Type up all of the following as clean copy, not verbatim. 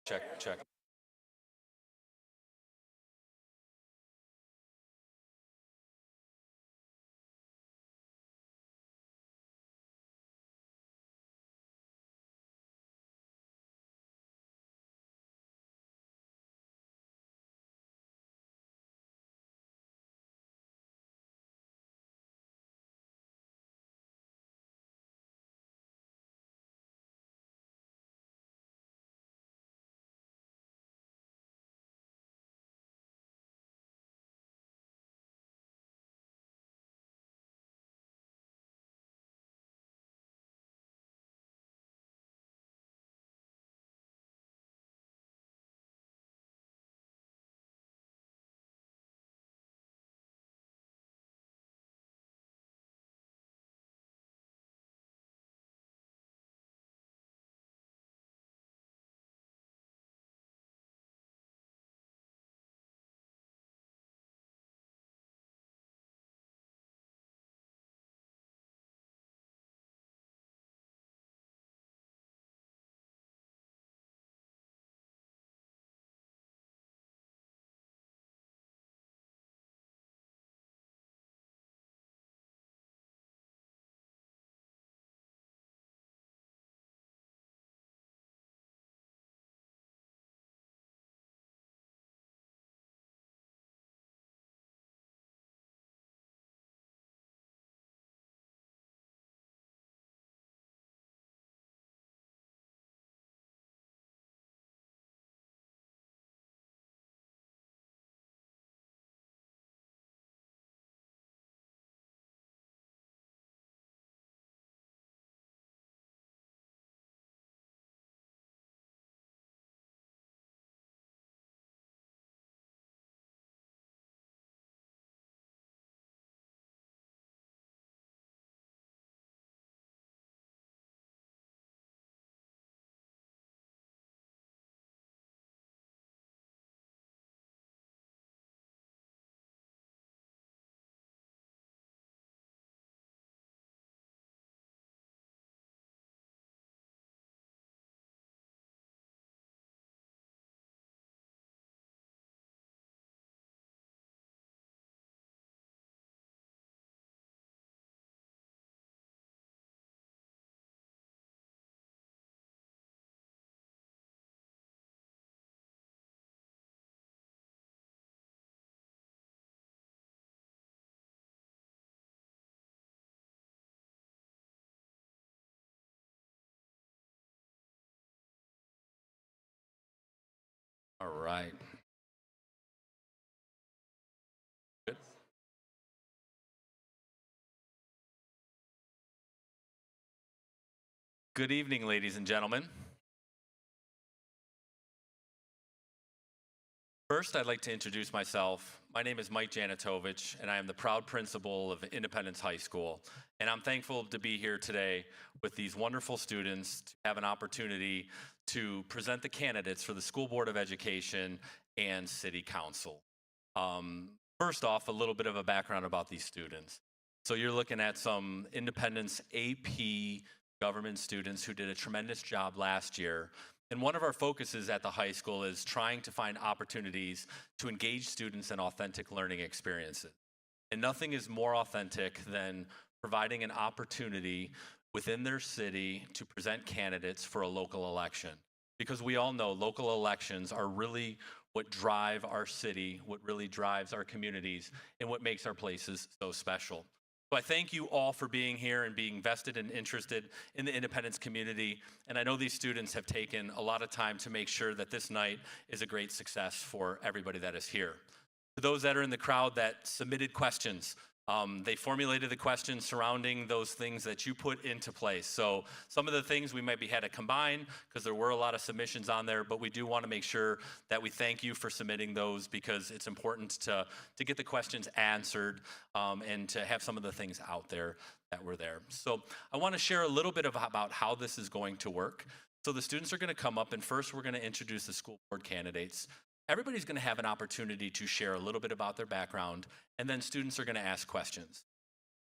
Check, check. All right. Good. Good evening, ladies and gentlemen. First, I'd like to introduce myself. My name is Mike Janitovich, and I am the proud principal of Independence High School. And I'm thankful to be here today with these wonderful students to have an opportunity to present the candidates for the School Board of Education and City Council. First off, a little bit of a background about these students. So you're looking at some Independence AP government students who did a tremendous job last year. And one of our focuses at the high school is trying to find opportunities to engage students in authentic learning experiences. And nothing is more authentic than providing an opportunity within their city to present candidates for a local election. Because we all know local elections are really what drive our city, what really drives our communities, and what makes our places so special. So I thank you all for being here and being vested and interested in the Independence community. And I know these students have taken a lot of time to make sure that this night is a great success for everybody that is here. To those that are in the crowd that submitted questions, they formulated the questions surrounding those things that you put into place. So some of the things we maybe had to combine because there were a lot of submissions on there, but we do want to make sure that we thank you for submitting those because it's important to get the questions answered and to have some of the things out there that were there. So I want to share a little bit about how this is going to work. So the students are going to come up, and first we're going to introduce the school board candidates. Everybody's going to have an opportunity to share a little bit about their background, and then students are going to ask questions.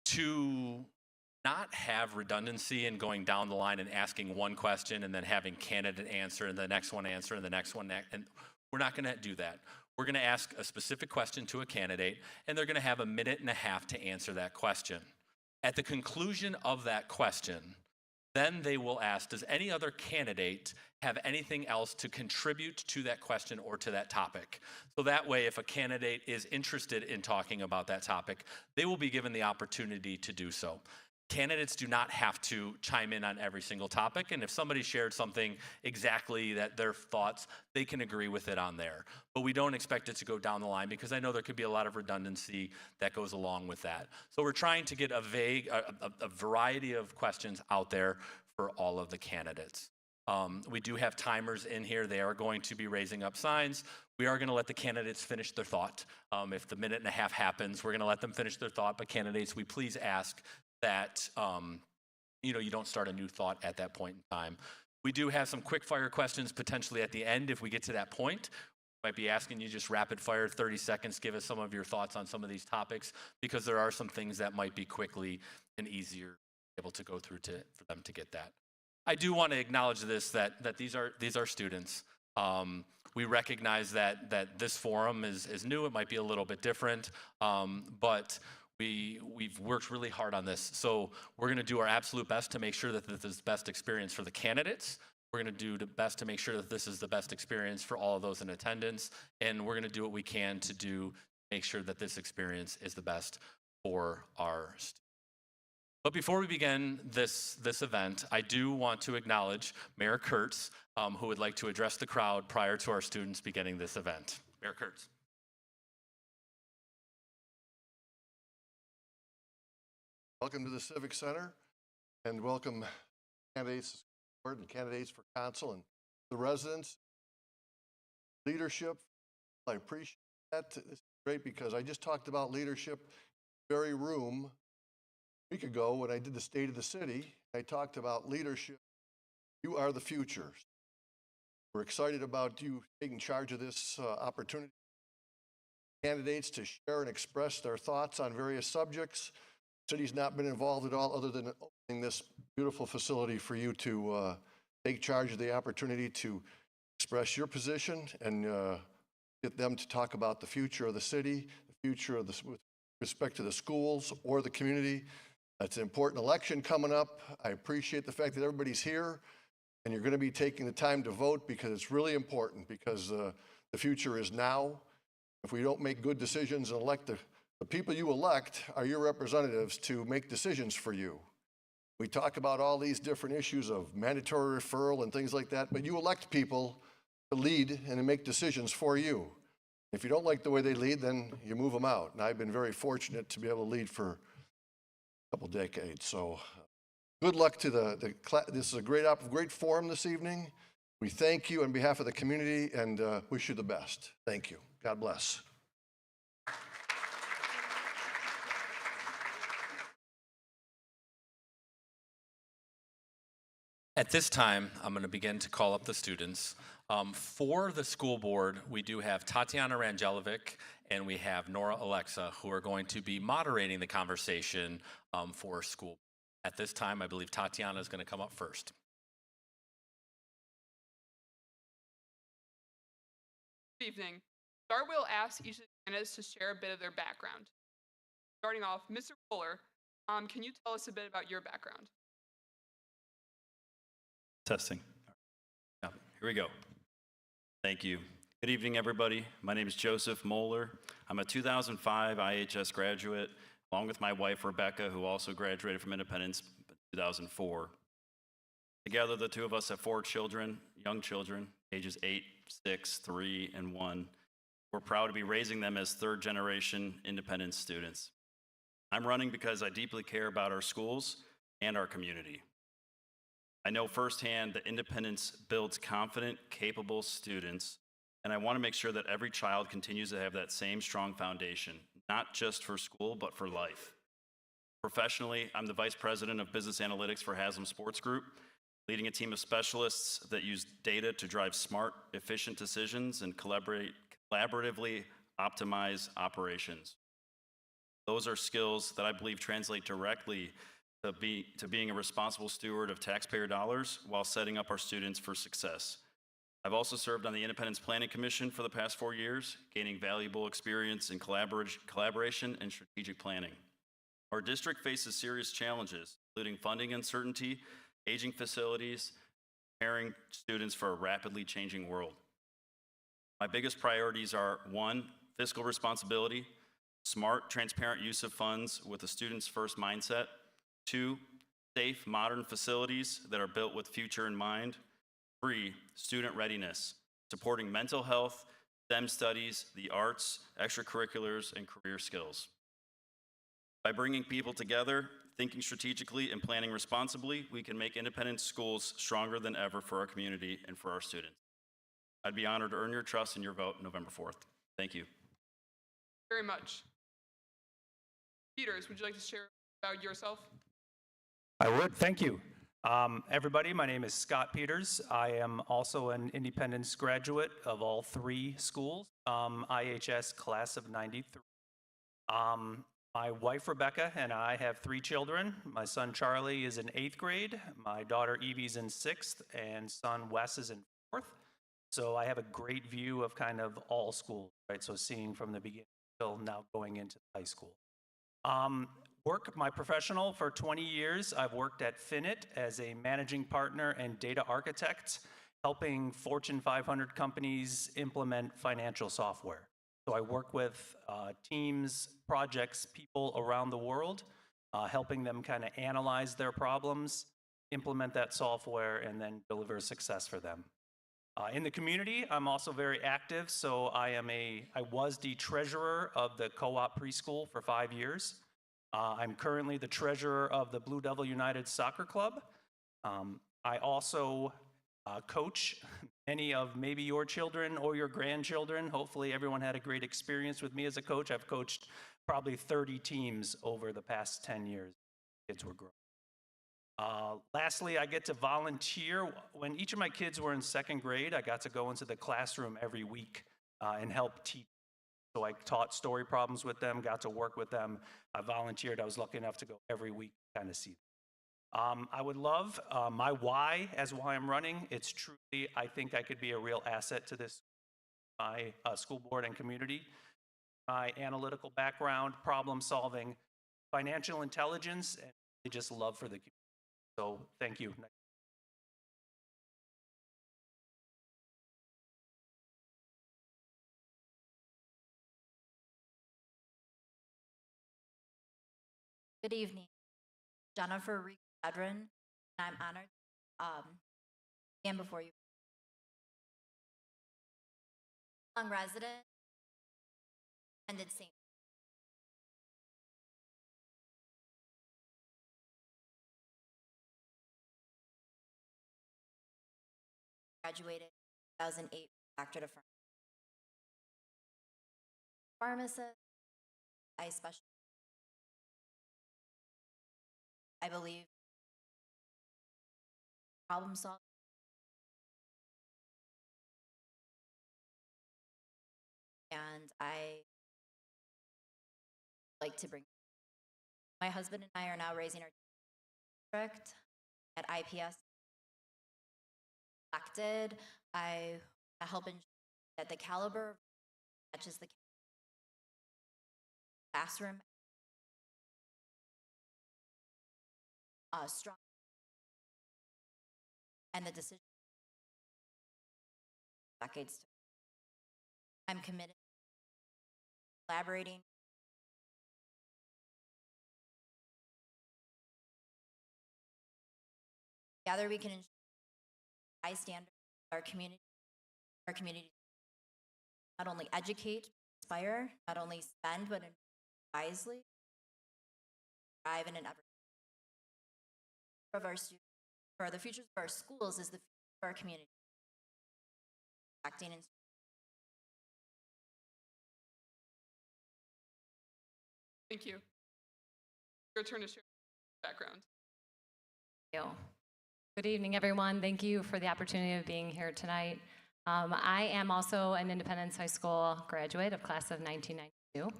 To not have redundancy in going down the line and asking one question and then having candidate answer and the next one answer and the next one. And we're not going to do that. We're going to ask a specific question to a candidate, and they're going to have 1.5 minutes to answer that question. At the conclusion of that question, then they will ask, does any other candidate have anything else to contribute to that question or to that topic? So that way, if a candidate is interested in talking about that topic, they will be given the opportunity to do so. Candidates do not have to chime in on every single topic, and if somebody shared something exactly that their thoughts, they can agree with it on there. But we don't expect it to go down the line because I know there could be a lot of redundancy that goes along with that. So we're trying to get a variety of questions out there for all of the candidates. We do have timers in here. They are going to be raising up signs. We are going to let the candidates finish their thought. If the 1.5 minutes happens, we're going to let them finish their thought, but candidates, we please ask that you don't start a new thought at that point in time. We do have some quick fire questions potentially at the end if we get to that point. Might be asking you just rapid fire, 30 seconds, give us some of your thoughts on some of these topics, because there are some things that might be quickly and easier able to go through for them to get that. I do want to acknowledge this, that these are students. We recognize that this forum is new. It might be a little bit different, but we've worked really hard on this. So we're going to do our absolute best to make sure that this is the best experience for the candidates. We're going to do the best to make sure that this is the best experience for all of those in attendance. And we're going to do what we can to make sure that this experience is the best for our students. But before we begin this event, I do want to acknowledge Mayor Kurtz, who would like to address the crowd prior to our students beginning this event. Mayor Kurtz. Welcome to the Civic Center, and welcome candidates and candidates for council and the residents. Leadership, I appreciate that. It's great because I just talked about leadership in the very room a week ago when I did the State of the City. I talked about leadership. You are the future. We're excited about you taking charge of this opportunity. Candidates to share and express their thoughts on various subjects. City's not been involved at all other than opening this beautiful facility for you to take charge of the opportunity to express your position and get them to talk about the future of the city, the future of with respect to the schools or the community. It's an important election coming up. I appreciate the fact that everybody's here and you're going to be taking the time to vote because it's really important, because the future is now. If we don't make good decisions and elect the people you elect are your representatives to make decisions for you. We talk about all these different issues of mandatory referral and things like that, but you elect people to lead and to make decisions for you. If you don't like the way they lead, then you move them out. And I've been very fortunate to be able to lead for a couple decades. So good luck to the class. This is a great forum this evening. We thank you on behalf of the community and wish you the best. Thank you. God bless. At this time, I'm going to begin to call up the students. For the school board, we do have Tatiana Rangelovic and we have Nora Alexa, who are going to be moderating the conversation for school. At this time, I believe Tatiana is going to come up first. Good evening. Start will ask each of the candidates to share a bit of their background. Starting off, Mr. Fuller, can you tell us a bit about your background? Testing. Yeah, here we go. Thank you. Good evening, everybody. My name is Joseph Moeller. I'm a 2005 IHS graduate, along with my wife, Rebecca, who also graduated from Independence in 2004. Together, the two of us have 4 children, young children, ages 8, 6, 3, and 1. We're proud to be raising them as third-generation Independence students. I'm running because I deeply care about our schools and our community. I know firsthand that Independence builds confident, capable students, and I want to make sure that every child continues to have that same strong foundation, not just for school, but for life. Professionally, I'm the Vice President of Business Analytics for Haslam Sports Group, leading a team of specialists that use data to drive smart, efficient decisions and collaboratively optimize operations. Those are skills that I believe translate directly to being a responsible steward of taxpayer dollars while setting up our students for success. I've also served on the Independence Planning Commission for the past 4 years, gaining valuable experience in collaboration and strategic planning. Our district faces serious challenges, including funding uncertainty, aging facilities, preparing students for a rapidly changing world. My biggest priorities are: 1, fiscal responsibility, smart, transparent use of funds with a student's first mindset; 2, safe, modern facilities that are built with future in mind; 3, student readiness, supporting mental health, STEM studies, the arts, extracurriculars, and career skills. By bringing people together, thinking strategically, and planning responsibly, we can make independent schools stronger than ever for our community and for our students. I'd be honored to earn your trust in your vote November 4th. Thank you. Very much. Peters, would you like to share about yourself? I would, thank you. Everybody, my name is Scott Peters. I am also an Independence graduate of all 3 schools, IHS class of '93. My wife, Rebecca, and I have 3 children. My son, Charlie, is in 8th grade. My daughter, Evie's in 6th, and son, Wes, is in 4th. So I have a great view of kind of all schools, right? So seeing from the beginning till now going into high school. My professional for 20 years, I've worked at Finit as a managing partner and data architect, helping Fortune 500 companies implement financial software. So I work with teams, projects, people around the world, helping them kind of analyze their problems, implement that software, and then deliver success for them. In the community, I'm also very active. So I was the treasurer of the co-op preschool for 5 years. I'm currently the treasurer of the Blue Devil United Soccer Club. I also coach any of maybe your children or your grandchildren. Hopefully everyone had a great experience with me as a coach. I've coached probably 30 teams over the past 10 years. Kids were growing. Lastly, I get to volunteer. When each of my kids were in 2nd grade, I got to go into the classroom every week and help teach. So I taught story problems with them, got to work with them. I volunteered. I was lucky enough to go every week to kind of see them. I would love my why as why I'm running. It's truly, I think I could be a real asset to this, my school board and community. My analytical background, problem solving, financial intelligence, and just love for the community. So thank you. Good evening. Jennifer Reed-Edrin, and I'm honored to stand before you. Long resident, attended St. Graduated in 2008, doctorate of pharmacist. I believe problem solving. And I like to bring my husband and I are now raising our district at IPS. Elected, I help ensure that the caliber matches the classroom. Strong and the decision decades. I'm committed to collaborating. Together we can ensure high standards our community not only educate, inspire, not only spend, but wisely, thrive in an ever of our students, or the future of our schools is the future of our community. Acting and Thank you. Your turn to share your background. Thank you. Good evening, everyone. Thank you for the opportunity of being here tonight. I am also an Independence High School graduate of class of 1992.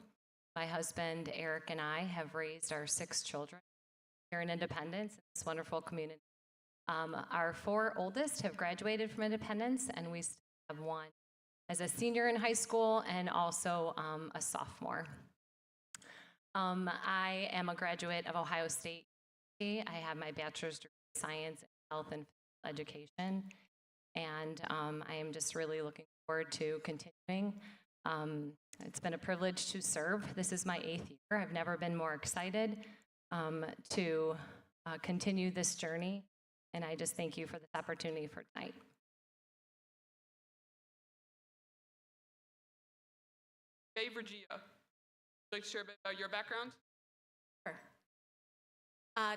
My husband, Eric, and I have raised our 6 children here in Independence, in this wonderful community. Our 4 oldest have graduated from Independence, and we still have one as a senior in high school and also a sophomore. I am a graduate of Ohio State. I have my bachelor's degree in science, health, and physical education, and I am just really looking forward to continuing. It's been a privilege to serve. This is my 8th year. I've never been more excited to continue this journey, and I just thank you for this opportunity for tonight. Okay, Virgia, would you like to share a bit about your background?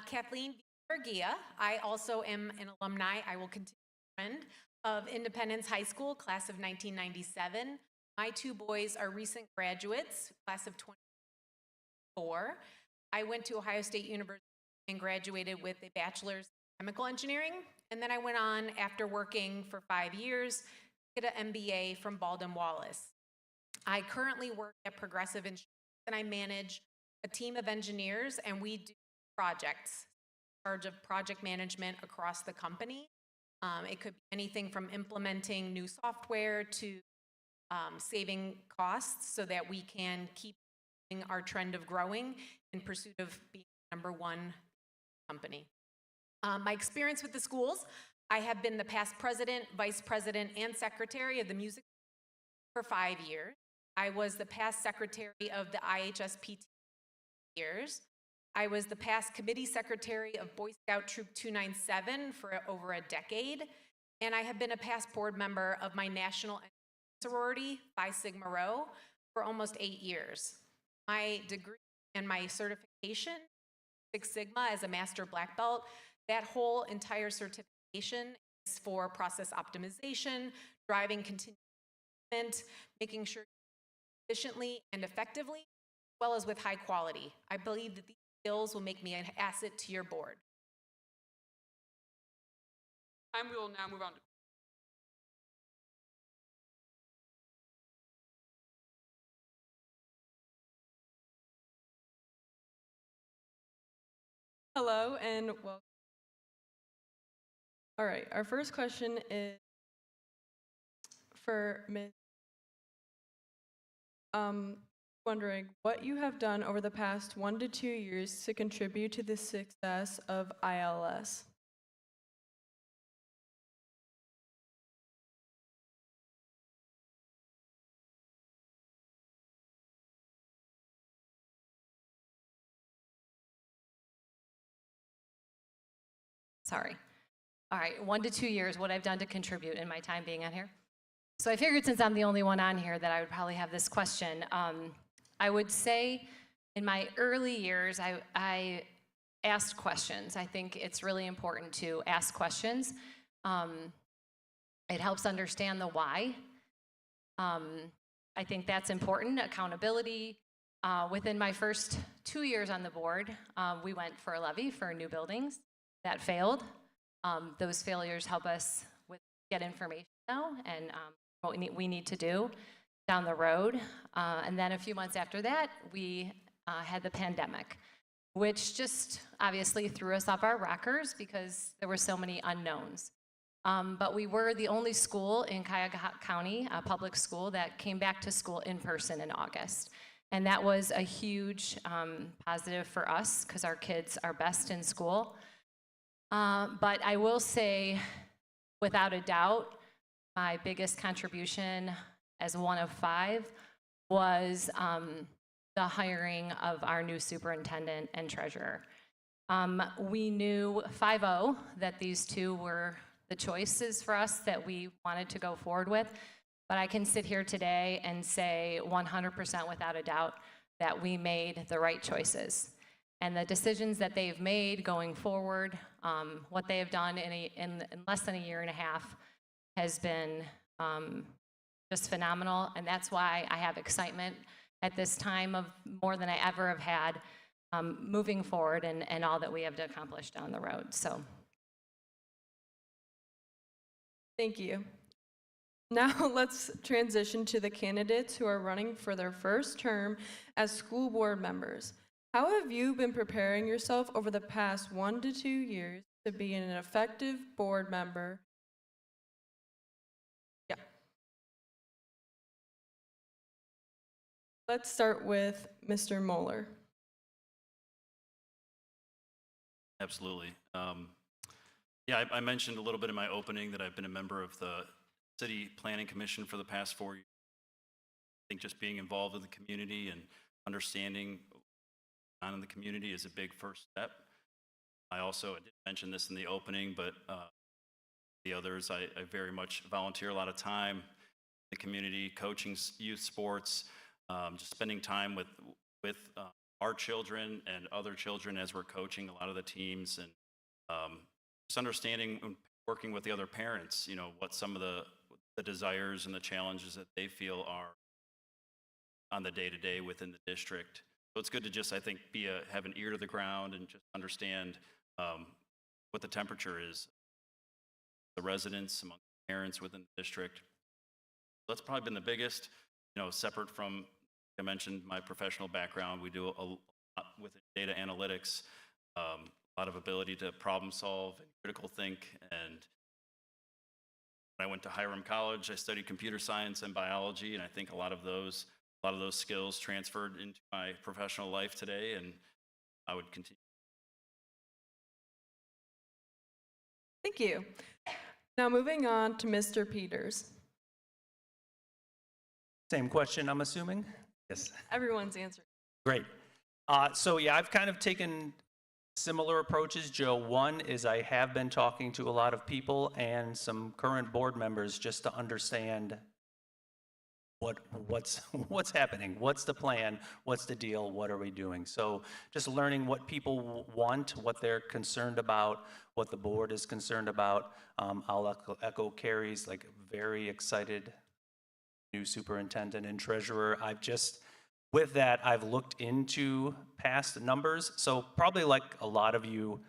Kathleen Vergia. I also am an alumni. I will continue a friend of Independence High School, class of 1997. My 2 boys are recent graduates, class of 24. I went to Ohio State University and graduated with a bachelor's in chemical engineering. And then I went on, after working for 5 years, to get an MBA from Baldwin Wallace. I currently work at Progressive Insurance, and I manage a team of engineers, and we do projects, in charge of project management across the company. It could be anything from implementing new software to saving costs so that we can keep our trend of growing in pursuit of being number 1 company. My experience with the schools, I have been the past president, vice president, and secretary of the music for 5 years. I was the past secretary of the IHSPT years. I was the past committee secretary of Boy Scout Troop 297 for over a decade, and I have been a past board member of my national sorority, Phi Sigma Rho, for almost 8 years. My degree and my certification, Six Sigma as a master black belt, that whole entire certification is for process optimization, driving continuous improvement, making sure efficiently and effectively, as well as with high quality. I believe that these skills will make me an asset to your board. We will now move on to Hello and welcome. All right, our first question is for Ms. Wondering what you have done over the past 1 to 2 years to contribute to the success of ILS. Sorry. All right, 1 to 2 years, what I've done to contribute in my time being on here. So I figured since I'm the only one on here that I would probably have this question. I would say in my early years, I asked questions. I think it's really important to ask questions. It helps understand the why. I think that's important, accountability. Within my first 2 years on the board, we went for a levy for new buildings. That failed. Those failures help us get information now and what we need to do down the road. And then a few months after that, we had the pandemic, which just obviously threw us off our rockers because there were so many unknowns. But we were the only school in Cuyahoga County, a public school, that came back to school in person in August. And that was a huge positive for us because our kids are best in school. But I will say, without a doubt, my biggest contribution as one of 5 was the hiring of our new superintendent and treasurer. We knew 5-0 that these 2 were the choices for us that we wanted to go forward with, but I can sit here today and say 100% without a doubt that we made the right choices. And the decisions that they've made going forward, what they have done in less than a year and a half has been just phenomenal. And that's why I have excitement at this time of more than I ever have had moving forward and all that we have to accomplish down the road. So. Thank you. Now let's transition to the candidates who are running for their first term as school board members. How have you been preparing yourself over the past 1 to 2 years to be an effective board member? Yeah. Let's start with Mr. Moeller. Absolutely. Yeah, I mentioned a little bit in my opening that I've been a member of the City Planning Commission for the past 4 years. I think just being involved with the community and understanding what's going on in the community is a big first step. I did mention this in the opening, but the others, I very much volunteer a lot of time in the community, coaching youth sports, just spending time with our children and other children as we're coaching a lot of the teams, and just understanding and working with the other parents, you know, what some of the desires and the challenges that they feel are on the day-to-day within the district. So it's good to just, I think, have an ear to the ground and just understand what the temperature is, the residents, among the parents within the district. That's probably been the biggest, you know, separate from, I mentioned my professional background. We do a lot with data analytics, a lot of ability to problem solve and critical think. And when I went to Hiram College, I studied computer science and biology, and I think a lot of those skills transferred into my professional life today, and I would continue. Thank you. Now moving on to Mr. Peters. Same question, I'm assuming? Yes. Everyone's answering. Great. So yeah, I've kind of taken similar approaches, Joe. One is I have been talking to a lot of people and some current board members just to understand what's happening, what's the plan, what's the deal, what are we doing? So just learning what people want, what they're concerned about, what the board is concerned about. I'll echo Carrie's, like, very excited new superintendent and treasurer. With that, I've looked into past numbers. So probably like a lot of you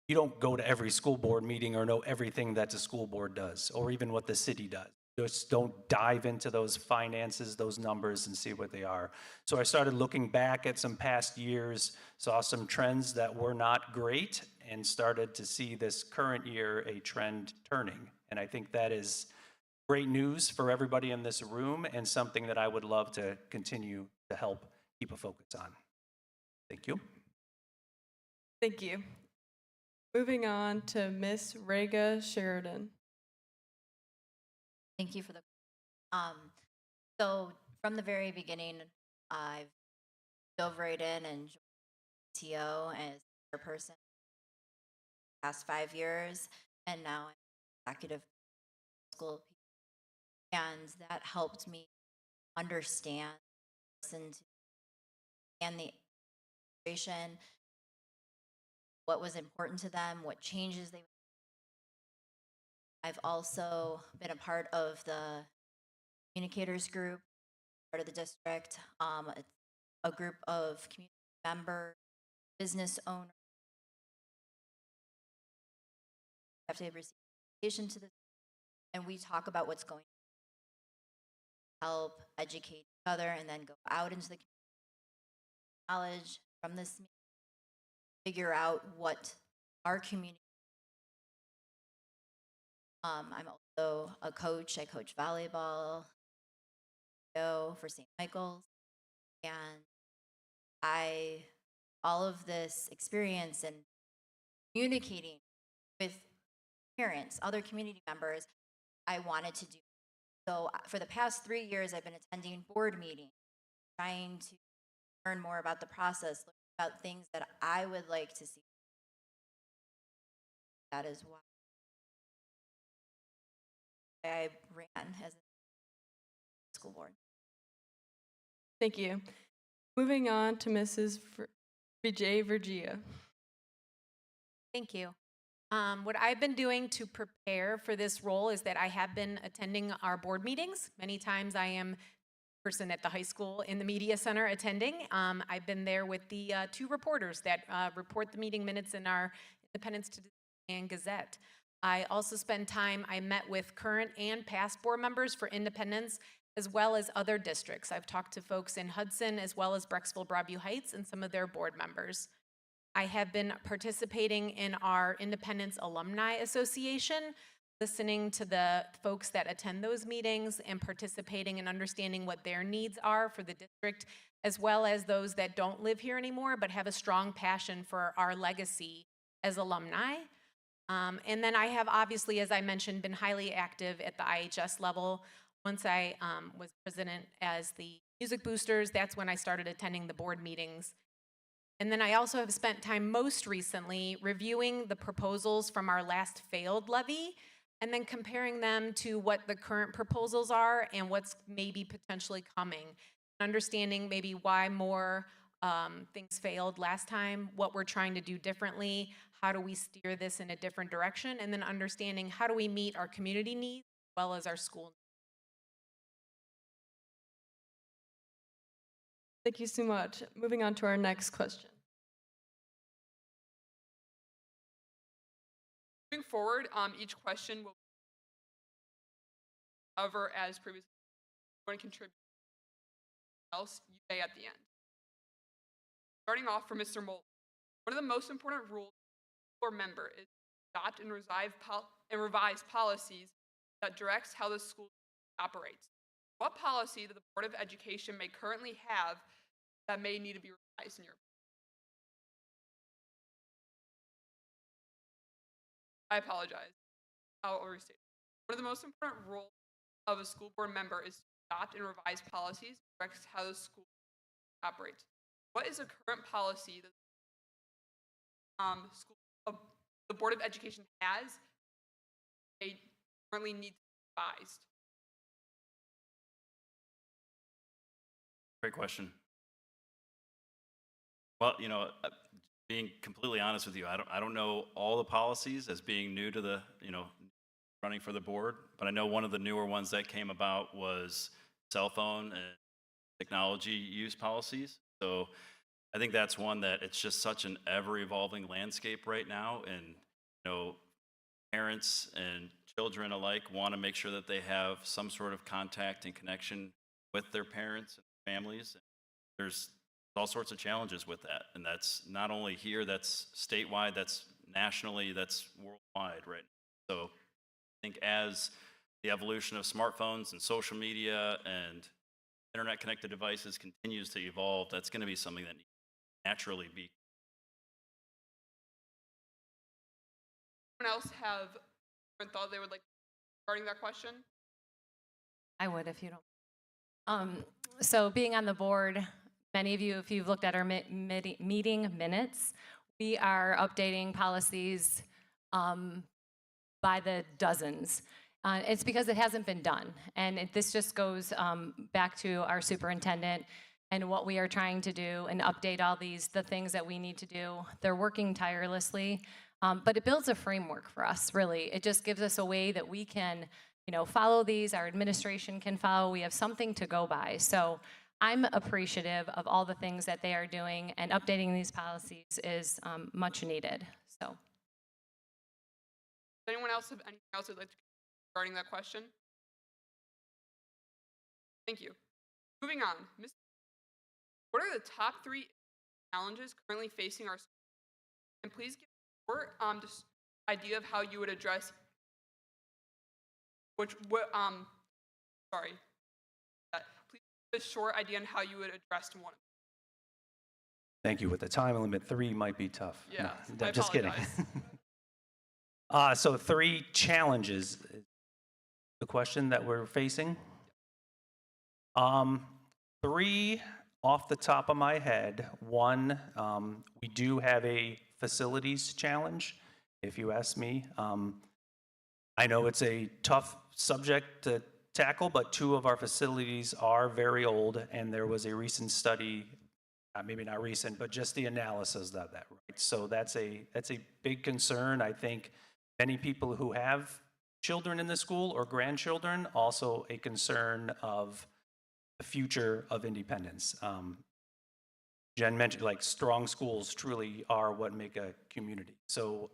don't go to every school board meeting or know everything that the school board does, or even what the city does. Just don't dive into those finances, those numbers, and see what they are. So I started looking back at some past years, saw some trends that were not great, and started to see this current year a trend turning. And I think that is great news for everybody in this room, and something that I would love to continue to help keep a focus on. Thank you. Thank you. Moving on to Miss Rega Sheridan. Thank you for the. So from the very beginning, I've dove right in and joined TO as chairperson the past 5 years, and now I'm executive school. And that helped me understand, listen to, and the administration, what was important to them, what changes they. I've also been a part of the communicators group, part of the district, a group of community members, business owners. Have to receive education to this, and we talk about what's going on, help educate each other, and then go out into the community, knowledge from this meeting, figure out what our community. I'm also a coach. I coach volleyball for St. Michael's, and all of this experience and communicating with parents, other community members, I wanted to do. So for the past 3 years, I've been attending board meetings, trying to learn more about the process, learn about things that I would like to see. That is why I ran as a school board. Thank you. Moving on to Mrs. Vijay Vergia. Thank you. What I've been doing to prepare for this role is that I have been attending our board meetings. Many times I am a person at the high school in the media center attending. I've been there with the 2 reporters that report the meeting minutes in our Independence Today and Gazette. I also spend time, I met with current and past board members for Independence as well as other districts. I've talked to folks in Hudson as well as Brecksville, Broadview Heights, and some of their board members. I have been participating in our Independence Alumni Association, listening to the folks that attend those meetings and participating and understanding what their needs are for the district, as well as those that don't live here anymore but have a strong passion for our legacy as alumni. And then I have obviously, as I mentioned, been highly active at the IHS level. Once I was president as the Music Boosters, that's when I started attending the board meetings. And then I also have spent time most recently reviewing the proposals from our last failed levy and then comparing them to what the current proposals are and what's maybe potentially coming. Understanding maybe why more things failed last time, what we're trying to do differently, how do we steer this in a different direction, and then understanding how do we meet our community needs as well as our school needs. Thank you so much. Moving on to our next question. Moving forward, each question will cover as previously. Going to contribute else you may at the end. Starting off for Mr. Moeller, one of the most important rules for a member is to adopt and revise policies that directs how the school operates. What policy that the Board of Education may currently have that may need to be revised in your opinion? I apologize. I'll restate. One of the most important roles of a school board member is to adopt and revise policies that directs how the school operates. What is the current policy that the Board of Education has they currently need to be revised? Great question. Well, you know, being completely honest with you, I don't know all the policies as being new to the, running for the board, but I know one of the newer ones that came about was cell phone and technology use policies. So I think that's one that it's just such an ever-evolving landscape right now, and parents and children alike want to make sure that they have some sort of contact and connection with their parents and families. There's all sorts of challenges with that, and that's not only here, that's statewide, that's nationally, that's worldwide, right? So I think as the evolution of smartphones and social media and internet connected devices continues to evolve, that's going to be something that needs to naturally be. Anyone else have a thought they would like regarding that question? I would if you don't. So being on the board, many of you, if you've looked at our meeting minutes, we are updating policies by the dozens. It's because it hasn't been done. And this just goes back to our superintendent and what we are trying to do and update all the things that we need to do. They're working tirelessly, but it builds a framework for us, really. It just gives us a way that we can, follow these, our administration can follow. We have something to go by. So I'm appreciative of all the things that they are doing, and updating these policies is much needed. So. Does anyone else have anything else they'd like to regarding that question? Thank you. Moving on, what are the top 3 challenges currently facing our schools? And please give a short just idea of how you would address please give a short idea on how you would address one of them. Thank you. With the time limit, 3 might be tough. Yeah, No, I just kidding. apologize. So 3 challenges, the question that we're facing. 3 off the top of my head. 1, we do have a facilities challenge, if you ask me. I know it's a tough subject to tackle, but 2 of our facilities are very old, and there was a recent study, maybe not recent, but just the analysis of that, right? So that's a big concern. I think many people who have children in the school or grandchildren, also a concern of the future of independence. Jen mentioned, like, strong schools truly are what make a community. So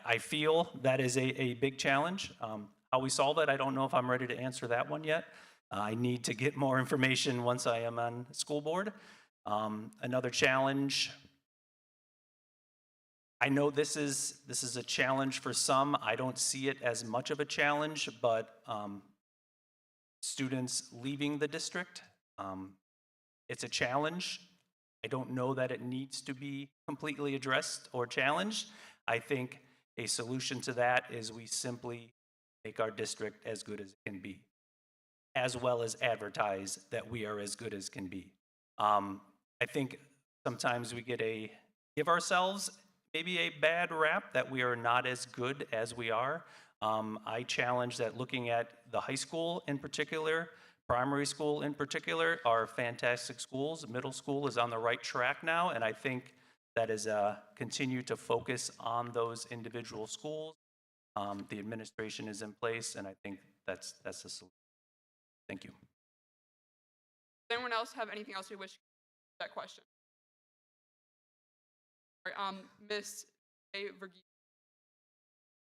I feel that is a big challenge. How we solve it, I don't know if I'm ready to answer that one yet. I need to get more information once I am on school board. Another challenge, I know this is a challenge for some. I don't see it as much of a challenge, but students leaving the district, it's a challenge. I don't know that it needs to be completely addressed or challenged. I think a solution to that is we simply make our district as good as it can be, as well as advertise that we are as good as can be. I think sometimes we give ourselves maybe a bad rap that we are not as good as we are. I challenge that looking at the high school in particular, primary school in particular, are fantastic schools. Middle school is on the right track now, and I think that is continue to focus on those individual schools. The administration is in place, and I think that's the solution. Thank you. Does anyone else have anything else they wish to that question? All right, Ms. Verghese.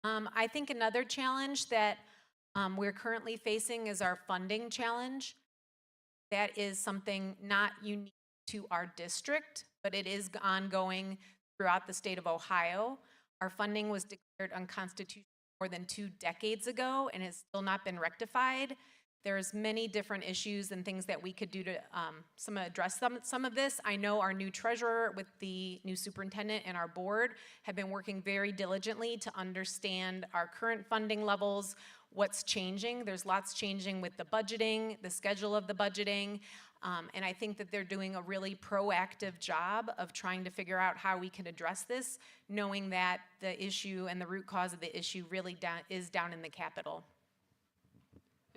I think another challenge that we're currently facing is our funding challenge. That is something not unique to our district, but it is ongoing throughout the state of Ohio. Our funding was declared unconstitutional more than 2 decades ago and has still not been rectified. There's many different issues and things that we could do to address some of this. I know our new treasurer with the new superintendent and our board have been working very diligently to understand our current funding levels, what's changing. There's lots changing with the budgeting, the schedule of the budgeting, and I think that they're doing a really proactive job of trying to figure out how we can address this, knowing that the issue and the root cause of the issue really is down in the Capitol.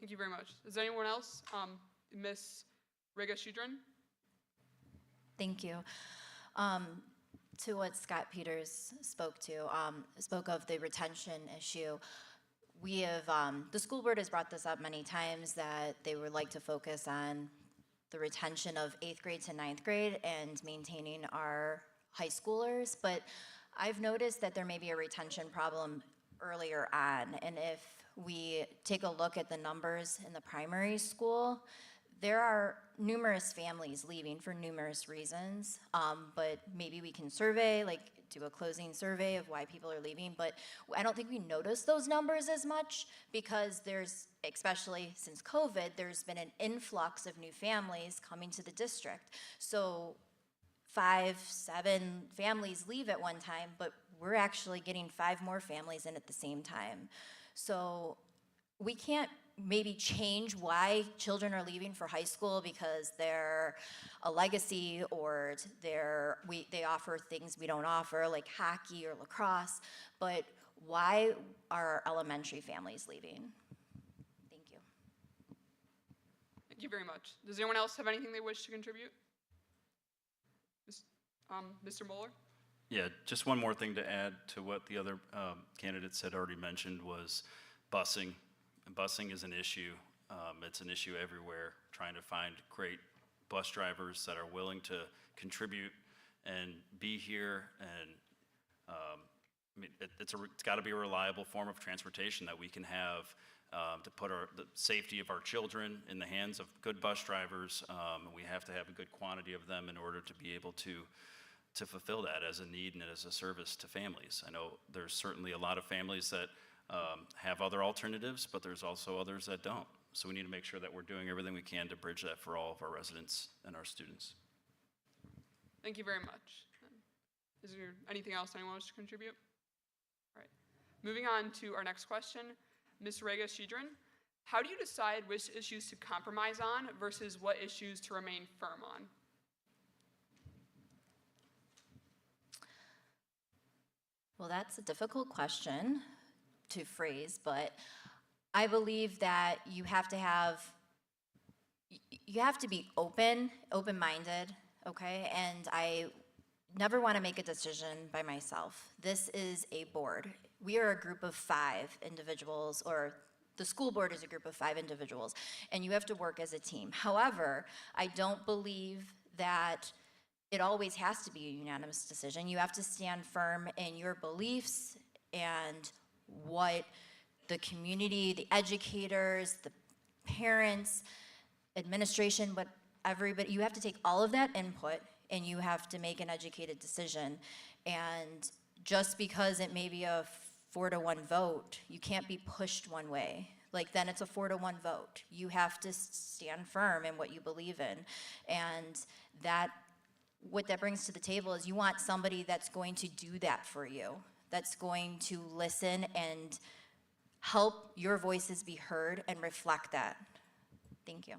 Thank you very much. Is there anyone else? Ms. Riga Shudrin? Thank you. To what Scott Peters spoke of the retention issue. We have, the school board has brought this up many times that they would like to focus on the retention of 8th grade to 9th grade and maintaining our high schoolers, but I've noticed that there may be a retention problem earlier on, and if we take a look at the numbers in the primary school, there are numerous families leaving for numerous reasons, but maybe we can do a closing survey of why people are leaving, but I don't think we notice those numbers as much because there's, especially since COVID, there's been an influx of new families coming to the district. So 5, 7 families leave at one time, but we're actually getting 5 more families in at the same time. So we can't maybe change why children are leaving for high school because they're a legacy or they offer things we don't offer, like hockey or lacrosse, but why are our elementary families leaving? Thank you. Thank you very much. Does anyone else have anything they wish to contribute? Mr. Moeller? Yeah, just one more thing to add to what the other candidates had already mentioned was busing. Busing is an issue. It's an issue everywhere, trying to find great bus drivers that are willing to contribute and be here. And I mean, it's got to be a reliable form of transportation that we can have to put the safety of our children in the hands of good bus drivers. We have to have a good quantity of them in order to be able to fulfill that as a need and as a service to families. I know there's certainly a lot of families that have other alternatives, but there's also others that don't. So we need to make sure that we're doing everything we can to bridge that for all of our residents and our students. Thank you very much. Is there anything else anyone wants to contribute? All right. Moving on to our next question. Ms. Rega Shidrin, how do you decide which issues to compromise on versus what issues to remain firm on? Well, that's a difficult question to phrase, but I believe that you have to be open-minded, okay? And I never want to make a decision by myself. This is a board. We are a group of 5 individuals, or the school board is a group of 5 individuals, and you have to work as a team. However, I don't believe that it always has to be a unanimous decision. You have to stand firm in your beliefs and what the community, the educators, the parents, administration, but everybody, you have to take all of that input and you have to make an educated decision. And just because it may be a 4-to-1 vote, you can't be pushed one way. Like, then it's a 4-to-1 vote. You have to stand firm in what you believe in. And what that brings to the table is you want somebody that's going to do that for you, that's going to listen and help your voices be heard and reflect that. Thank you.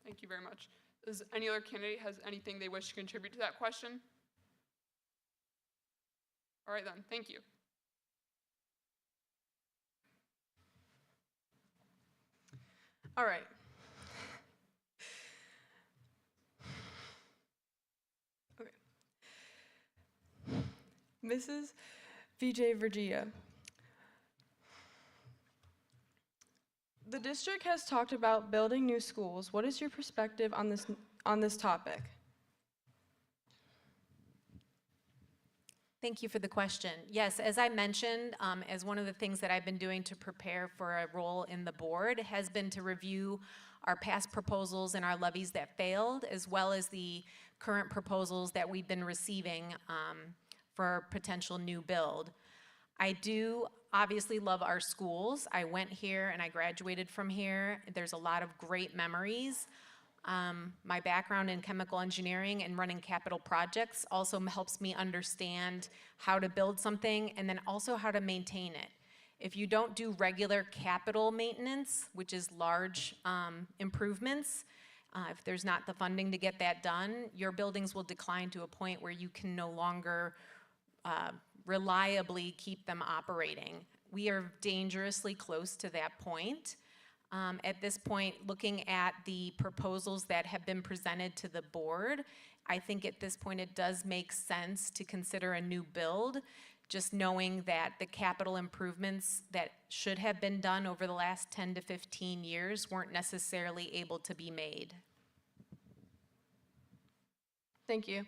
Thank you very much. Does any other candidate has anything they wish to contribute to that question? All right then, thank you. All right. Okay. Mrs. VJ Vergia. The district has talked about building new schools. What is your perspective on this topic? Thank you for the question. Yes, as I mentioned, as one of the things that I've been doing to prepare for a role in the board has been to review our past proposals and our levies that failed, as well as the current proposals that we've been receiving for potential new build. I do obviously love our schools. I went here and I graduated from here. There's a lot of great memories. My background in chemical engineering and running capital projects also helps me understand how to build something and then also how to maintain it. If you don't do regular capital maintenance, which is large improvements, if there's not the funding to get that done, your buildings will decline to a point where you can no longer reliably keep them operating. We are dangerously close to that point. At this point, looking at the proposals that have been presented to the board, I think at this point it does make sense to consider a new build, just knowing that the capital improvements that should have been done over the last 10 to 15 years weren't necessarily able to be made. Thank you.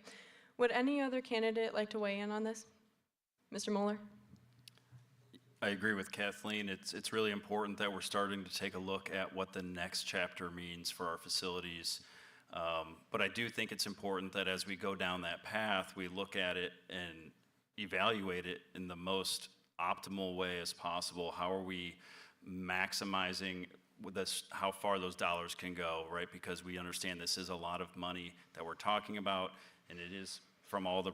Would any other candidate like to weigh in on this? Mr. Moeller? I agree with Kathleen. It's really important that we're starting to take a look at what the next chapter means for our facilities. But I do think it's important that as we go down that path, we look at it and evaluate it in the most optimal way as possible. How are we maximizing this, how far those dollars can go, right? Because we understand this is a lot of money that we're talking about, and it is, from all the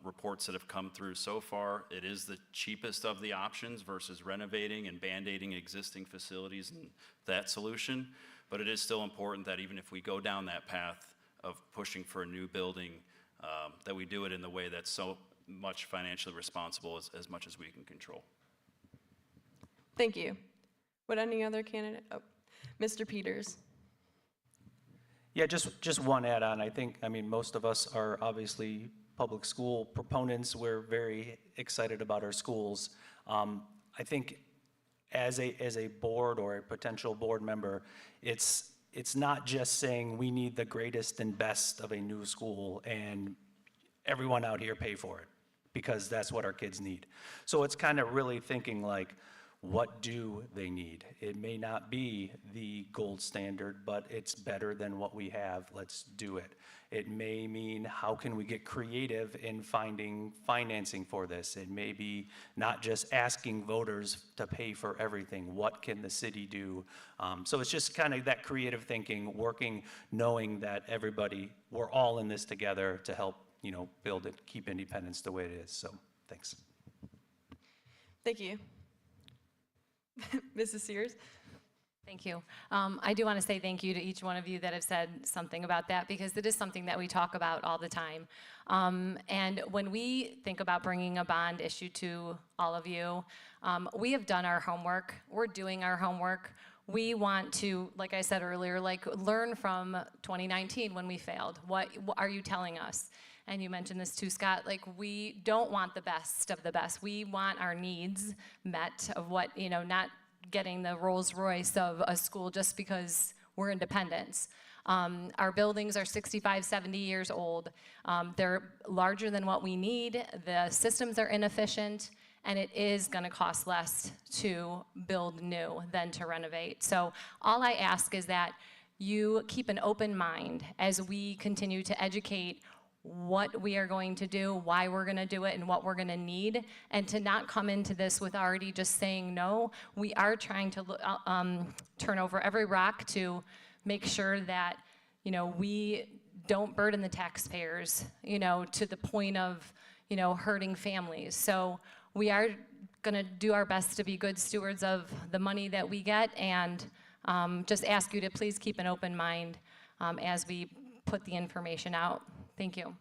reports that have come through so far, it is the cheapest of the options versus renovating and band-aiding existing facilities and that solution. But it is still important that even if we go down that path of pushing for a new building, that we do it in the way that's so much financially responsible as much as we can control. Thank you. Would any other candidate? Oh, Mr. Peters. Yeah, just one add-on. I mean, most of us are obviously public school proponents. We're very excited about our schools. I think as a board or a potential board member, it's not just saying we need the greatest and best of a new school and everyone out here pay for it, because that's what our kids need. So it's kind of really thinking like, what do they need? It may not be the gold standard, but it's better than what we have. Let's do it. It may mean how can we get creative in finding financing for this? It may be not just asking voters to pay for everything. What can the city do? So it's just kind of that creative thinking, working, knowing that everybody, we're all in this together to help, build it, keep Independence the way it is. So thanks. Thank you. Mrs. Sears? Thank you. I do want to say thank you to each one of you that have said something about that, because it is something that we talk about all the time. And when we think about bringing a bond issue to all of you, we have done our homework. We're doing our homework. We want to, like I said earlier, learn from 2019 when we failed. What are you telling us? And you mentioned this too, Scott, we don't want the best of the best. We want our needs met of what, not getting the Rolls Royce of a school just because we're independents. Our buildings are 65, 70 years old. They're larger than what we need. The systems are inefficient, and it is gonna cost less to build new than to renovate. So all I ask is that you keep an open mind as we continue to educate what we are going to do, why we're going to do it, and what we're going to need, and to not come into this with already just saying no. We are trying to turn over every rock to make sure that, you know, we don't burden the taxpayers, you know, to the point of, you know, hurting families. So we are going to do our best to be good stewards of the money that we get, and just ask you to please keep an open mind as we put the information out. Thank you.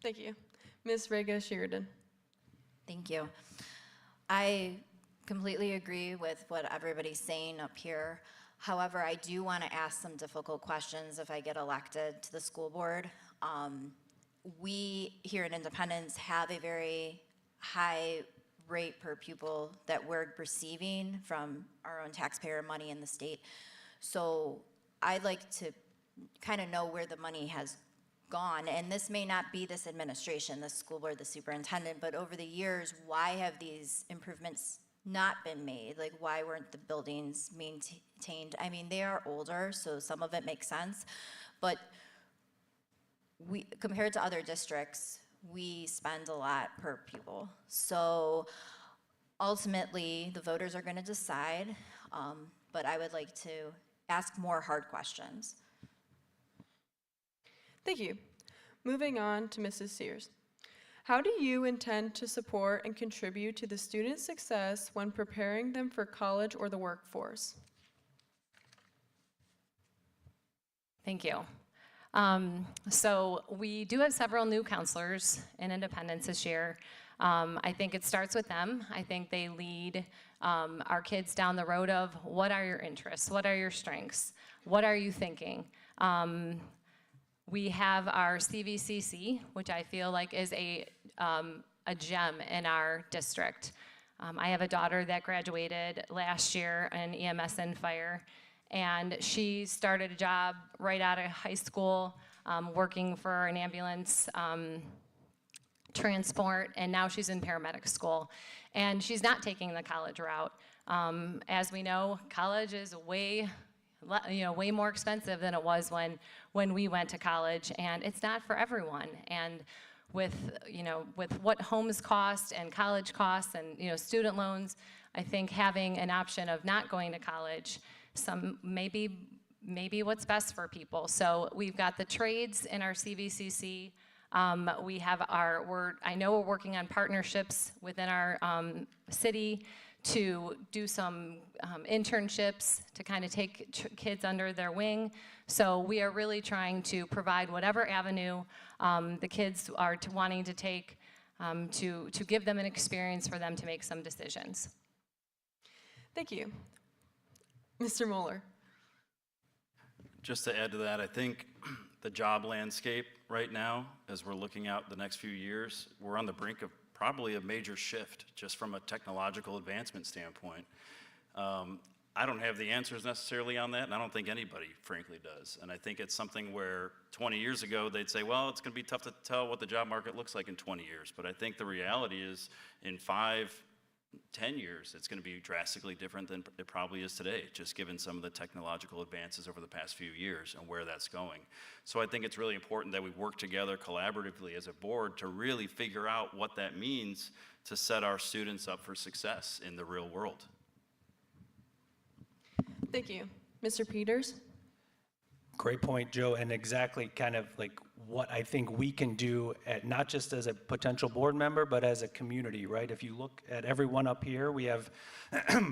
Thank you. Ms. Rega Sheridan. Thank you. I completely agree with what everybody's saying up here. However, I do want to ask some difficult questions if I get elected to the school board. We here in Independence have a very high rate per pupil that we're receiving from our own taxpayer money in the state. So I'd like to kind of know where the money has gone. And this may not be this administration, the school board, the superintendent, but over the years, why have these improvements not been made? Like, why weren't the buildings maintained? I mean, they are older, so some of it makes sense, but we, compared to other districts, we spend a lot per pupil. So ultimately, the voters are going to decide, but I would like to ask more hard questions. Thank you. Moving on to Mrs. Sears. How do you intend to support and contribute to the students' success when preparing them for college or the workforce? Thank you. So we do have several new counselors in Independence this year. I think it starts with them. I think they lead our kids down the road of what are your interests, what are your strengths, what are you thinking? We have our CVCC, which I feel like is a gem in our district. I have a daughter that graduated last year in EMS and fire, and she started a job right out of high school, working for an ambulance transport, and now she's in paramedic school. And she's not taking the college route. As we know, college is way more expensive than it was when we went to college, and it's not for everyone. And with what homes cost and college costs and student loans, I think having an option of not going to college, maybe what's best for people. So we've got the trades in our CVCC. We have I know we're working on partnerships within our city to do some internships to kind of take kids under their wing. So we are really trying to provide whatever avenue the kids are wanting to take to give them an experience for them to make some decisions. Thank you. Mr. Moeller. Just to add to that, I think the job landscape right now, as we're looking out the next few years, we're on the brink of probably a major shift just from a technological advancement standpoint. I don't have the answers necessarily on that, and I don't think anybody, frankly, does. And I think it's something where 20 years ago, they'd say, well, it's going to be tough to tell what the job market looks like in 20 years. But I think the reality is in 5-10 years, it's going to be drastically different than it probably is today, just given some of the technological advances over the past few years and where that's going. So I think it's really important that we work together collaboratively as a board to really figure out what that means to set our students up for success in the real world. Thank you. Mr. Peters. Great point, Joe, and exactly kind of like what I think we can do not just as a potential board member, but as a community, right? If you look at everyone up here, we have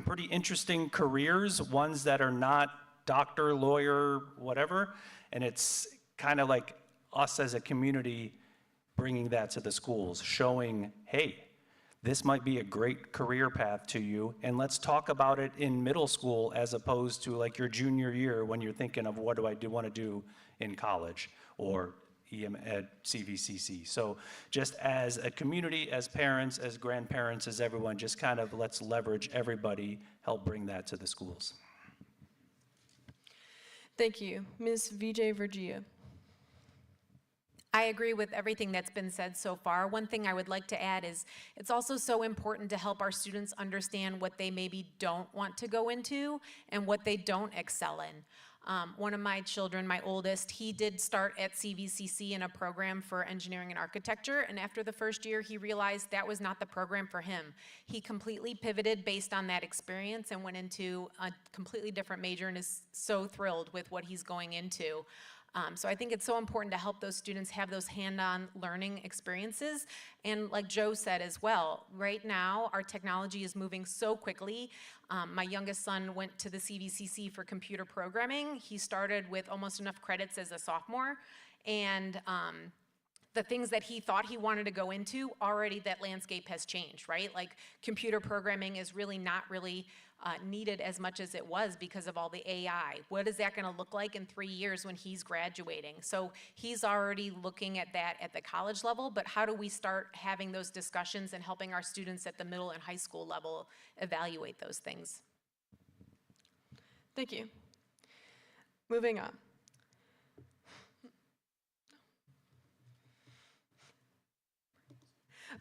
pretty interesting careers, ones that are not doctor, lawyer, whatever, and it's kind of like us as a community bringing that to the schools, showing, hey, this might be a great career path to you, and let's talk about it in middle school as opposed to like your junior year when you're thinking of what do I want to do in college or at CVCC. So just as a community, as parents, as grandparents, as everyone, just kind of let's leverage everybody, help bring that to the schools. Thank you. Ms. Vijay Vergia. I agree with everything that's been said so far. One thing I would like to add is it's also so important to help our students understand what they maybe don't want to go into and what they don't excel in. One of my children, my oldest, he did start at CVCC in a program for engineering and architecture, and after the first year, he realized that was not the program for him. He completely pivoted based on that experience and went into a completely different major and is so thrilled with what he's going into. So I think it's so important to help those students have those hand-on learning experiences. And like Joe said as well, right now, our technology is moving so quickly. My youngest son went to the CVCC for computer programming. He started with almost enough credits as a sophomore. And the things that he thought he wanted to go into, already that landscape has changed, right? Like computer programming is really not really needed as much as it was because of all the AI. What is that going to look like in 3 years when he's graduating? So he's already looking at that at the college level, but how do we start having those discussions and helping our students at the middle and high school level evaluate those things? Thank you. Moving on.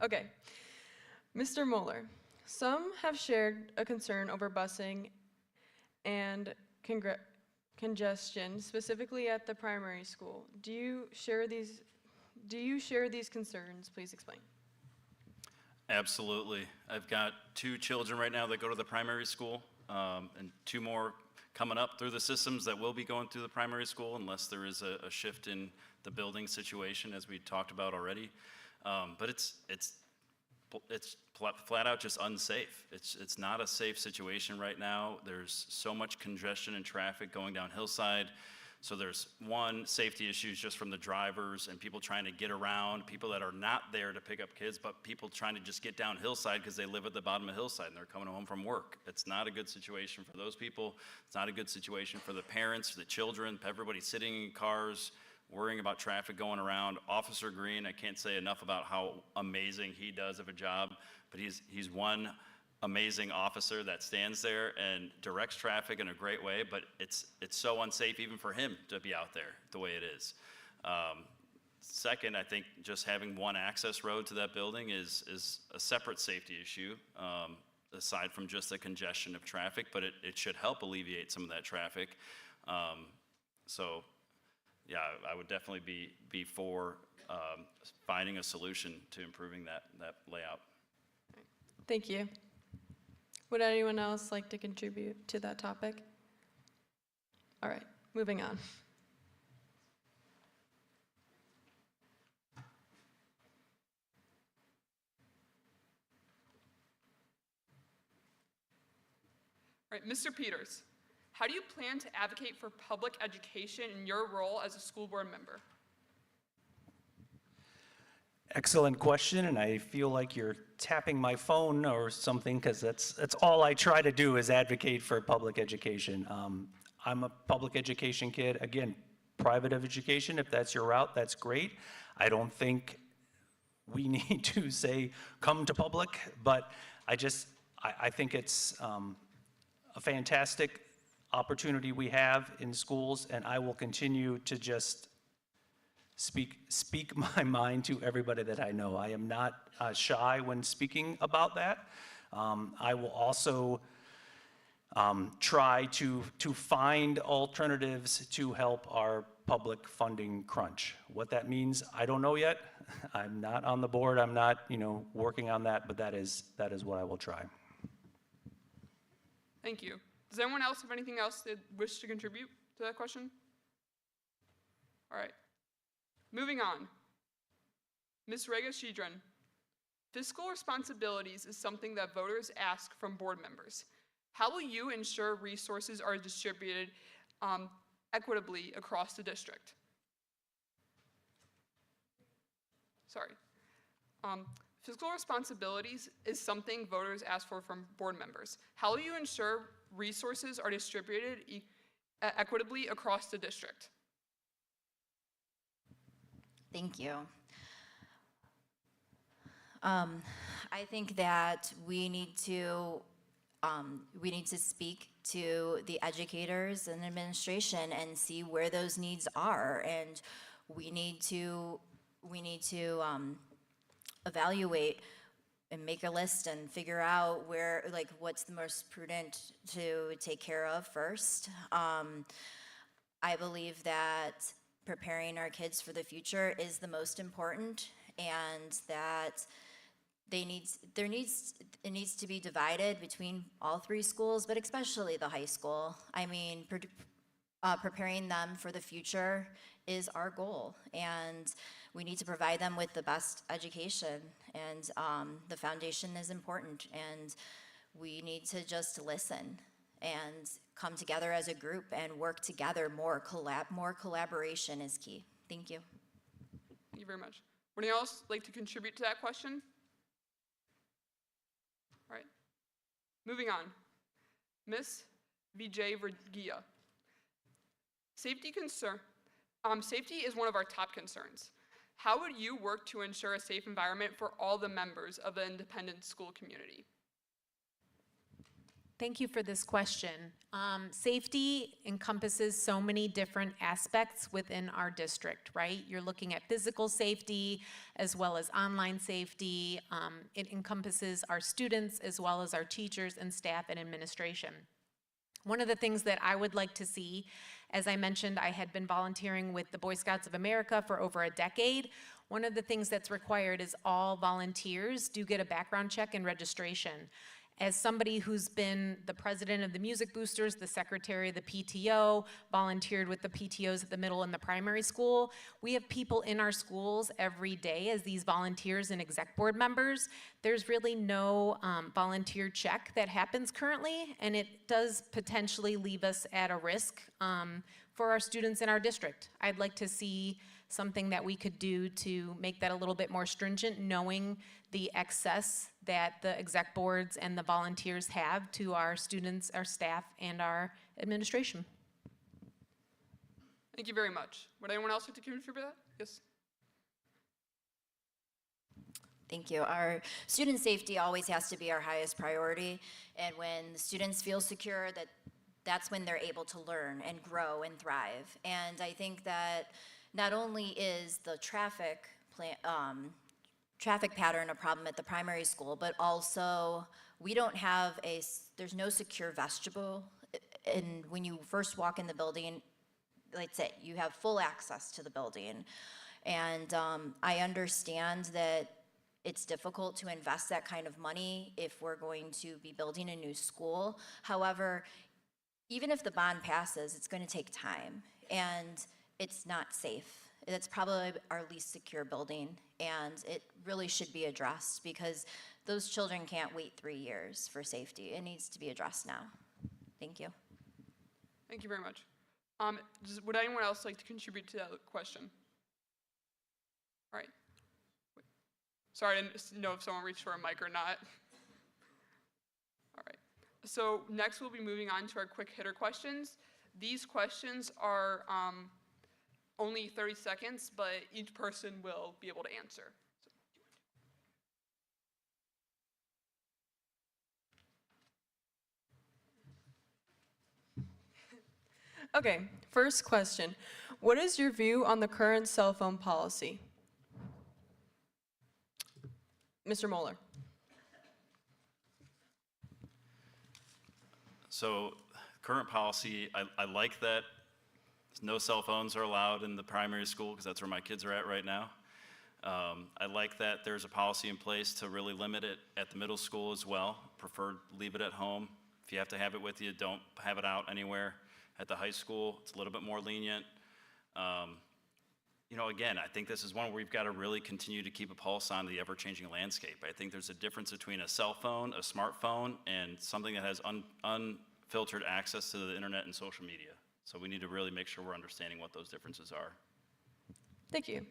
Okay. Mr. Moeller, some have shared a concern over busing and congestion, specifically at the primary school. Do you share these concerns? Please explain. Absolutely. I've got 2 children right now that go to the primary school, and 2 more coming up through the systems that will be going through the primary school unless there is a shift in the building situation, as we talked about already. But it's flat out just unsafe. It's not a safe situation right now. There's so much congestion and traffic going down Hillside. So there's safety issues just from the drivers and people trying to get around, people that are not there to pick up kids, but people trying to just get down Hillside because they live at the bottom of Hillside and they're coming home from work. It's not a good situation for those people. It's not a good situation for the parents, the children, everybody sitting in cars, worrying about traffic going around. Officer Green, I can't say enough about how amazing he does of a job, but he's one amazing officer that stands there and directs traffic in a great way, but it's so unsafe even for him to be out there the way it is. Second, I think just having one access road to that building is a separate safety issue, aside from just the congestion of traffic, but it should help alleviate some of that traffic. So yeah, I would definitely be for finding a solution to improving that layout. Thank you. Would anyone else like to contribute to that topic? All right, moving on. All right, Mr. Peters, how do you plan to advocate for public education in your role as a school board member? Excellent question, and I feel like you're tapping my phone or something, because that's all I try to do is advocate for public education. I'm a public education kid. Again, private education, if that's your route, that's great. I don't think we need to say, come to public, but I think it's a fantastic opportunity we have in schools, and I will continue to just speak my mind to everybody that I know. I am not shy when speaking about that. I will also try to find alternatives to help our public funding crunch. What that means, I don't know yet. I'm not on the board. I'm not, working on that, but that is what I will try. Thank you. Does anyone else have anything else they wish to contribute to that question? All right. Moving on. Ms. Rega Shidran, fiscal responsibilities is something that voters ask from board members. How will you ensure resources are distributed equitably across the district? Sorry. Fiscal responsibilities is something voters ask for from board members. How will you ensure resources are distributed equitably across the district? Thank you. I think that we need to speak to the educators and administration and see where those needs are, and we need to evaluate and make a list and figure out what's the most prudent to take care of first. I believe that preparing our kids for the future is the most important, and that it needs to be divided between all three schools, but especially the high school. I mean, preparing them for the future is our goal, and we need to provide them with the best education, and the foundation is important, and we need to just listen and come together as a group and work together more. More collaboration is key. Thank you. Thank you very much. Would anyone else like to contribute to that question? All right. Moving on. Ms. Vijay Verghia. Safety is one of our top concerns. How would you work to ensure a safe environment for all the members of the independent school community? Thank you for this question. Safety encompasses so many different aspects within our district, right? You're looking at physical safety as well as online safety. It encompasses our students as well as our teachers and staff and administration. One of the things that I would like to see, as I mentioned, I had been volunteering with the Boy Scouts of America for over a decade. One of the things that's required is all volunteers do get a background check and registration. As somebody who's been the president of the Music Boosters, the secretary of the PTO, volunteered with the PTOs at the middle and the primary school, we have people in our schools every day as these volunteers and exec board members. There's really no volunteer check that happens currently, and it does potentially leave us at a risk for our students in our district. I'd like to see something that we could do to make that a little bit more stringent, knowing the excess that the exec boards and the volunteers have to our students, our staff, and our administration. Thank you very much. Would anyone else like to contribute to that? Yes. Thank you. Our student safety always has to be our highest priority, and when the students feel secure, that's when they're able to learn and grow and thrive. And I think that not only is the traffic pattern a problem at the primary school, but also there's no secure vestibule. And when you first walk in the building, that's it, you have full access to the building. And I understand that it's difficult to invest that kind of money if we're going to be building a new school. However, even if the bond passes, it's going to take time, and it's not safe. That's probably our least secure building, and it really should be addressed because those children can't wait 3 years for safety. It needs to be addressed now. Thank you. Thank you very much. Would anyone else like to contribute to that question? All right. Sorry, I didn't know if someone reached for a mic or not. All right. So next we'll be moving on to our quick hitter questions. These questions are only 30 seconds, but each person will be able to answer. Okay, first question. What is your view on the current cell phone policy? Mr. Moeller. So current policy, I like that no cell phones are allowed in the primary school because that's where my kids are at right now. I like that there's a policy in place to really limit it at the middle school as well. Prefer leave it at home. If you have to have it with you, don't have it out anywhere. At the high school, it's a little bit more lenient. Again, I think this is one where we've got to really continue to keep a pulse on the ever-changing landscape. I think there's a difference between a cell phone, a smartphone, and something that has unfiltered access to the internet and social media. So we need to really make sure we're understanding what those differences are. Thank you.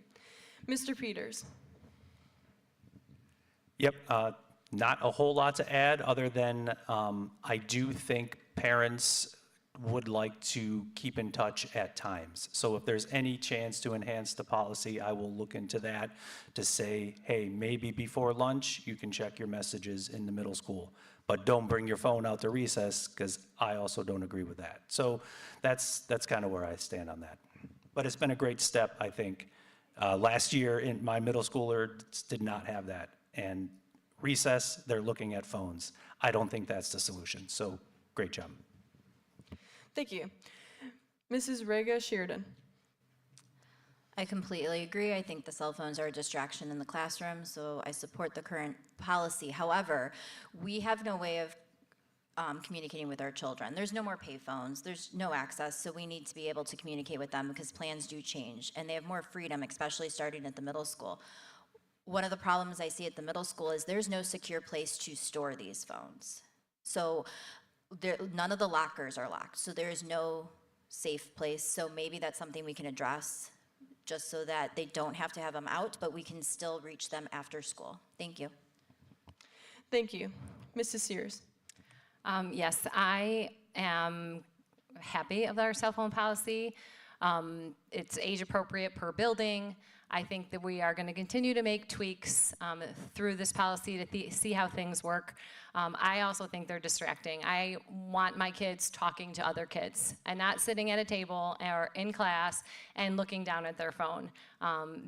Mr. Peters. Yep, not a whole lot to add other than I do think parents would like to keep in touch at times. So if there's any chance to enhance the policy, I will look into that to say, hey, maybe before lunch, you can check your messages in the middle school, but don't bring your phone out to recess, because I also don't agree with that. So that's kind of where I stand on that. But it's been a great step, I think. Last year, in my middle schooler did not have that. And recess, they're looking at phones. I don't think that's the solution. So great job. Thank you. Mrs. Rega Sheardon. I completely agree. I think the cell phones are a distraction in the classroom, so I support the current policy. However, we have no way of communicating with our children. There's no more payphones, there's no access, so we need to be able to communicate with them because plans do change, and they have more freedom, especially starting at the middle school. One of the problems I see at the middle school is there's no secure place to store these phones. So none of the lockers are locked, so there is no safe place. So maybe that's something we can address, just so that they don't have to have them out, but we can still reach them after school. Thank you. Thank you. Mrs. Sears. Yes, I am happy of our cell phone policy. It's age appropriate per building. I think that we are going to continue to make tweaks through this policy to see how things work. I also think they're distracting. I want my kids talking to other kids and not sitting at a table or in class and looking down at their phone.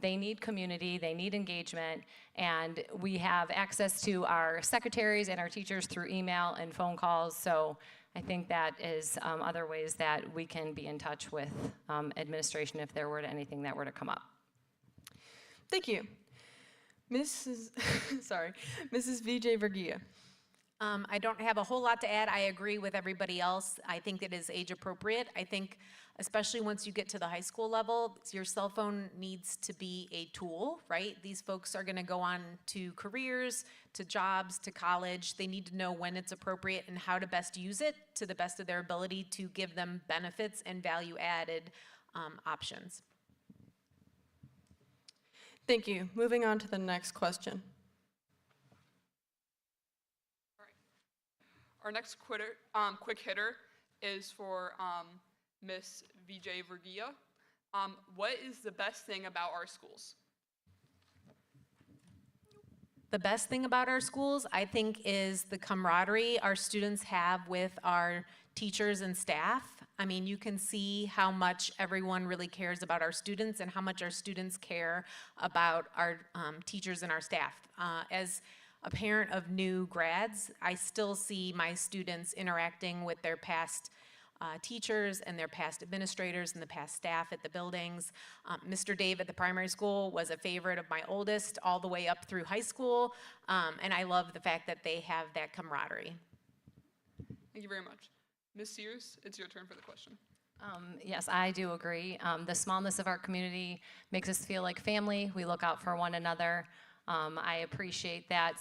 They need community, they need engagement, and we have access to our secretaries and our teachers through email and phone calls. So I think that is other ways that we can be in touch with administration if there were anything that were to come up. Thank you. Mrs. Mrs. VJ Vergia. I don't have a whole lot to add. I agree with everybody else. I think it is age appropriate. I think especially once you get to the high school level, your cell phone needs to be a tool, right? These folks are gonna go on to careers, to jobs, to college. They need to know when it's appropriate and how to best use it to the best of their ability to give them benefits and value-added options. Thank you. Moving on to the next question. Our next quick hitter is for Miss VJ Vergia. What is the best thing about our schools? The best thing about our schools, I think, is the camaraderie our students have with our teachers and staff. I mean, you can see how much everyone really cares about our students and how much our students care about our teachers and our staff. As a parent of new grads, I still see my students interacting with their past teachers and their past administrators and the past staff at the buildings. Mr. Dave at the primary school was a favorite of my oldest all the way up through high school, and I love the fact that they have that camaraderie. Thank you very much. Ms. Sears, it's your turn for the question. Yes, I do agree. The smallness of our community makes us feel like family. We look out for one another. I appreciate that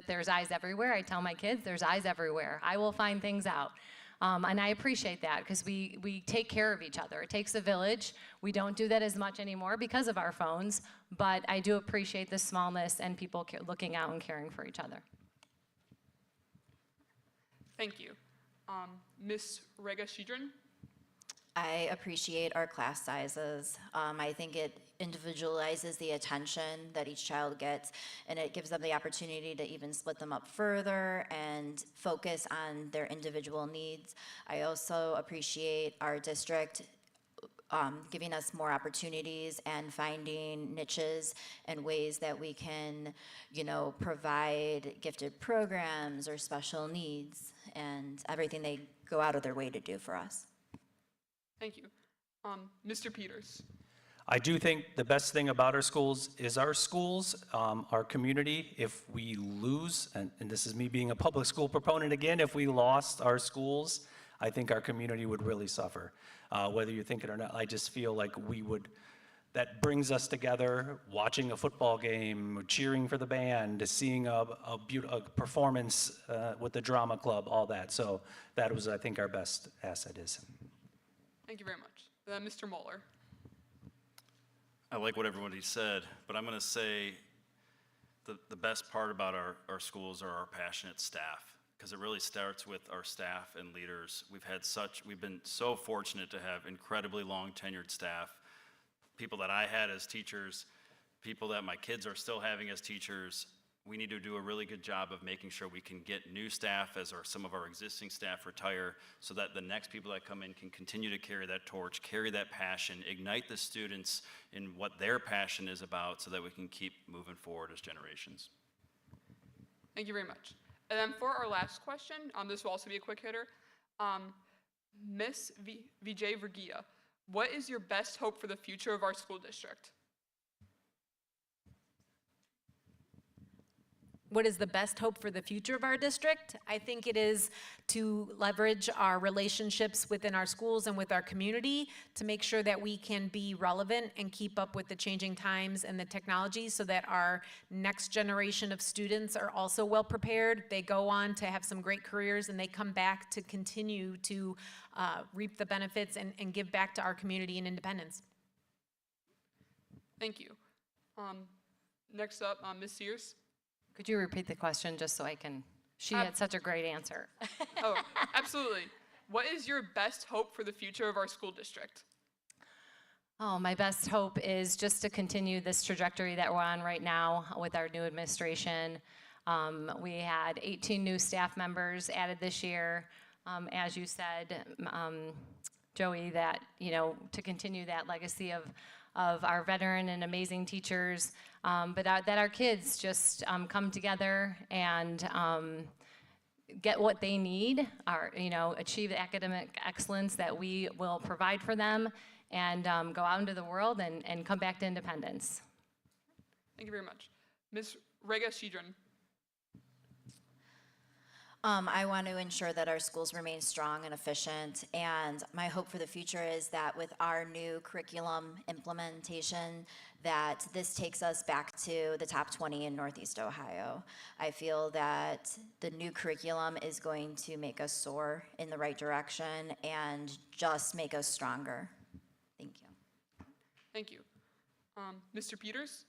there's eyes everywhere. I tell my kids there's eyes everywhere. I will find things out. And I appreciate that because we take care of each other. It takes a village. We don't do that as much anymore because of our phones, but I do appreciate the smallness and people looking out and caring for each other. Thank you. Ms. Rega Sheardon? I appreciate our class sizes. I think it individualizes the attention that each child gets, and it gives them the opportunity to even split them up further and focus on their individual needs. I also appreciate our district giving us more opportunities and finding niches and ways that we can, provide gifted programs or special needs and everything they go out of their way to do for us. Thank you. Mr. Peters? I do think the best thing about our schools is our schools, our community. If we lose, and this is me being a public school proponent again, if we lost our schools, I think our community would really suffer. Whether you think it or not, I just feel like that brings us together, watching a football game, cheering for the band, seeing a performance with the drama club, all that. So that was, I think, our best asset is. Thank you very much. Mr. Moeller? I like what everybody said, but I'm going to say the best part about our schools are our passionate staff, because it really starts with our staff and leaders. We've been so fortunate to have incredibly long tenured staff, people that I had as teachers, people that my kids are still having as teachers. We need to do a really good job of making sure we can get new staff as some of our existing staff retire, so that the next people that come in can continue to carry that torch, carry that passion, ignite the students in what their passion is about, so that we can keep moving forward as generations. Thank you very much. And then for our last question, this will also be a quick hitter. Miss Vijay Verghia, what is your best hope for the future of our school district? What is the best hope for the future of our district? I think it is to leverage our relationships within our schools and with our community to make sure that we can be relevant and keep up with the changing times and the technology so that our next generation of students are also well prepared. They go on to have some great careers and they come back to continue to reap the benefits and give back to our community and Independence. Thank you. Next up, Ms. Sears. Could you repeat the question just so I can? She had such a great answer. Oh, absolutely. What is your best hope for the future of our school district? Oh, my best hope is just to continue this trajectory that we're on right now with our new administration. We had 18 new staff members added this year. As you said, Joey, that, to continue that legacy of our veteran and amazing teachers, but that our kids just come together and get what they need, achieve the academic excellence that we will provide for them, and go out into the world and come back to Independence. Thank you very much. Ms. Rega Shidran. I want to ensure that our schools remain strong and efficient, and my hope for the future is that with our new curriculum implementation, that this takes us back to the top 20 in Northeast Ohio. I feel that the new curriculum is going to make us soar in the right direction and just make us stronger. Thank you. Thank you. Mr. Peters.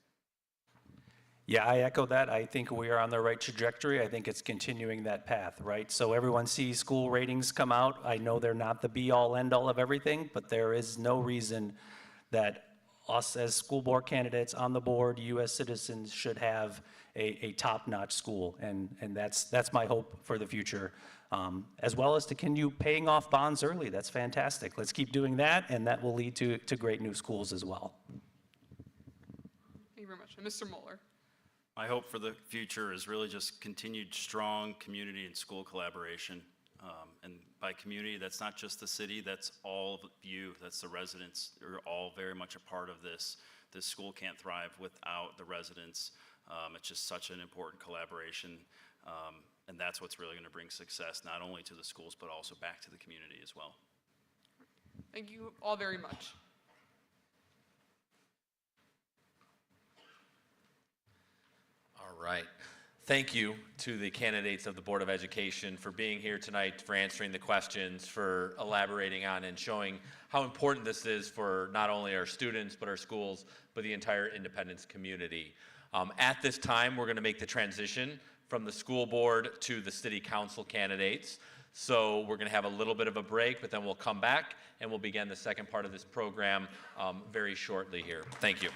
Yeah, I echo that. I think we are on the right trajectory. I think it's continuing that path, right? So everyone sees school ratings come out. I know they're not the be-all, end-all of everything, but there is no reason that us as school board candidates on the board, you as citizens, should have a top-notch school. And that's my hope for the future, as well as to continue paying off bonds early. That's fantastic. Let's keep doing that, and that will lead to great new schools as well. Thank you very much. And Mr. Mueller. My hope for the future is really just continued strong community and school collaboration. And by community, that's not just the city, that's all of you, that's the residents. You're all very much a part of this. This school can't thrive without the residents. It's just such an important collaboration. And that's what's really going to bring success, not only to the schools, but also back to the community as well. Thank you all very much. All right. Thank you to the candidates of the Board of Education for being here tonight, for answering the questions, for elaborating on and showing how important this is for not only our students, but our schools, but the entire Independence community. At this time, we're going to make the transition from the school board to the city council candidates. So we're going to have a little bit of a break, but then we'll come back and we'll begin the second part of this program very shortly here. Thank you.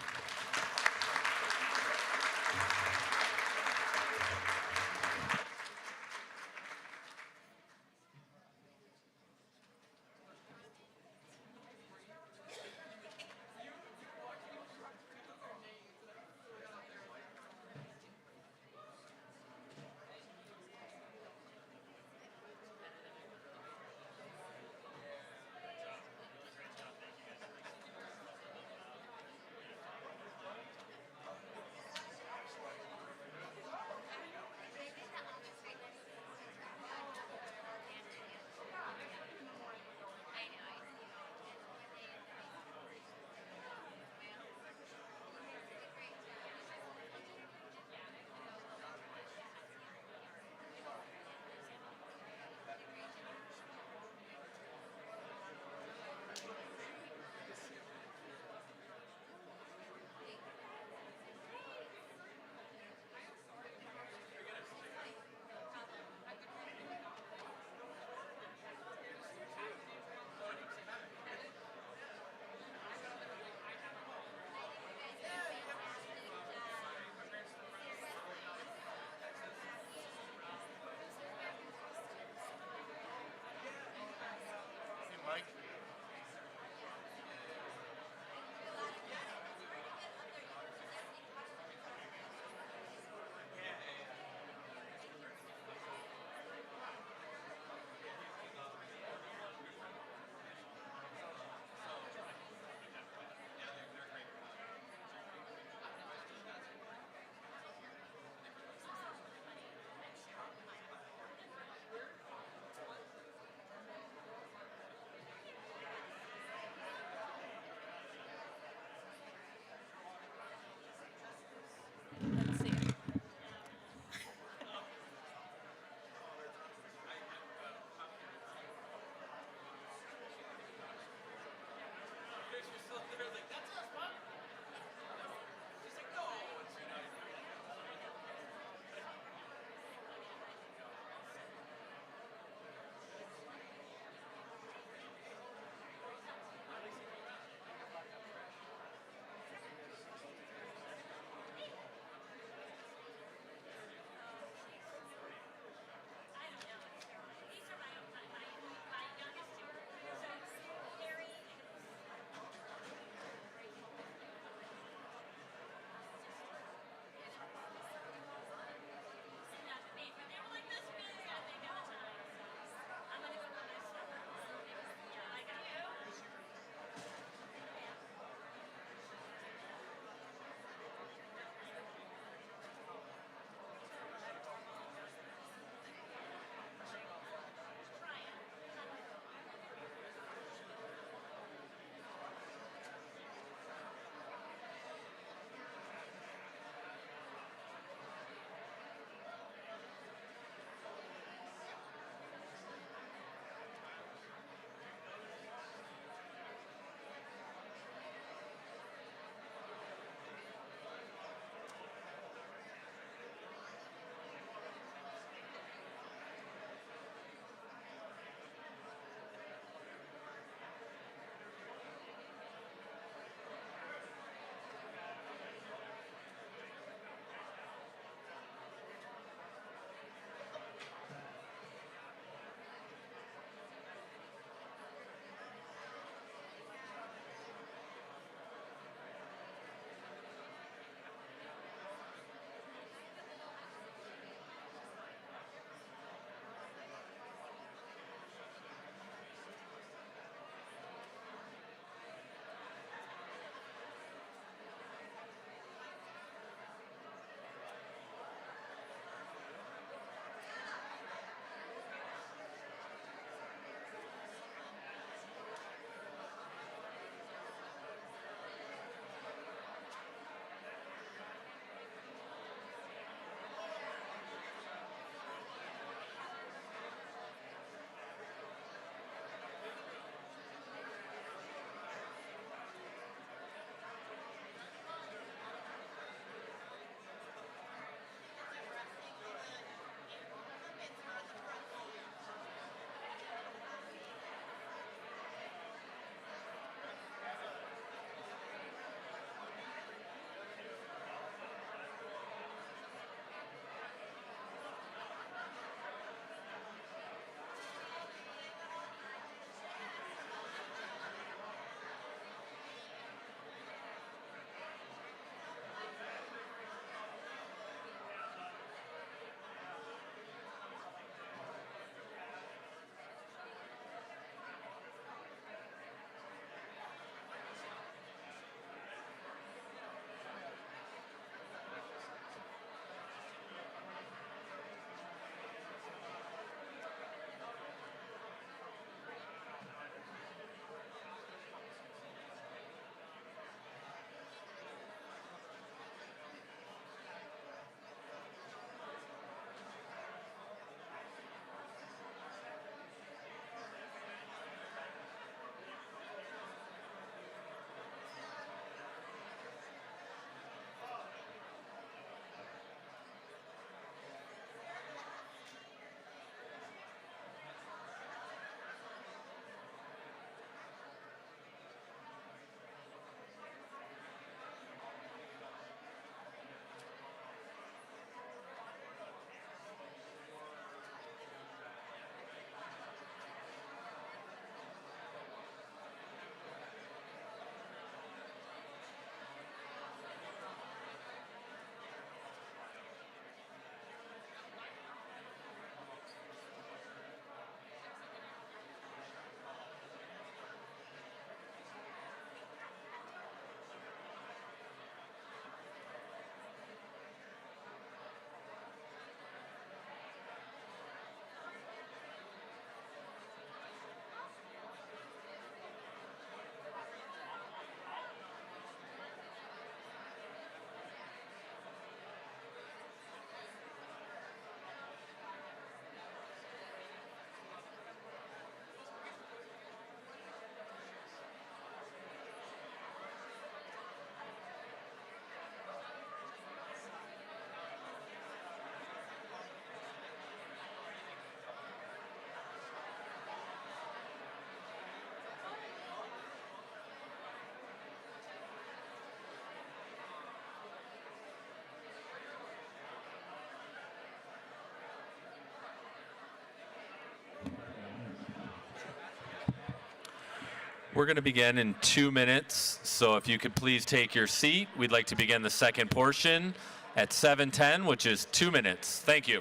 We're going to begin in 2 minutes, so if you could please take your seat. We'd like to begin the second portion at 7:10, which is 2 minutes. Thank you.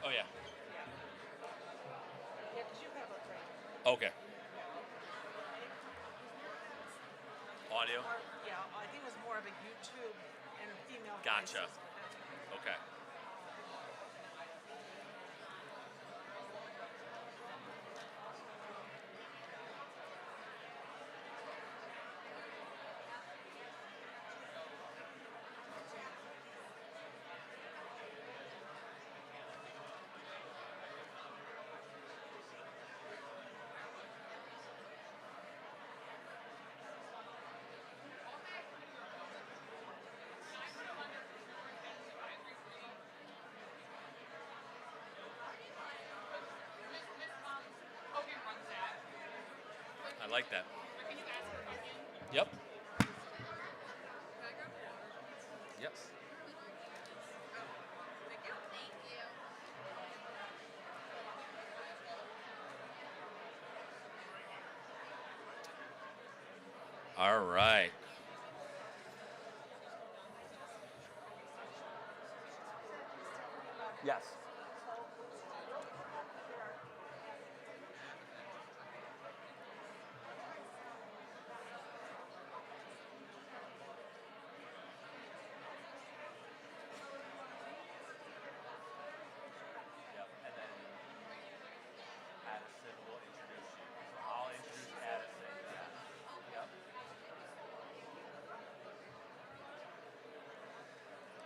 Oh, yeah. Okay. Audio? Yeah, I think it was more of a YouTube and female Gotcha. voices. Okay. I like that. Yep. Yes. All right. Yes.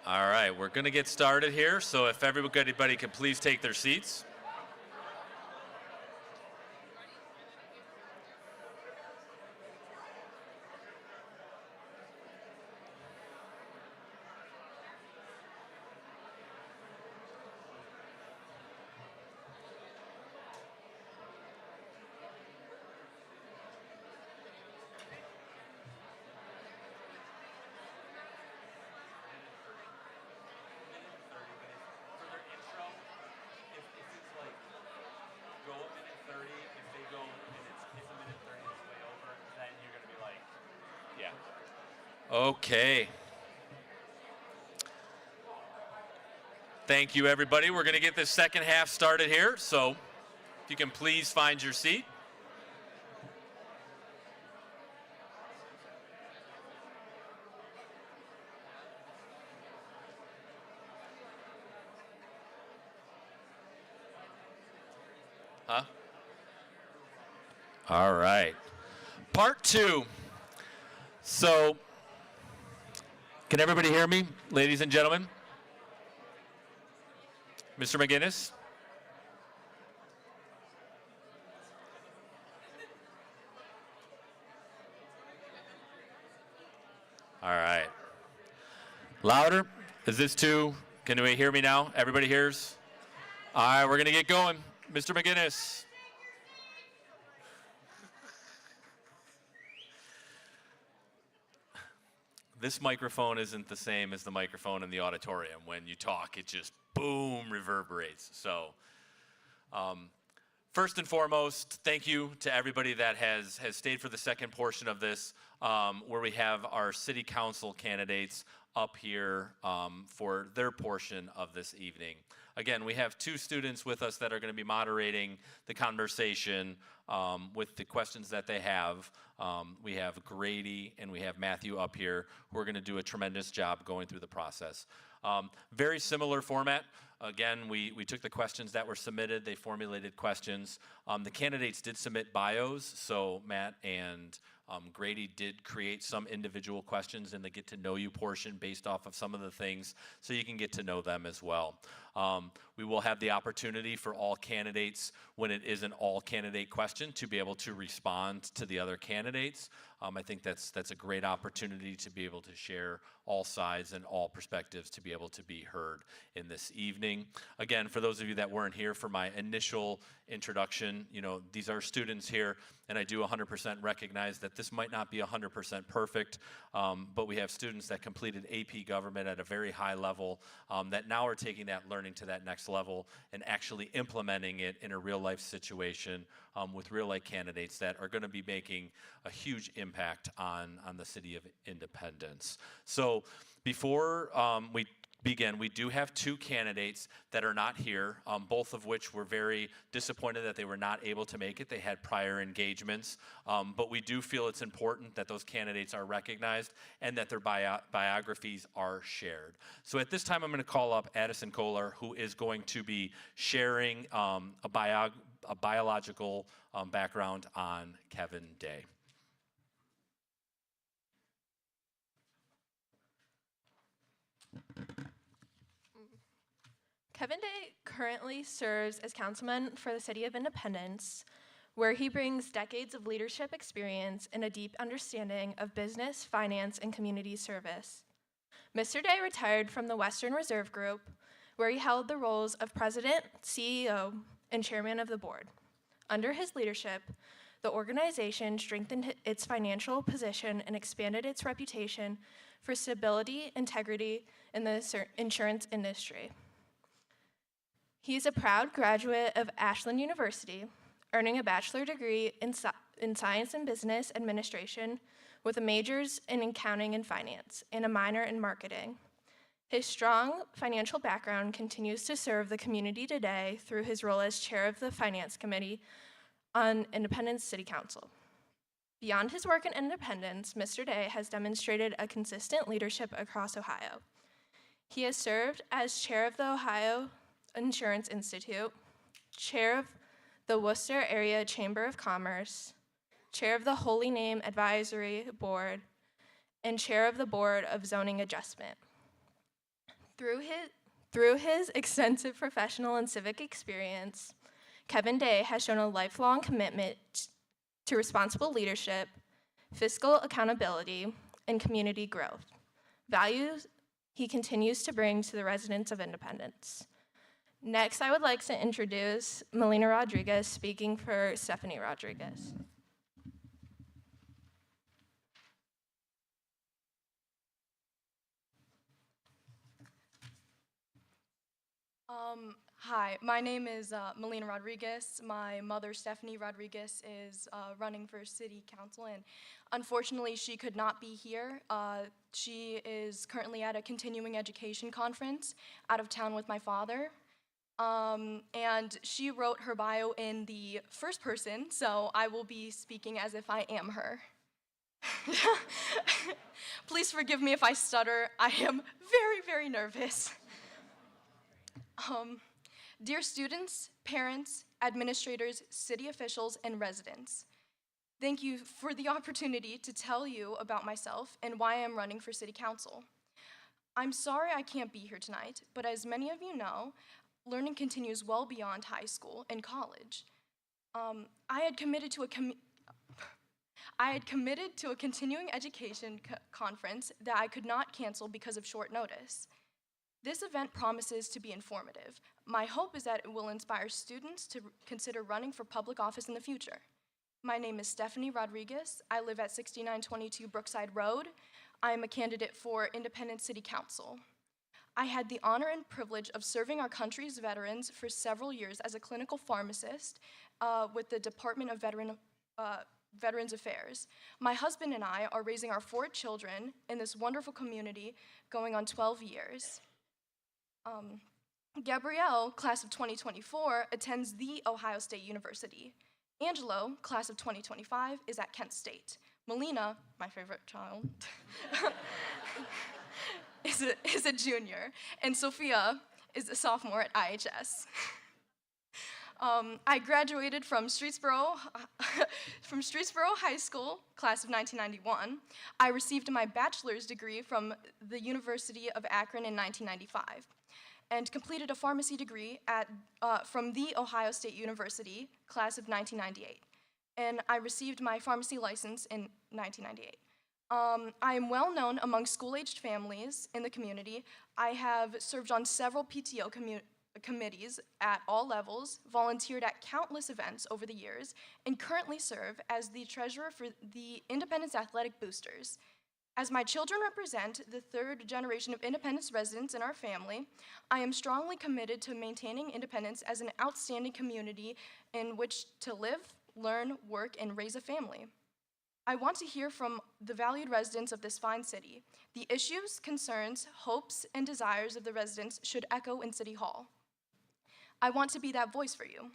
All right, we're going to get started here, so if everybody could please take their seats. Okay. Thank you, everybody. We're going to get this second half started here, so if you can please find your seat. Huh? All right. Part 2. So, can everybody hear me, ladies and gentlemen? Mr. McGinnis? All right. Louder? Is this too? Can we hear me now? Everybody hears? All right, we're going to get going. Mr. McGinnis. This microphone isn't the same as the microphone in the auditorium. When you talk, it just boom reverberates. So First and foremost, thank you to everybody that has stayed for the second portion of this, where we have our city council candidates up here for their portion of this evening. Again, we have two students with us that are going to be moderating the conversation with the questions that they have. We have Grady and we have Matthew up here who are going to do a tremendous job going through the process. Very similar format. Again, we took the questions that were submitted. They formulated questions. The candidates did submit bios, so Matt and Grady did create some individual questions in the get to know you portion based off of some of the things, so you can get to know them as well. We will have the opportunity for all candidates, when it is an all candidate question, to be able to respond to the other candidates. I think that's a great opportunity to be able to share all sides and all perspectives to be able to be heard in this evening. Again, for those of you that weren't here for my initial introduction, these are students here, and I do 100% recognize that this might not be 100% perfect, but we have students that completed AP Government at a very high level that now are taking that learning to that next level and actually implementing it in a real life situation with real life candidates that are going to be making a huge impact on the city of Independence. So before we begin, we do have two candidates that are not here, both of which were very disappointed that they were not able to make it. They had prior engagements, but we do feel it's important that those candidates are recognized and that their biographies are shared. So at this time, I'm going to call up Addison Kohler, who is going to be sharing a biological background on Kevin Day. Kevin Day currently serves as councilman for the City of Independence, where he brings decades of leadership experience and a deep understanding of business, finance, and community service. Mr. Day retired from the Western Reserve Group, where he held the roles of president, CEO, and chairman of the board. Under his leadership, the organization strengthened its financial position and expanded its reputation for stability, integrity in the insurance industry. He is a proud graduate of Ashland University, earning a bachelor's degree in Science and Business Administration with a majors in Accounting and Finance and a minor in Marketing. His strong financial background continues to serve the community today through his role as chair of the Finance Committee on Independence City Council. Beyond his work in Independence, Mr. Day has demonstrated a consistent leadership across Ohio. He has served as chair of the Ohio Insurance Institute, chair of the Worcester Area Chamber of Commerce, chair of the Holy Name Advisory Board, and chair of the Board of Zoning Adjustment. Through his extensive professional and civic experience, Kevin Day has shown a lifelong commitment to responsible leadership, fiscal accountability, and community growth, values he continues to bring to the residents of Independence. Next, I would like to introduce Melina Rodriguez, speaking for Stephanie Rodriguez. Hi, my name is Melina Rodriguez. My mother, Stephanie Rodriguez, is running for city council, and unfortunately, she could not be here. She is currently at a continuing education conference out of town with my father. And she wrote her bio in the first person, so I will be speaking as if I am her. Please forgive me if I stutter. I am very, very nervous. Dear students, parents, administrators, city officials, and residents, thank you for the opportunity to tell you about myself and why I'm running for city council. I'm sorry I can't be here tonight, but as many of you know, learning continues well beyond high school and college. I had committed to a continuing education conference that I could not cancel because of short notice. This event promises to be informative. My hope is that it will inspire students to consider running for public office in the future. My name is Stephanie Rodriguez. I live at 6922 Brookside Road. I am a candidate for Independence City Council. I had the honor and privilege of serving our country's veterans for several years as a clinical pharmacist with the Department of Veterans Affairs. My husband and I are raising our 4 children in this wonderful community going on 12 years. Gabrielle, class of 2024, attends The Ohio State University. Angelo, class of 2025, is at Kent State. Melina, my favorite child, is a junior. And Sophia is a sophomore at IHS. I graduated from Streetsboro High School, class of 1991. I received my bachelor's degree from the University of Akron in 1995 and completed a pharmacy degree from The Ohio State University, class of 1998. And I received my pharmacy license in 1998. I am well known among school-aged families in the community. I have served on several PTO committees at all levels, volunteered at countless events over the years, and currently serve as the treasurer for the Independence Athletic Boosters. As my children represent the 3rd generation of Independence residents in our family, I am strongly committed to maintaining Independence as an outstanding community in which to live, learn, work, and raise a family. I want to hear from the valued residents of this fine city. The issues, concerns, hopes, and desires of the residents should echo in City Hall. I want to be that voice for you.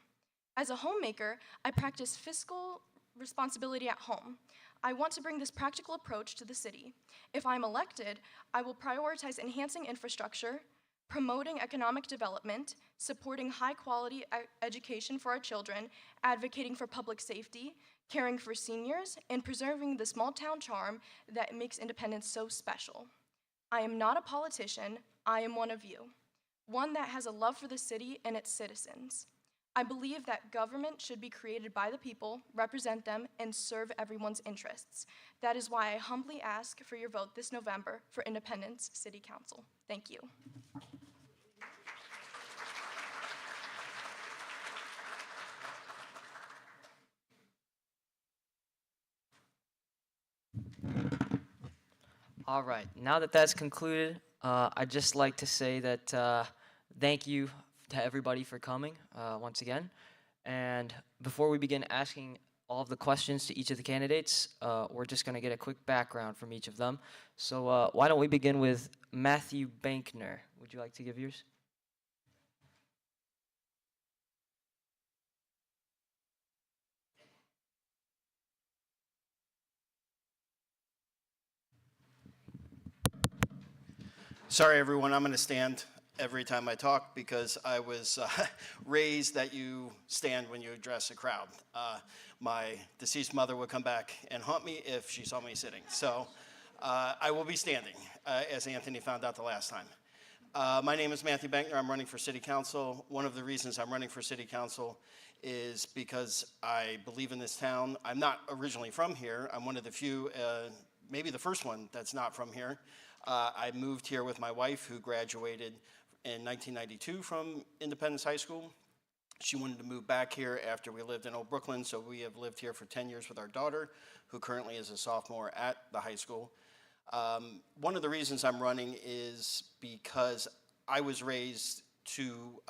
As a homemaker, I practice fiscal responsibility at home. I want to bring this practical approach to the city. If I'm elected, I will prioritize enhancing infrastructure, promoting economic development, supporting high-quality education for our children, advocating for public safety, caring for seniors, and preserving the small-town charm that makes Independence so special. I am not a politician, I am one of you, one that has a love for the city and its citizens. I believe that government should be created by the people, represent them, and serve everyone's interests. That is why I humbly ask for your vote this November for Independence City Council. Thank you. All right, now that that's concluded, I'd just like to say that thank you to everybody for coming once again. And before we begin asking all of the questions to each of the candidates, we're just going to get a quick background from each of them. So why don't we begin with Matthew Bankner? Would you like to give yours? Sorry, everyone, I'm going to stand every time I talk because I was raised that you stand when you address a crowd. My deceased mother would come back and haunt me if she saw me sitting. So I will be standing, as Anthony found out the last time. My name is Matthew Bankner. I'm running for City Council. One of the reasons I'm running for City Council is because I believe in this town. I'm not originally from here. I'm one of the few, maybe the first one that's not from here. I moved here with my wife, who graduated in 1992 from Independence High School. She wanted to move back here after we lived in Old Brooklyn, so we have lived here for 10 years with our daughter, who currently is a sophomore at the high school. One of the reasons I'm running is because I was raised to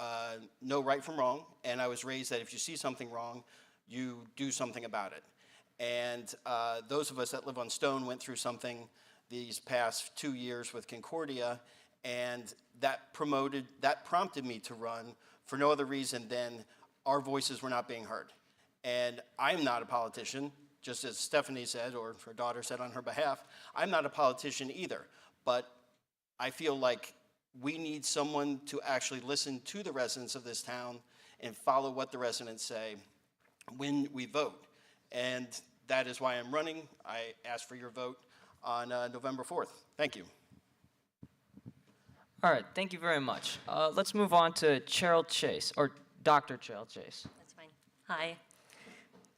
know right from wrong, and I was raised that if you see something wrong, you do something about it. And those of us that live on Stone went through something these past 2 years with Concordia, and that prompted me to run for no other reason than our voices were not being heard. And I'm not a politician, just as Stephanie said, or her daughter said on her behalf, I'm not a politician either, but I feel like we need someone to actually listen to the residents of this town and follow what the residents say when we vote. And that is why I'm running. I ask for your vote on November 4th. Thank you. All right, thank you very much. Let's move on to Cheryl Chase, or Dr. Cheryl Chase. That's fine. Hi.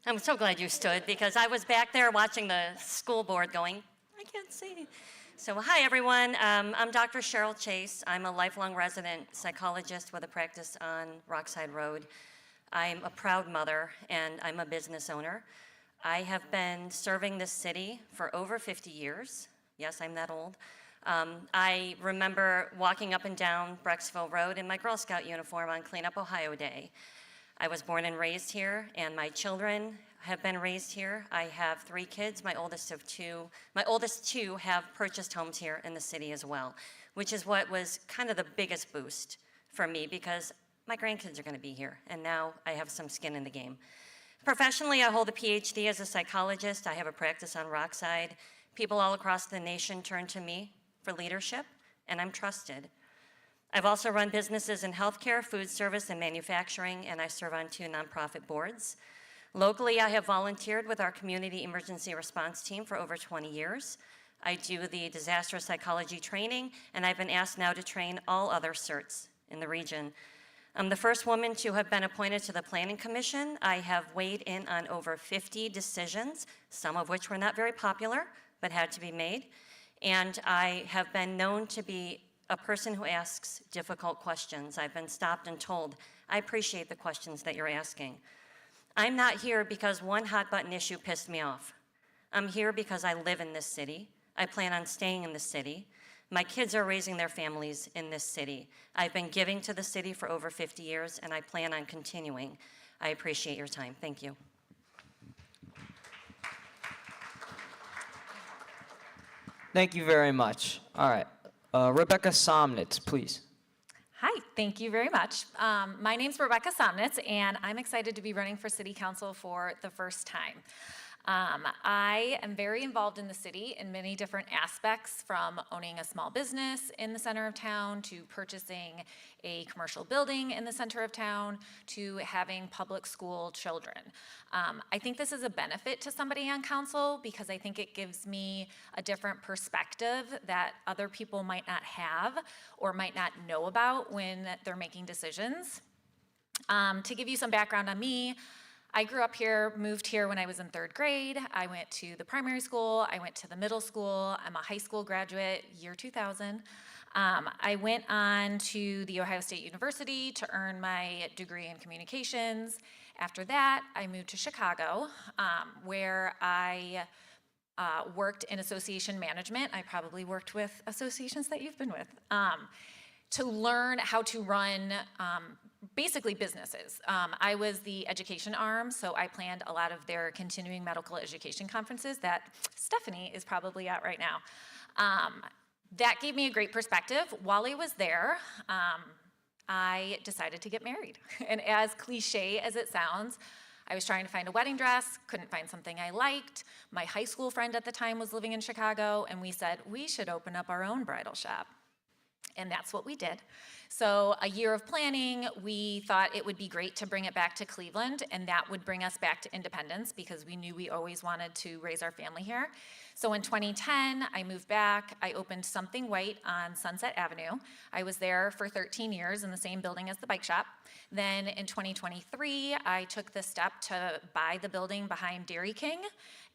I'm so glad you stood because I was back there watching the school board going, I can't see. So hi everyone, I'm Dr. Cheryl Chase. I'm a lifelong resident psychologist with a practice on Rockside Road. I'm a proud mother and I'm a business owner. I have been serving this city for over 50 years. Yes, I'm that old. I remember walking up and down Brecksville Road in my Girl Scout uniform on Clean Up Ohio Day. I was born and raised here, and my children have been raised here. I have 3 kids, my oldest two have purchased homes here in the city as well, which is what was kind of the biggest boost for me because my grandkids are going to be here, and now I have some skin in the game. Professionally, I hold a PhD as a psychologist. I have a practice on Rockside. People all across the nation turn to me for leadership, and I'm trusted. I've also run businesses in healthcare, food service, and manufacturing, and I serve on 2 nonprofit boards. Locally, I have volunteered with our community emergency response team for over 20 years. I do the disaster psychology training, and I've been asked now to train all other certs in the region. I'm the first woman to have been appointed to the Planning Commission. I have weighed in on over 50 decisions, some of which were not very popular, but had to be made. And I have been known to be a person who asks difficult questions. I've been stopped and told, I appreciate the questions that you're asking. I'm not here because one hot button issue pissed me off. I'm here because I live in this city. I plan on staying in the city. My kids are raising their families in this city. I've been giving to the city for over 50 years, and I plan on continuing. I appreciate your time. Thank you. Thank you very much. All right. Rebecca Somnitz, please. Hi, thank you very much. My name's Rebecca Somnitz, and I'm excited to be running for City Council for the first time. I am very involved in the city in many different aspects, from owning a small business in the center of town, to purchasing a commercial building in the center of town, to having public school children. I think this is a benefit to somebody on council because I think it gives me a different perspective that other people might not have or might not know about when they're making decisions. To give you some background on me, I grew up here, moved here when I was in 3rd grade. I went to the primary school, I went to the middle school. I'm a high school graduate, year 2000. I went on to the Ohio State University to earn my degree in communications. After that, I moved to Chicago, where I worked in association management. I probably worked with associations that you've been with, to learn how to run basically businesses. I was the education arm, so I planned a lot of their continuing medical education conferences that Stephanie is probably at right now. That gave me a great perspective. While I was there, I decided to get married. And as cliche as it sounds, I was trying to find a wedding dress, couldn't find something I liked. My high school friend at the time was living in Chicago, and we said, we should open up our own bridal shop. And that's what we did. So a year of planning, we thought it would be great to bring it back to Cleveland, and that would bring us back to Independence because we knew we always wanted to raise our family here. So in 2010, I moved back. I opened Something White on Sunset Avenue. I was there for 13 years in the same building as the bike shop. Then in 2023, I took the step to buy the building behind Dairy King,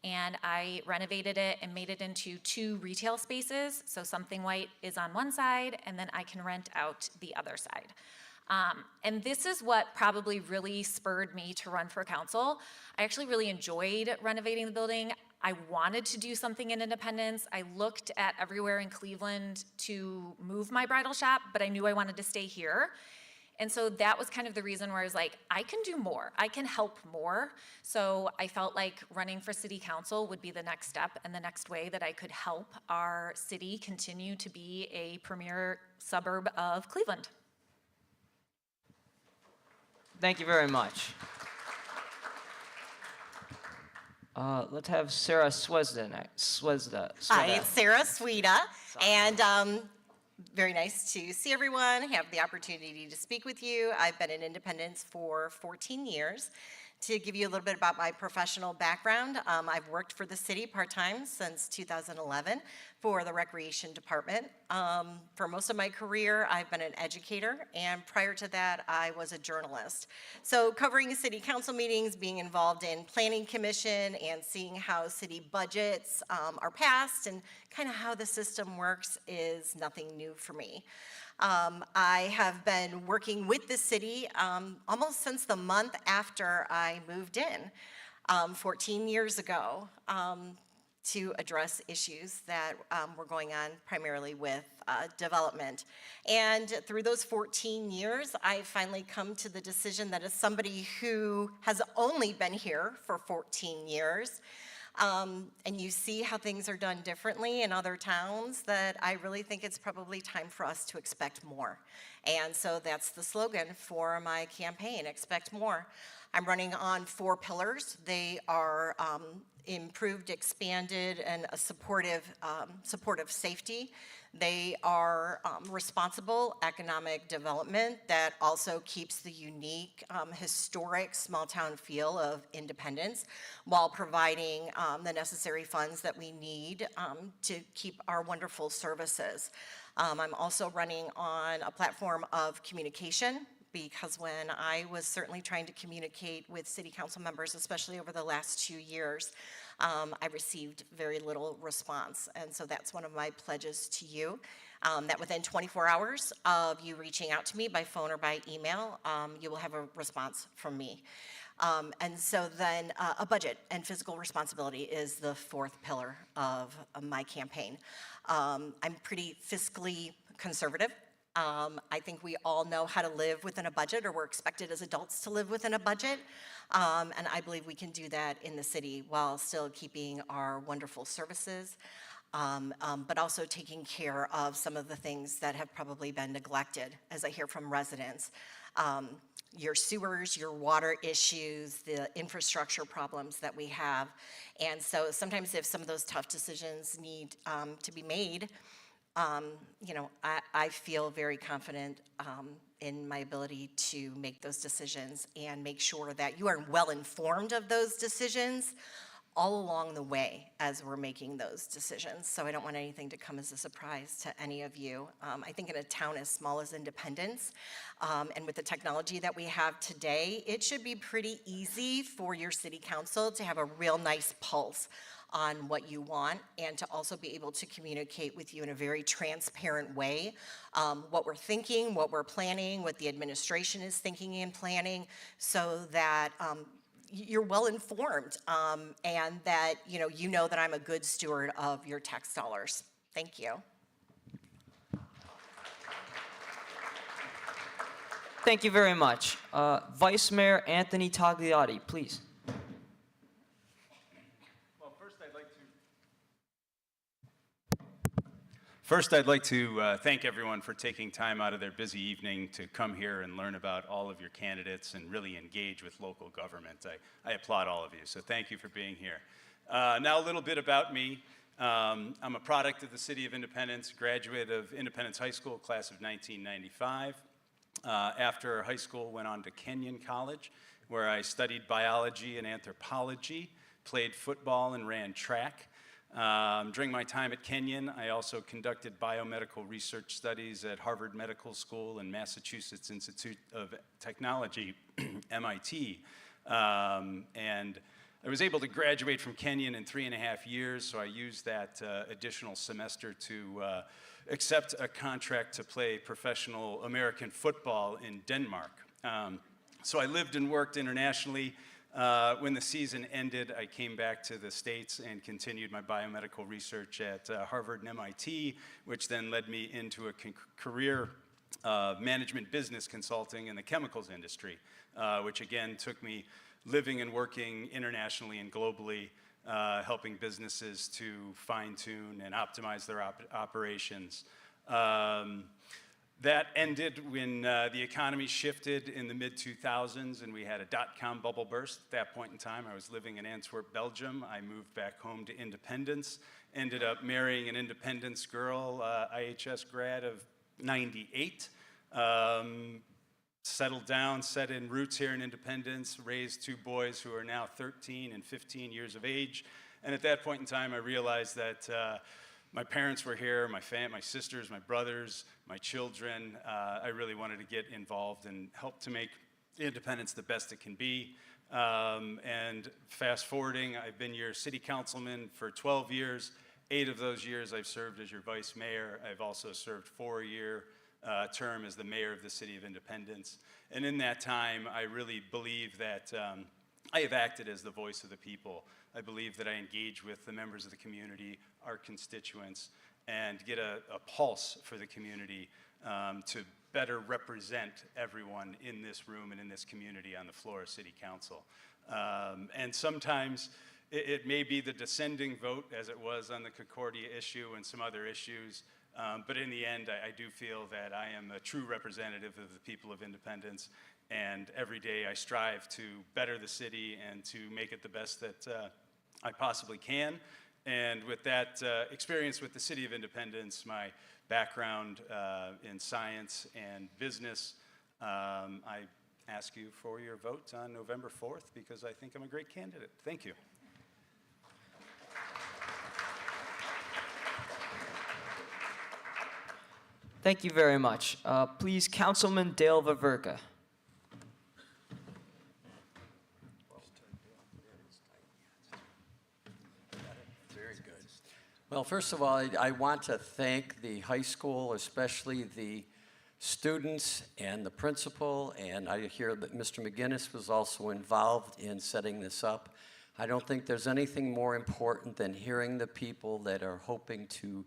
and I renovated it and made it into 2 retail spaces. So Something White is on one side, and then I can rent out the other side. And this is what probably really spurred me to run for council. I actually really enjoyed renovating the building. I wanted to do something in Independence. I looked at everywhere in Cleveland to move my bridal shop, but I knew I wanted to stay here. And so that was kind of the reason where I was like, I can do more. I can help more. So I felt like running for city council would be the next step and the next way that I could help our city continue to be a premier suburb of Cleveland. Thank you very much. Let's have Sarah Swesda next. Hi, it's Sarah Sweda, and very nice to see everyone, have the opportunity to speak with you. I've been in Independence for 14 years. To give you a little bit about my professional background, I've worked for the city part-time since 2011 for the Recreation Department. For most of my career, I've been an educator, and prior to that, I was a journalist. So covering city council meetings, being involved in planning commission, and seeing how city budgets are passed and kind of how the system works is nothing new for me. I have been working with the city almost since the month after I moved in, 14 years ago. to address issues that were going on primarily with development. And through those 14 years, I finally come to the decision that as somebody who has only been here for 14 years, and you see how things are done differently in other towns, that I really think it's probably time for us to expect more. And so that's the slogan for my campaign, expect more. I'm running on 4 pillars. They are improved, expanded, and a supportive safety. They are responsible economic development that also keeps the unique, historic small-town feel of Independence while providing the necessary funds that we need to keep our wonderful services. I'm also running on a platform of communication, because when I was certainly trying to communicate with city council members, especially over the last 2 years, I received very little response. And so that's one of my pledges to you, that within 24 hours of you reaching out to me by phone or by email, you will have a response from me. And so then a budget and fiscal responsibility is the 4th pillar of my campaign. I'm pretty fiscally conservative. I think we all know how to live within a budget, or we're expected as adults to live within a budget. And I believe we can do that in the city while still keeping our wonderful services, but also taking care of some of the things that have probably been neglected, as I hear from residents. Your sewers, your water issues, the infrastructure problems that we have. And so sometimes if some of those tough decisions need to be made, you know, I feel very confident in my ability to make those decisions and make sure that you are well informed of those decisions all along the way as we're making those decisions. So I don't want anything to come as a surprise to any of you. I think in a town as small as Independence, and with the technology that we have today, it should be pretty easy for your city council to have a real nice pulse on what you want, and to also be able to communicate with you in a very transparent way, what we're thinking, what we're planning, what the administration is thinking and planning, so that you're well informed, and that you know that I'm a good steward of your tax dollars. Thank you. Thank you very much. Vice Mayor Anthony Tagliotti, please. First, I'd like to thank everyone for taking time out of their busy evening to come here and learn about all of your candidates and really engage with local government. I applaud all of you, so thank you for being here. Now a little bit about me. I'm a product of the City of Independence, graduate of Independence High School, class of 1995. After high school, went on to Kenyon College, where I studied biology and anthropology, played football and ran track. During my time at Kenyon, I also conducted biomedical research studies at Harvard Medical School and Massachusetts Institute of Technology, MIT. And I was able to graduate from Kenyon in 3.5 years, so I used that additional semester to accept a contract to play professional American football in Denmark. So I lived and worked internationally. When the season ended, I came back to the States and continued my biomedical research at Harvard and MIT, which then led me into a career of management business consulting in the chemicals industry, which again took me living and working internationally and globally, helping businesses to fine-tune and optimize their operations. That ended when the economy shifted in the mid-2000s and we had a dot-com bubble burst. At that point in time, I was living in Antwerp, Belgium. I moved back home to Independence, ended up marrying an Independence girl, IHS grad of 98. Settled down, set in roots here in Independence, raised 2 boys who are now 13 and 15 years of age. And at that point in time, I realized that my parents were here, my sisters, my brothers, my children. I really wanted to get involved and help to make Independence the best it can be. And fast forwarding, I've been your city councilman for 12 years. 8 of those years I've served as your vice mayor. I've also served 4-year term as the mayor of the city of Independence. And in that time, I really believe that I have acted as the voice of the people I believe that I engage with the members of the community, our constituents, and get a pulse for the community to better represent everyone in this room and in this community on the floor of City Council. And sometimes it may be the descending vote, as it was on the Concordia issue and some other issues, but in the end, I do feel that I am a true representative of the people of Independence, and every day I strive to better the city and to make it the best that I possibly can. And with that experience with the City of Independence, my background in science and business, I ask you for your vote on November 4th because I think I'm a great candidate. Thank you. Thank you very much. Please, Councilman Dale Vaverka. Very good. Well, first of all, I want to thank the high school, especially the students and the principal, and I hear that Mr. McGinnis was also involved in setting this up. I don't think there's anything more important than hearing the people that are hoping to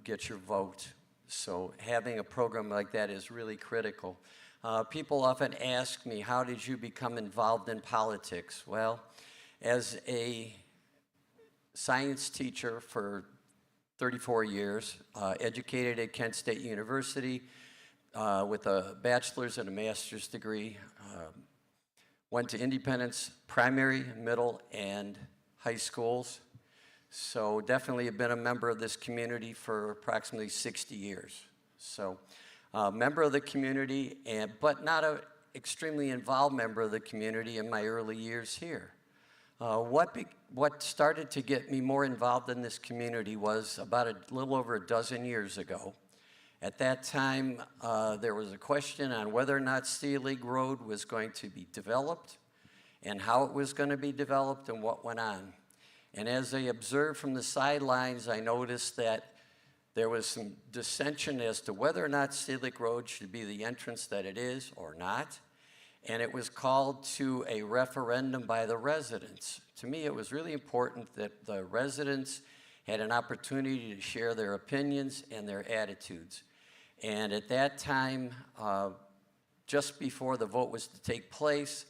get your vote. So having a program like that is really critical. People often ask me, how did you become involved in politics? Well, as a science teacher for 34 years, educated at Kent State University with a bachelor's and a master's degree, went to Independence primary, middle, and high schools. So definitely have been a member of this community for approximately 60 years. So member of the community, but not an extremely involved member of the community in my early years here. What started to get me more involved in this community was about a little over a dozen years ago. At that time, there was a question on whether or not Steel League Road was going to be developed and how it was going to be developed and what went on. And as I observed from the sidelines, I noticed that there was some dissension as to whether or not Steel League Road should be the entrance that it is or not. And it was called to a referendum by the residents. To me, it was really important that the residents had an opportunity to share their opinions and their attitudes. And at that time, just before the vote was to take place,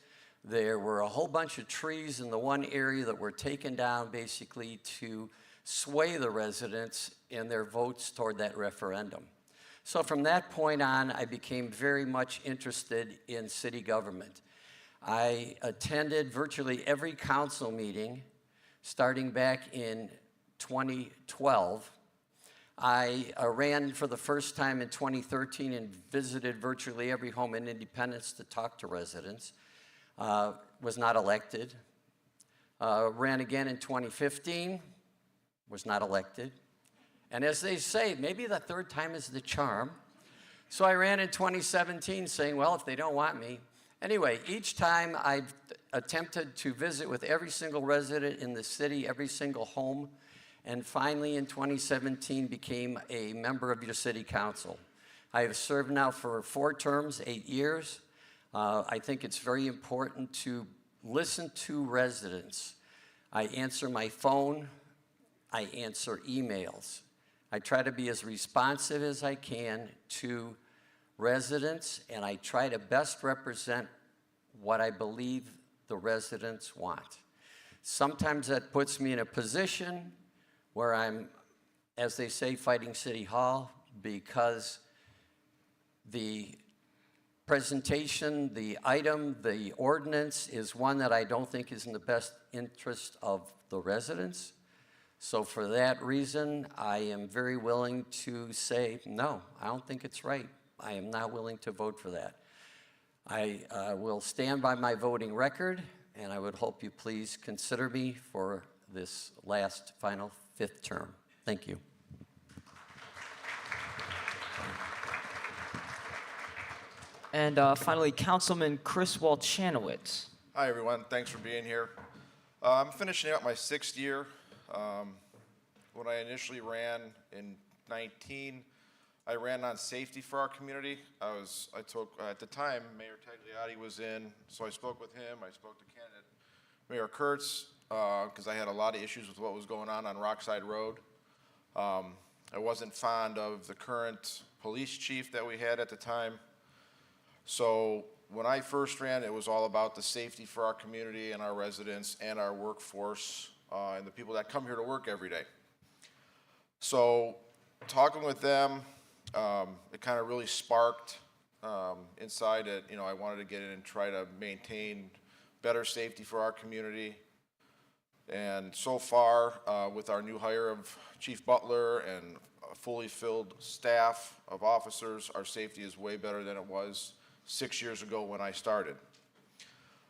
there were a whole bunch of trees in the one area that were taken down basically to sway the residents in their votes toward that referendum. So from that point on, I became very much interested in city government. I attended virtually every council meeting starting back in 2012. I ran for the first time in 2013 and visited virtually every home in Independence to talk to residents. Was not elected. Ran again in 2015, was not elected. And as they say, maybe the third time is the charm. So I ran in 2017 saying, well, if they don't want me. Anyway, each time I've attempted to visit with every single resident in the city, every single home, and finally in 2017 became a member of your city council. I have served now for 4 terms, 8 years. I think it's very important to listen to residents. I answer my phone, I answer emails. I try to be as responsive as I can to residents, and I try to best represent what I believe the residents want. Sometimes that puts me in a position where I'm, as they say, fighting City Hall because the presentation, the item, the ordinance is one that I don't think is in the best interest of the residents. So for that reason, I am very willing to say, no, I don't think it's right. I am not willing to vote for that. I will stand by my voting record, and I would hope you please consider me for this last, final, 5th term. Thank you. And finally, Councilman Chris Walchanowicz. Hi, everyone. Thanks for being here. I'm finishing out my 6th year. When I initially ran in 19, I ran on safety for our community. At the time, Mayor Tagliotti was in, so I spoke with him. I spoke to candidate Mayor Kurtz, because I had a lot of issues with what was going on Rockside Road. I wasn't fond of the current police chief that we had at the time. So when I first ran, it was all about the safety for our community and our residents and our workforce and the people that come here to work every day. So talking with them, it kind of really sparked inside that, I wanted to get in and try to maintain better safety for our community. And so far, with our new hire of Chief Butler and a fully filled staff of officers, our safety is way better than it was 6 years ago when I started.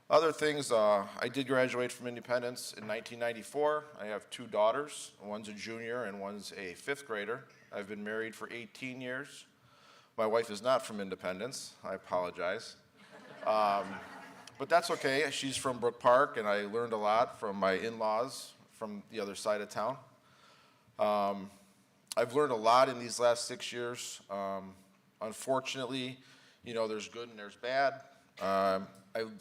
Other things, I did graduate from Independence in 1994. I have 2 daughters. One's a junior and one's a 5th grader. I've been married for 18 years. My wife is not from Independence. I apologize. But that's okay. She's from Brook Park, and I learned a lot from my in-laws from the other side of town. I've learned a lot in these last 6 years. Unfortunately, there's good and there's bad.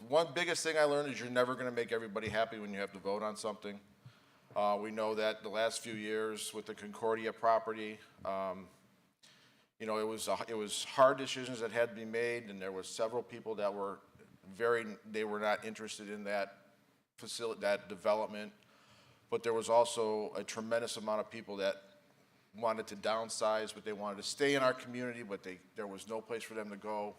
One biggest thing I learned is you're never going to make everybody happy when you have to vote on something. We know that the last few years with the Concordia property, it was hard decisions that had to be made, and there was several people that were they were not interested in that facility, that development. But there was also a tremendous amount of people that wanted to downsize, but they wanted to stay in our community, but there was no place for them to go.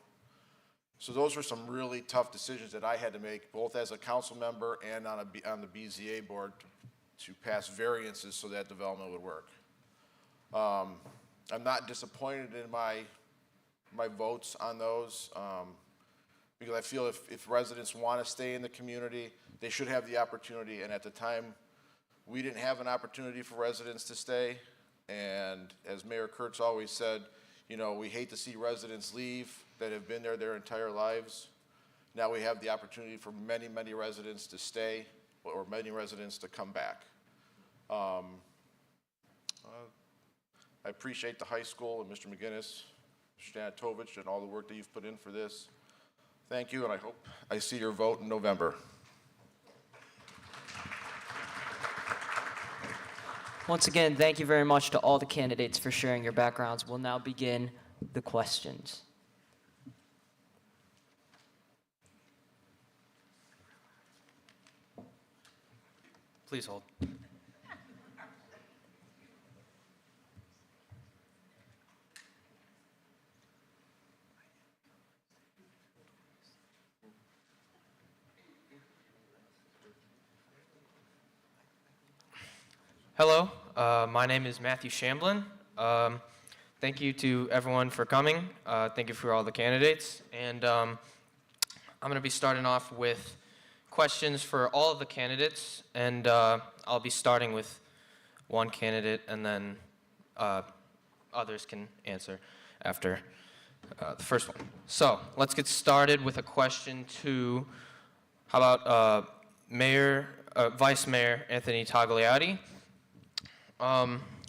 So those were some really tough decisions that I had to make, both as a council member and on the BZA board to pass variances so that development would work. I'm not disappointed in my votes on those. Because I feel if residents want to stay in the community, they should have the opportunity. And at the time, we didn't have an opportunity for residents to stay. And as Mayor Kurtz always said, we hate to see residents leave that have been there their entire lives. Now we have the opportunity for many, many residents to stay or many residents to come back. I appreciate the high school and Mr. McGinnis, Mr. Janatovich, and all the work that you've put in for this. Thank you, and I hope I see your vote in November. Once again, thank you very much to all the candidates for sharing your backgrounds. We'll now begin the questions. Please hold. Hello, my name is Matthew Shamblin. Thank you to everyone for coming. Thank you for all the candidates. And I'm going to be starting off with questions for all of the candidates. And I'll be starting with one candidate, and then others can answer after the first one. So let's get started with a question to, how about Vice Mayor Anthony Tagliati.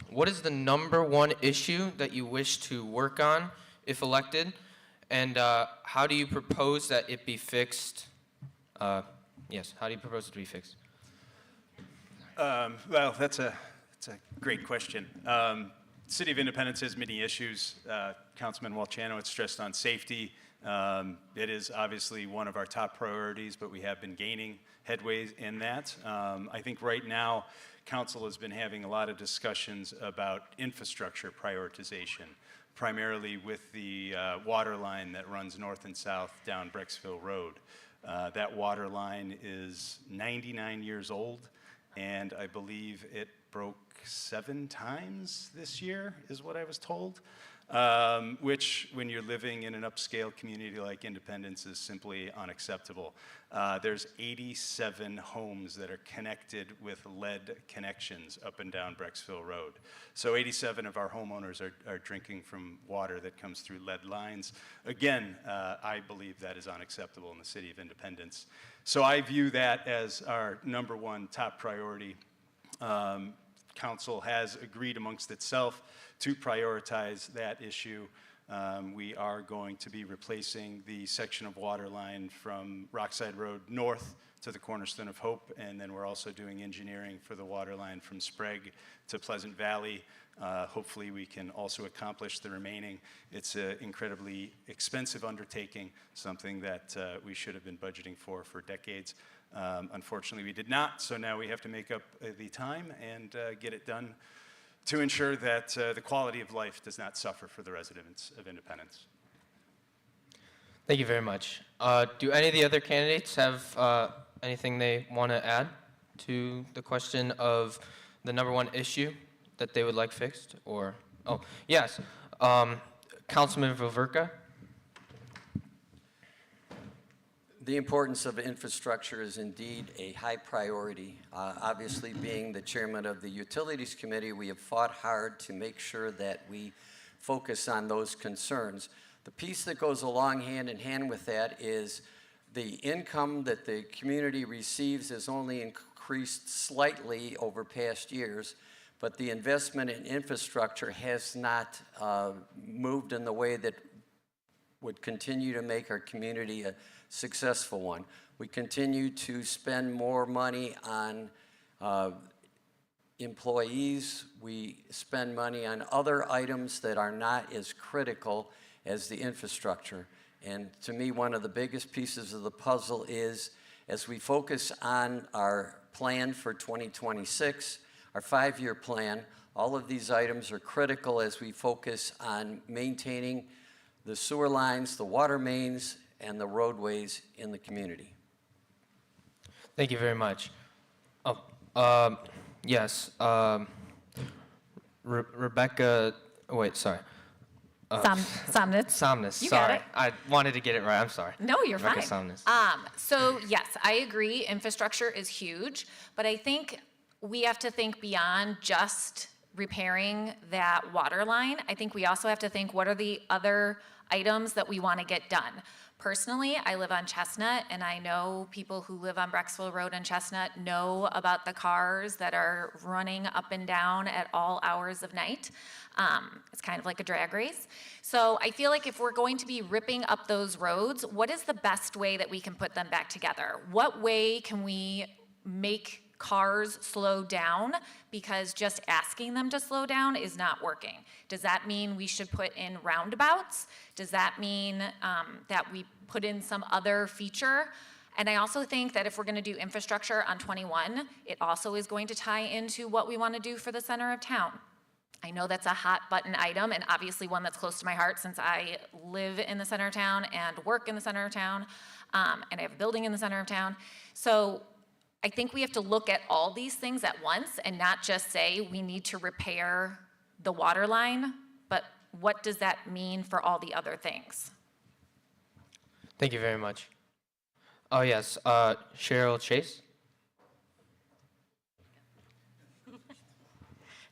What is the #1 issue that you wish to work on if elected, and how do you propose that it be fixed? Yes, how do you propose it to be fixed? Well, that's a great question. City of Independence has many issues. Councilman Walchano had stressed on safety. It is obviously one of our top priorities, but we have been gaining headway in that. I think right now, Council has been having a lot of discussions about infrastructure prioritization, primarily with the water line that runs north and south down Brecksville Road. That water line is 99 years old, and I believe it broke 7 times this year, is what I was told, which, when you're living in an upscale community like Independence, is simply unacceptable. There's 87 homes that are connected with lead connections up and down Brecksville Road. So 87 of our homeowners are drinking from water that comes through lead lines. Again, I believe that is unacceptable in the City of Independence. So I view that as our #1 top priority. Council has agreed amongst itself to prioritize that issue. We are going to be replacing the section of water line from Rockside Road north to the Cornerstone of Hope, and then we're also doing engineering for the water line from Sprague to Pleasant Valley. Hopefully we can also accomplish the remaining. It's an incredibly expensive undertaking, something that we should have been budgeting for decades. Unfortunately, we did not, so now we have to make up the time and get it done to ensure that the quality of life does not suffer for the residents of Independence. Thank you very much. Do any of the other candidates have anything they want to add to the question of the #1 issue that they would like fixed? Or, oh, yes, Councilman Viverka. The importance of infrastructure is indeed a high priority. Obviously, being the chairman of the Utilities Committee, we have fought hard to make sure that we focus on those concerns. The piece that goes along hand in hand with that is the income that the community receives has only increased slightly over past years, but the investment in infrastructure has not moved in the way that would continue to make our community a successful one. We continue to spend more money on employees. We spend money on other items that are not as critical as the infrastructure. And to me, one of the biggest pieces of the puzzle is, as we focus on our plan for 2026, our 5-year plan, all of these items are critical as we focus on maintaining the sewer lines, the water mains, and the roadways in the community. Thank you very much. Oh, yes, Rebecca, wait, sorry. Somnitz. Somnus, You got sorry. it. I wanted to get it right, I'm sorry. No, you're Rebecca fine. Somnus. So yes, I agree. Infrastructure is huge, but I think we have to think beyond just repairing that water line. I think we also have to think, what are the other items that we want to get done? Personally, I live on Chestnut, and I know people who live on Brecksville Road and Chestnut know about the cars that are running up and down at all hours of night. It's kind of like a drag race. So I feel like if we're going to be ripping up those roads, what is the best way that we can put them back together? What way can we make cars slow down? Because just asking them to slow down is not working. Does that mean we should put in roundabouts? Does that mean that we put in some other feature? And I also think that if we're going to do infrastructure on 21, it also is going to tie into what we want to do for the center of town. I know that's a hot button item, and obviously one that's close to my heart since I live in the center of town and work in the center of town, and I have a building in the center of town. So I think we have to look at all these things at once and not just say we need to repair the water line, but what does that mean for all the other things? Thank you very much. Oh, yes, Cheryl Chase.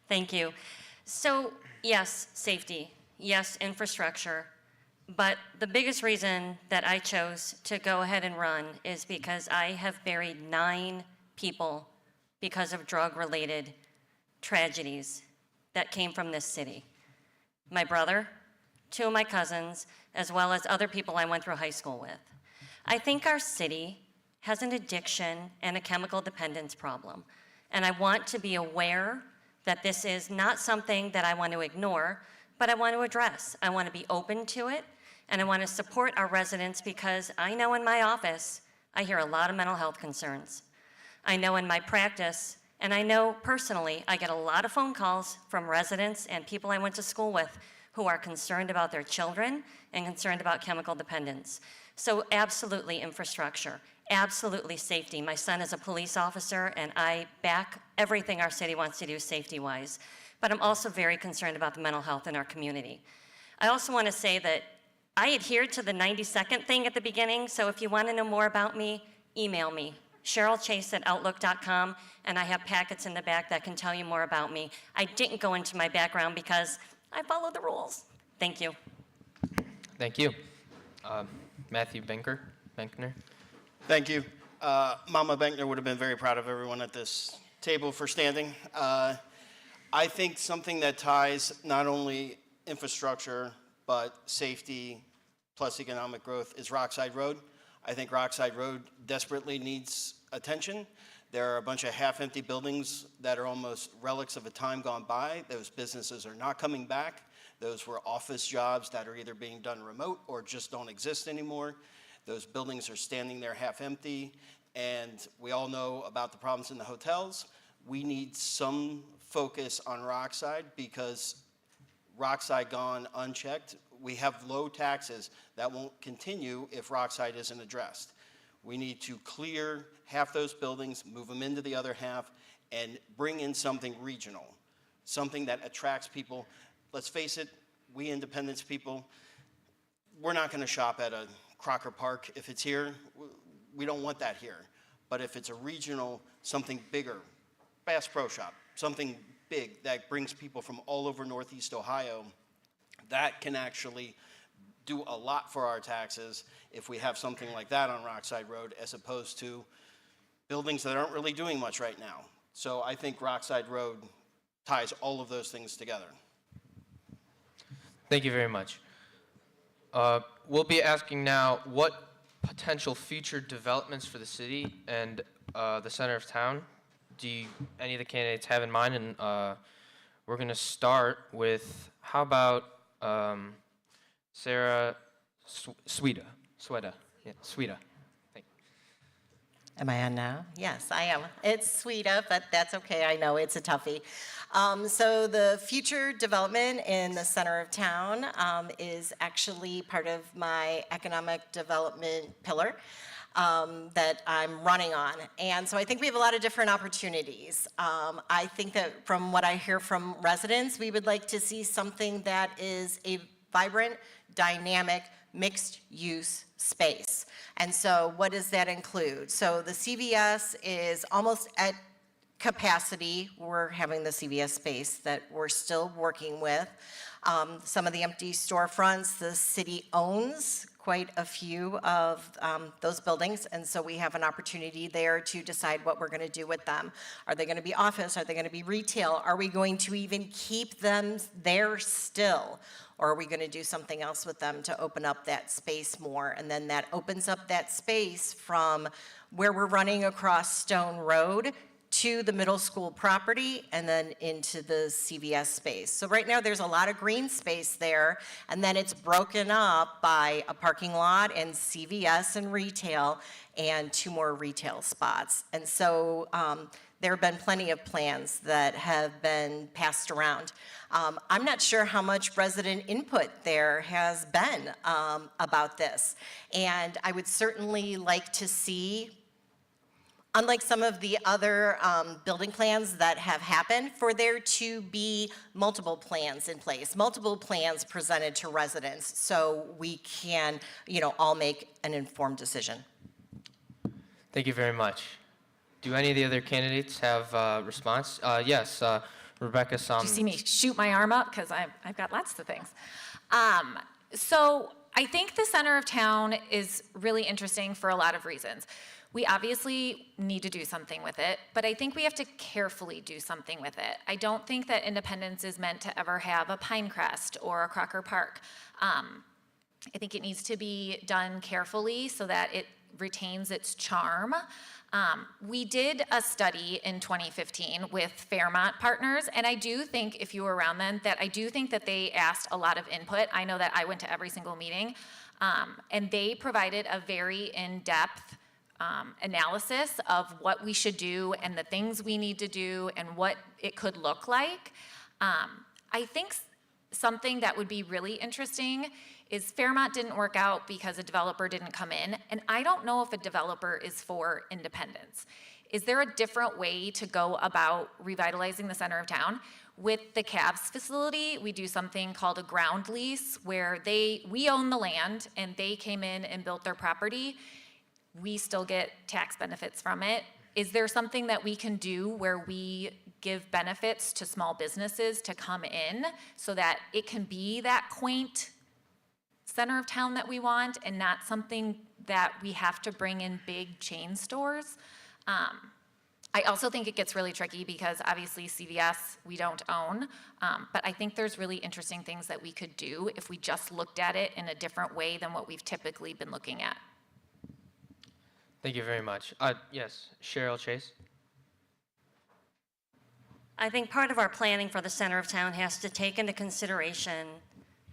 Thank you. So, yes, safety. Yes, infrastructure. But the biggest reason that I chose to go ahead and run is because I have buried 9 people because of drug-related tragedies that came from this city. My brother, 2 of my cousins, as well as other people I went through high school with. I think our city has an addiction and a chemical dependence problem. And I want to be aware that this is not something that I want to ignore, but I want to address. I want to be open to it, and I want to support our residents because I know in my office, I hear a lot of mental health concerns. I know in my practice, and I know personally, I get a lot of phone calls from residents and people I went to school with who are concerned about their children and concerned about chemical dependence. So absolutely infrastructure, absolutely safety. My son is a police officer, and I back everything our city wants to do safety-wise. But I'm also very concerned about the mental health in our community. I also want to say that I adhered to the 90-second thing at the beginning, so if you want to know more about me, email me, CherylChase@outlook.com, and I have packets in the back that can tell you more about me. I didn't go into my background because I follow the rules. Thank you. Thank you. Matthew Benkner. Thank you. Mama Benkner would have been very proud of everyone at this table for standing. I think something that ties not only infrastructure but safety plus economic growth is Rockside Road. I think Rockside Road desperately needs attention. There are a bunch of half-empty buildings that are almost relics of a time gone by. Those businesses are not coming back. Those were office jobs that are either being done remote or just don't exist anymore. Those buildings are standing there half-empty, and we all know about the problems in the hotels. We need some focus on Rockside because Rockside gone unchecked. We have low taxes that won't continue if Rockside isn't addressed. We need to clear half those buildings, move them into the other half, and bring in something regional, something that attracts people. Let's face it, we Independence people, we're not going to shop at a Crocker Park if it's here. We don't want that here. But if it's a regional, something bigger, Bass Pro Shop, something big that brings people from all over Northeast Ohio, that can actually do a lot for our taxes if we have something like that on Rockside Road as opposed to buildings that aren't really doing much right now. So I think Rockside Road ties all of those things together. Thank you very much. We'll be asking now what potential future developments for the city and the center of town do any of the candidates have in mind? And we're going to start with, how about Sarah Sweda? Yeah, Sweda. Thank you. Am I on now? Yes, I am. It's Sweda, but that's okay. I know it's a toughie. So the future development in the center of town is actually part of my economic development pillar that I'm running on. And so I think we have a lot of different opportunities. I think that from what I hear from residents, we would like to see something that is a vibrant, dynamic, mixed-use space. And so what does that include? So the CVS is almost at capacity. We're having the CVS space that we're still working with. Some of the empty storefronts, the city owns quite a few of those buildings, and so we have an opportunity there to decide what we're going to do with them. Are they going to be office? Are they going to be retail? Are we going to even keep them there still? Or are we going to do something else with them to open up that space more? And then that opens up that space from where we're running across Stone Road to the middle school property and then into the CVS space. So right now there's a lot of green space there, and then it's broken up by a parking lot and CVS and retail and 2 more retail spots. And so there have been plenty of plans that have been passed around. I'm not sure how much resident input there has been about this. And I would certainly like to see, unlike some of the other building plans that have happened, for there to be multiple plans in place, multiple plans presented to residents so we can, all make an informed decision. Thank you very much. Do any of the other candidates have a response? Yes, Rebecca Somnus. Did you see me shoot my arm up? Because I've got lots of things. So I think the center of town is really interesting for a lot of reasons. We obviously need to do something with it, but I think we have to carefully do something with it. I don't think that Independence is meant to ever have a Pinecrest or a Crocker Park. I think it needs to be done carefully so that it retains its charm. We did a study in 2015 with Fairmont Partners, and I do think, if you were around then, that I do think that they asked a lot of input. I know that I went to every single meeting, and they provided a very in-depth analysis of what we should do and the things we need to do and what it could look like. I think something that would be really interesting is Fairmont didn't work out because a developer didn't come in, and I don't know if a developer is for Independence. Is there a different way to go about revitalizing the center of town? With the Cavs facility, we do something called a ground lease where we own the land and they came in and built their property. We still get tax benefits from it. Is there something that we can do where we give benefits to small businesses to come in so that it can be that quaint center of town that we want and not something that we have to bring in big chain stores? I also think it gets really tricky because obviously CVS we don't own, but I think there's really interesting things that we could do if we just looked at it in a different way than what we've typically been looking at. Thank you very much. Yes, Cheryl Chase. I think part of our planning for the center of town has to take into consideration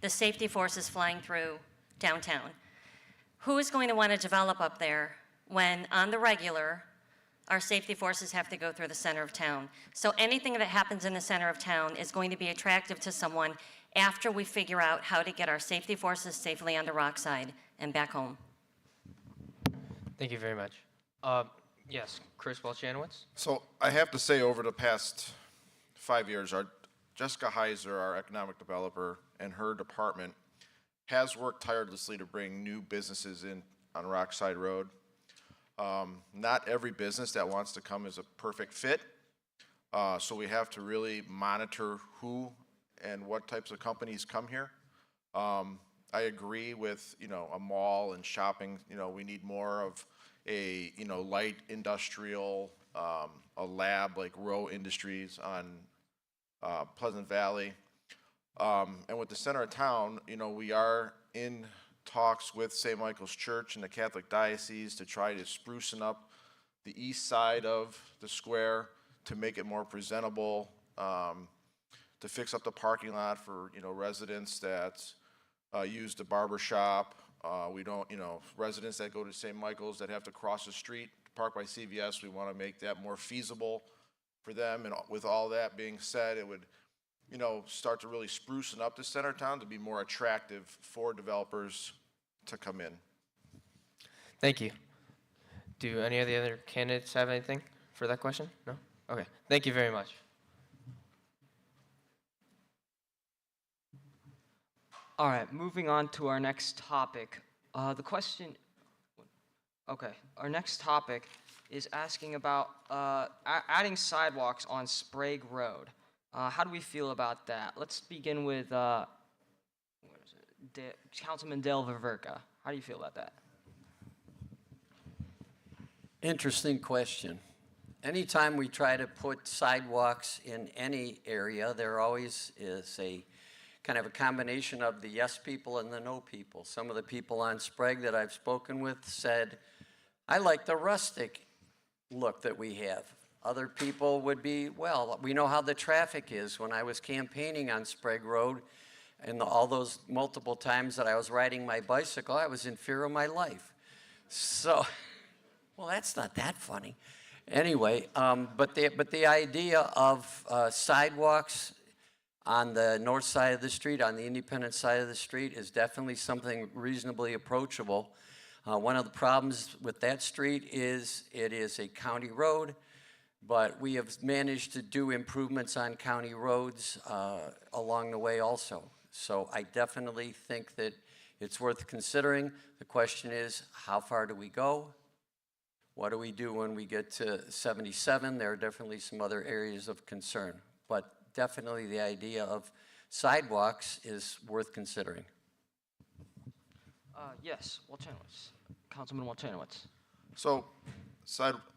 the safety forces flying through downtown. Who is going to want to develop up there when, on the regular, our safety forces have to go through the center of town? So anything that happens in the center of town is going to be attractive to someone after we figure out how to get our safety forces safely on the Rockside and back home. Thank you very much. Yes, Chris Welchanowicz. So I have to say, over the past 5 years, Jessica Heiser, our economic developer, and her department has worked tirelessly to bring new businesses in on Rockside Road. Not every business that wants to come is a perfect fit, so we have to really monitor who and what types of companies come here. I agree with, a mall and shopping. We need more of a, light industrial, a lab like Row Industries on Pleasant Valley. And with the center of town, we are in talks with St. Michael's Church and the Catholic Diocese to try to sprucing up the east side of the square to make it more presentable, to fix up the parking lot for, residents that use the barber shop. We don't, residents that go to St. Michael's that have to cross the street to park by CVS, we want to make that more feasible for them. And with all that being said, it would, start to really sprucing up the center of town to be more attractive for developers to come in. Thank you. Do any of the other candidates have anything for that question? No? Okay. Thank you very much. All right, moving on to our next topic. Our next topic is asking about adding sidewalks on Sprague Road. How do we feel about that? Let's begin with Councilman Dale Viverka. How do you feel about that? Interesting question. Anytime we try to put sidewalks in any area, there always is a kind of a combination of the yes people and the no people. Some of the people on Sprague that I've spoken with said, I like the rustic look that we have. Other people would be, well, we know how the traffic is. When I was campaigning on Sprague Road, and all those multiple times that I was riding my bicycle, I was in fear of my life. So, well, that's not that funny. Anyway, but the idea of sidewalks on the north side of the street, on the Independence side of the street, is definitely something reasonably approachable. One of the problems with that street is it is a county road, but we have managed to do improvements on county roads along the way also. So I definitely think that it's worth considering. The question is, how far do we go? What do we do when we get to 77? There are definitely some other areas of concern, but definitely the idea of sidewalks is worth considering. Yes, Welchanowicz. Councilman Welchanowicz. So,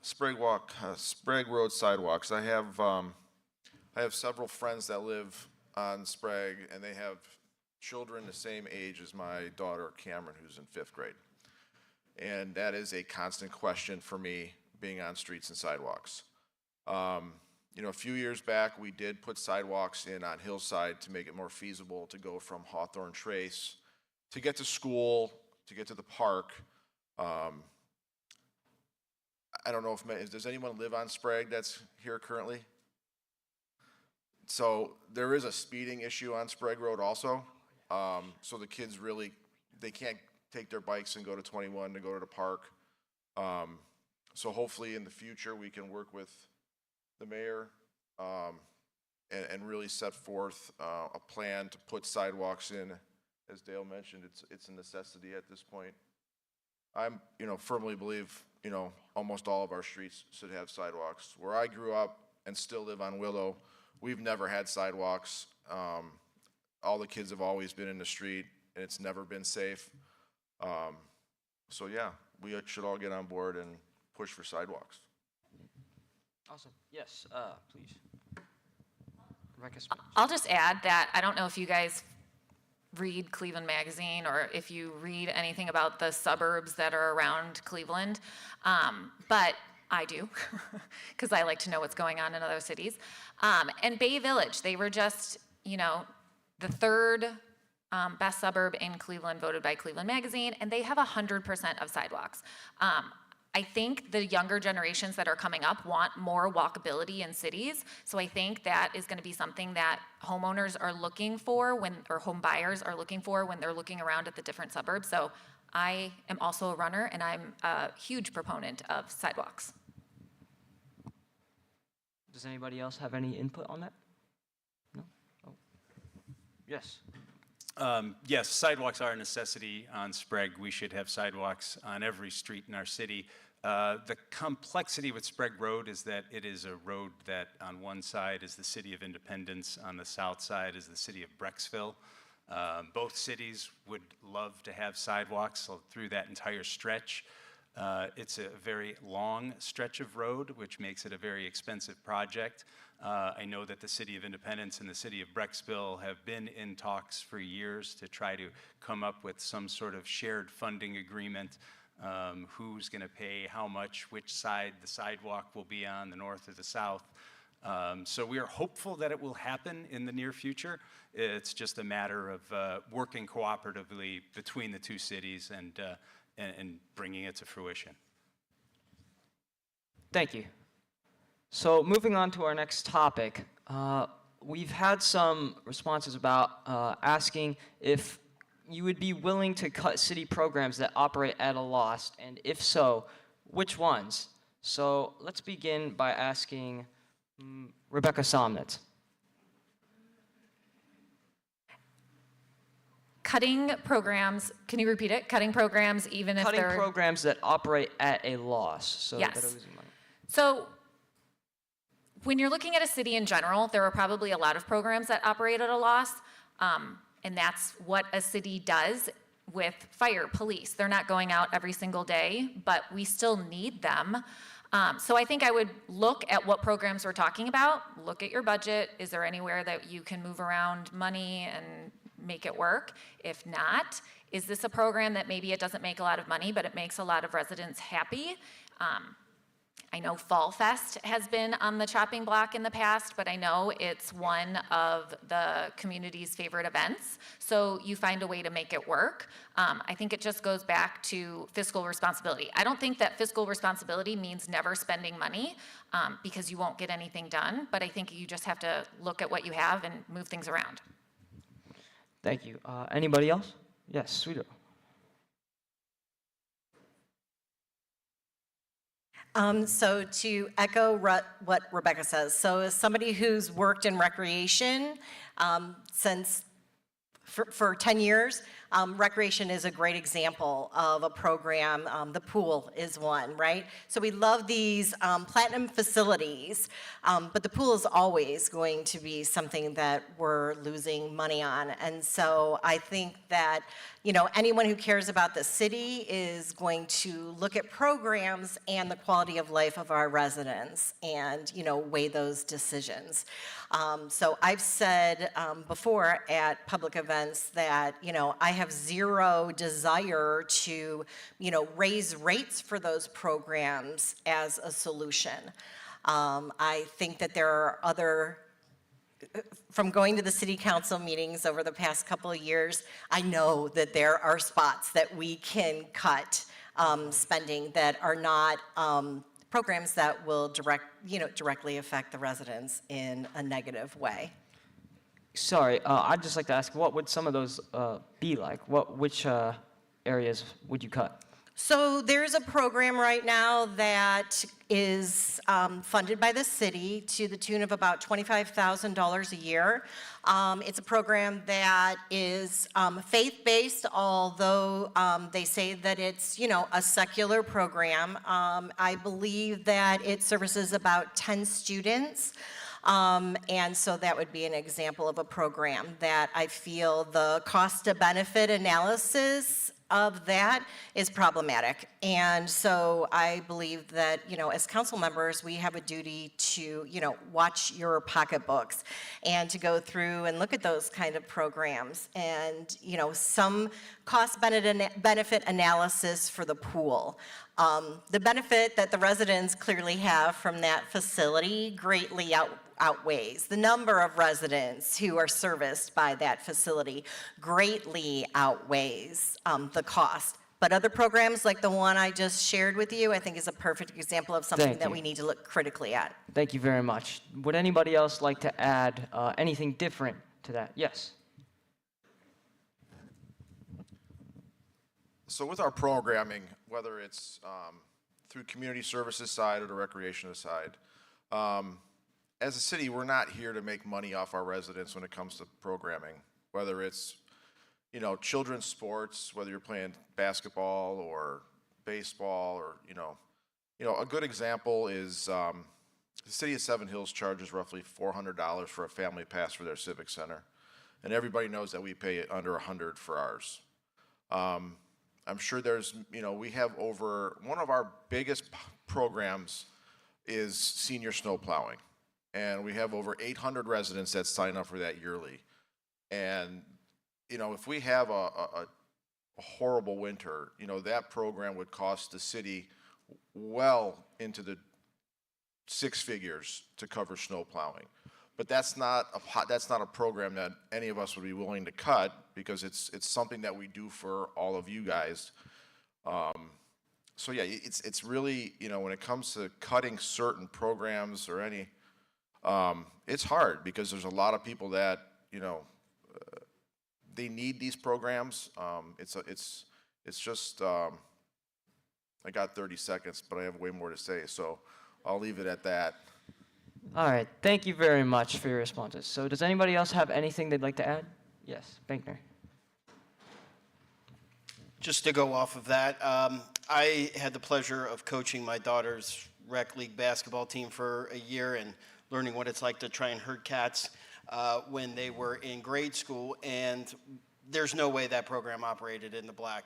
Sprague Road sidewalks. I have several friends that live on Sprague, and they have children the same age as my daughter Cameron, who's in 5th grade. And that is a constant question for me, being on streets and sidewalks. A few years back, we did put sidewalks in on Hillside to make it more feasible to go from Hawthorne Trace to get to school, to get to the park. I don't know if, does anyone live on Sprague that's here currently? So there is a speeding issue on Sprague Road also. So the kids really, they can't take their bikes and go to 21 to go to the park. So hopefully in the future we can work with the mayor and really set forth a plan to put sidewalks in. As Dale mentioned, it's a necessity at this point. I'm, firmly believe, almost all of our streets should have sidewalks. Where I grew up and still live on Willow, we've never had sidewalks. All the kids have always been in the street, and it's never been safe. So yeah, we should all get on board and push for sidewalks. Awesome. Yes, please. Rebecca Smith. I'll just add that I don't know if you guys read Cleveland Magazine or if you read anything about the suburbs that are around Cleveland, but I do, because I like to know what's going on in other cities. And Bay Village, they were just, the third best suburb in Cleveland, voted by Cleveland Magazine, and they have 100% of sidewalks. I think the younger generations that are coming up want more walkability in cities, so I think that is going to be something that homeowners are looking for or home buyers are looking for when they're looking around at the different suburbs. So I am also a runner, and I'm a huge proponent of sidewalks. Does anybody else have any input on that? No? Oh. Yes. Yes, sidewalks are a necessity on Sprague. We should have sidewalks on every street in our city. The complexity with Sprague Road is that it is a road that on one side is the city of Independence, on the south side is the city of Brecksville. Both cities would love to have sidewalks through that entire stretch. It's a very long stretch of road, which makes it a very expensive project. I know that the City of Independence and the City of Brecksville have been in talks for years to try to come up with some sort of shared funding agreement. Who's going to pay how much, which side the sidewalk will be on, the north or the south. So we are hopeful that it will happen in the near future. It's just a matter of working cooperatively between the two cities and bringing it to fruition. Thank you. So moving on to our next topic, we've had some responses about asking if you would be willing to cut city programs that operate at a loss, and if so, which ones? So let's begin by asking Rebecca Somnitz. Cutting programs, can you repeat it? Cutting programs even if they're... Cutting programs that operate at a loss, so that are Yes. losing money. So when you're looking at a city in general, there are probably a lot of programs that operate at a loss, and that's what a city does with fire, police. They're not going out every single day, but we still need them. So I think I would look at what programs we're talking about, look at your budget. Is there anywhere that you can move around money and make it work? If not, is this a program that maybe it doesn't make a lot of money, but it makes a lot of residents happy? I know Fall Fest has been on the chopping block in the past, but I know it's one of the community's favorite events. So you find a way to make it work. I think it just goes back to fiscal responsibility. I don't think that fiscal responsibility means never spending money because you won't get anything done. But I think you just have to look at what you have and move things around. Thank you. Anybody else? Yes, Sweeto. So to echo what Rebecca says, so as somebody who's worked in recreation for 10 years, recreation is a great example of a program. The pool is one, right? So we love these platinum facilities, but the pool is always going to be something that we're losing money on. And so I think that, anyone who cares about the city is going to look at programs and the quality of life of our residents and, weigh those decisions. So I've said before at public events that, I have zero desire to, raise rates for those programs as a solution. I think that there are other, from going to the city council meetings over the past couple of years, I know that there are spots that we can cut spending that are not programs that will directly affect the residents in a negative way. Sorry, I'd just like to ask, what would some of those be like? Which areas would you cut? So there's a program right now that is funded by the city to the tune of about $25,000 a year. It's a program that is faith-based, although they say that it's, a secular program. I believe that it services about 10 students. And so that would be an example of a program that I feel the cost to benefit analysis of that is problematic. And so I believe that, as council members, we have a duty to, watch your pocketbooks and to go through and look at those kind of programs and, some cost benefit analysis for the pool. The benefit that the residents clearly have from that facility greatly outweighs. The number of residents who are serviced by that facility greatly outweighs the cost. But other programs like the one I just shared with you, I think is a perfect example of something Thank that you. we need to look critically at. Thank you very much. Would anybody else like to add anything different to that? Yes. So with our programming, whether it's through community services side or the recreation side, as a city, we're not here to make money off our residents when it comes to programming, whether it's, children's sports, whether you're playing basketball or baseball or, a good example is the city of Seven Hills charges roughly $400 for a family pass for their civic center. And everybody knows that we pay under $100 for ours. I'm sure there's, we have one of our biggest programs is senior snow plowing. And we have over 800 residents that sign up for that yearly. And, if we have a horrible winter, that program would cost the city well into the six figures to cover snow plowing. But that's not a program that any of us would be willing to cut because it's something that we do for all of you guys. So yeah, it's really, when it comes to cutting certain programs or any, it's hard because there's a lot of people that, they need these programs. It's just, I got 30 seconds, but I have way more to say, so I'll leave it at that. All right. Thank you very much for your responses. So does anybody else have anything they'd like to add? Yes, Bankner. Just to go off of that, I had the pleasure of coaching my daughter's rec league basketball team for a year and learning what it's like to try and herd cats when they were in grade school. And there's no way that program operated in the black.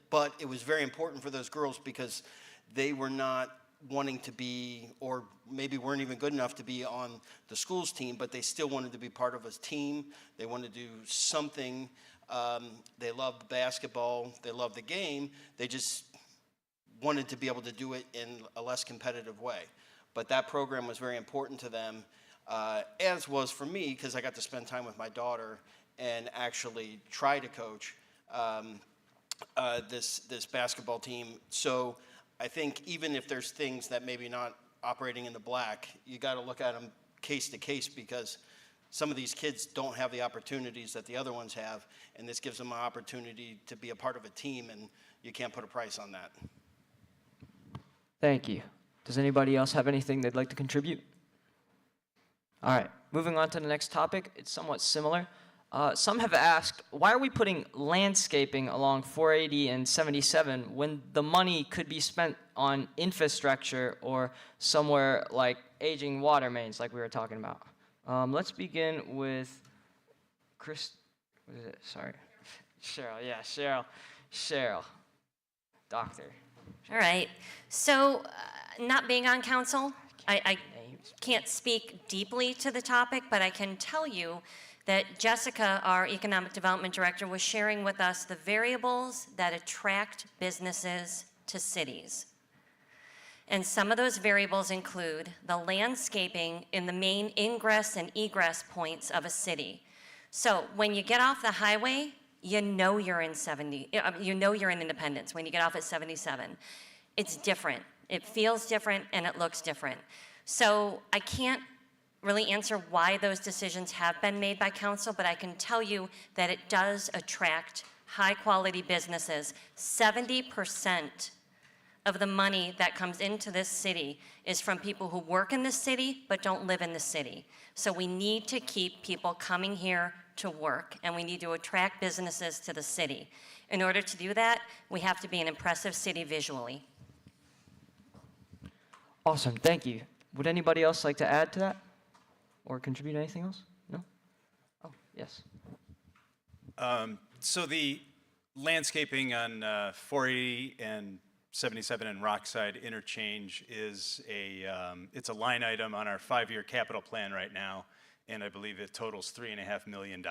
But it was very important for those girls because they were not wanting to be, or maybe weren't even good enough to be on the school's team, but they still wanted to be part of a team. They wanted to do something. They loved basketball. They loved the game. They just wanted to be able to do it in a less competitive way. But that program was very important to them, as was for me, because I got to spend time with my daughter and actually try to coach this basketball team. So I think even if there's things that maybe not operating in the black, you got to look at them case to case because some of these kids don't have the opportunities that the other ones have, and this gives them an opportunity to be a part of a team, and you can't put a price on that. Thank you. Does anybody else have anything they'd like to contribute? All right, moving on to the next topic. It's somewhat similar. Some have asked, why are we putting landscaping along 480 and 77 when the money could be spent on infrastructure or somewhere like aging water mains like we were talking about? Let's begin with Chris, what is it? Sorry. Cheryl, yeah, Cheryl. Doctor. All right. So, not being on council, I can't speak deeply to the topic, but I can tell you that Jessica, our Economic Development Director, was sharing with us the variables that attract businesses to cities. And some of those variables include the landscaping in the main ingress and egress points of a city. So when you get off the highway, you know you're in Independence when you get off at 77. It's different. It feels different and it looks different. So I can't really answer why those decisions have been made by council, but I can tell you that it does attract high-quality businesses. 70% of the money that comes into this city is from people who work in the city but don't live in the city. So we need to keep people coming here to work, and we need to attract businesses to the city. In order to do that, we have to be an impressive city visually. Awesome, thank you. Would anybody else like to add to that? Or contribute anything else? No? Oh, yes. So the landscaping on 480 and 77 and Rockside interchange is it's a line item on our 5-year capital plan right now, and I believe it totals $3.5 million.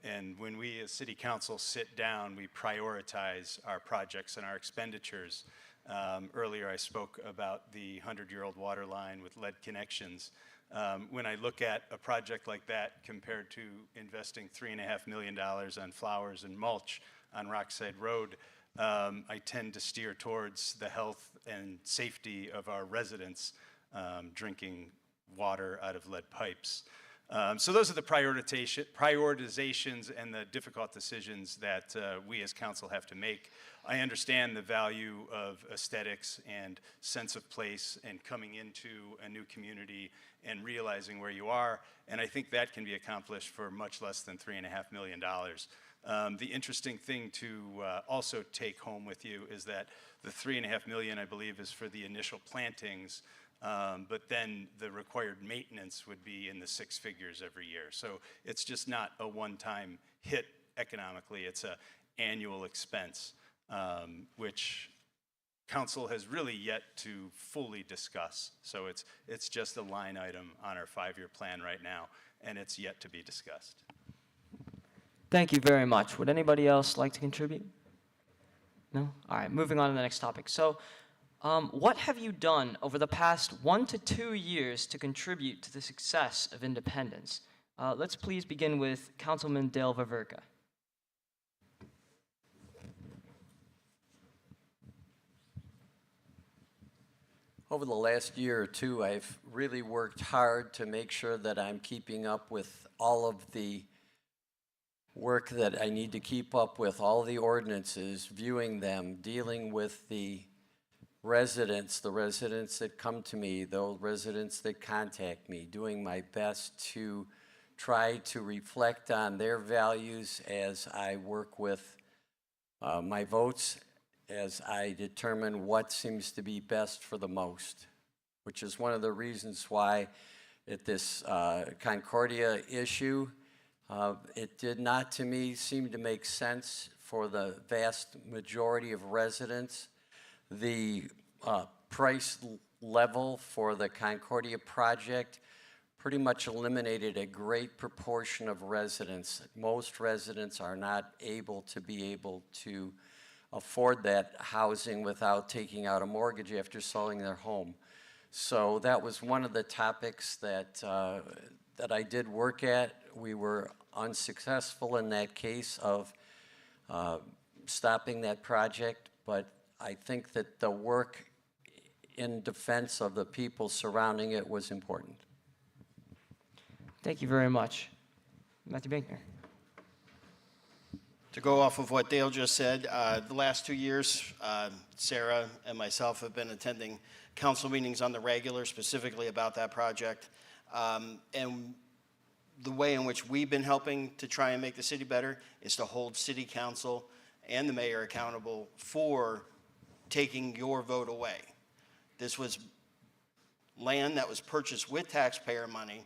And when we as city council sit down, we prioritize our projects and our expenditures. Earlier I spoke about the 100-year-old water line with lead connections. When I look at a project like that compared to investing $3.5 million on flowers and mulch on Rockside Road, I tend to steer towards the health and safety of our residents drinking water out of lead pipes. So those are the prioritizations and the difficult decisions that we as council have to make. I understand the value of aesthetics and sense of place and coming into a new community and realizing where you are, and I think that can be accomplished for much less than $3.5 million. The interesting thing to also take home with you is that the $3.5 million, I believe, is for the initial plantings, but then the required maintenance would be in the 6 figures every year. So it's just not a one-time hit economically, it's an annual expense, which council has really yet to fully discuss. So it's just a line item on our 5-year plan right now, and it's yet to be discussed. Thank you very much. Would anybody else like to contribute? No? All right, moving on to the next topic. So, what have you done over the past 1 to 2 years to contribute to the success of Independence? Let's please begin with Councilman Dale Vaverka. Over the last year or two, I've really worked hard to make sure that I'm keeping up with all of the work that I need to keep up with, all the ordinances, viewing them, dealing with the residents that come to me, those residents that contact me, doing my best to try to reflect on their values as I work with my votes, as I determine what seems to be best for the most, which is one of the reasons why at this Concordia issue, it did not, to me, seem to make sense for the vast majority of residents. The price level for the Concordia project pretty much eliminated a great proportion of residents. Most residents are not able to afford that housing without taking out a mortgage after selling their home. So that was one of the topics that I did work at. We were unsuccessful in that case of stopping that project, but I think that the work in defense of the people surrounding it was important. Thank you very much. Matthew Bankner. To go off of what Dale just said, the last 2 years, Sarah and myself have been attending council meetings on the regular, specifically about that project. And the way in which we've been helping to try and make the city better is to hold city council and the mayor accountable for taking your vote away. This was land that was purchased with taxpayer money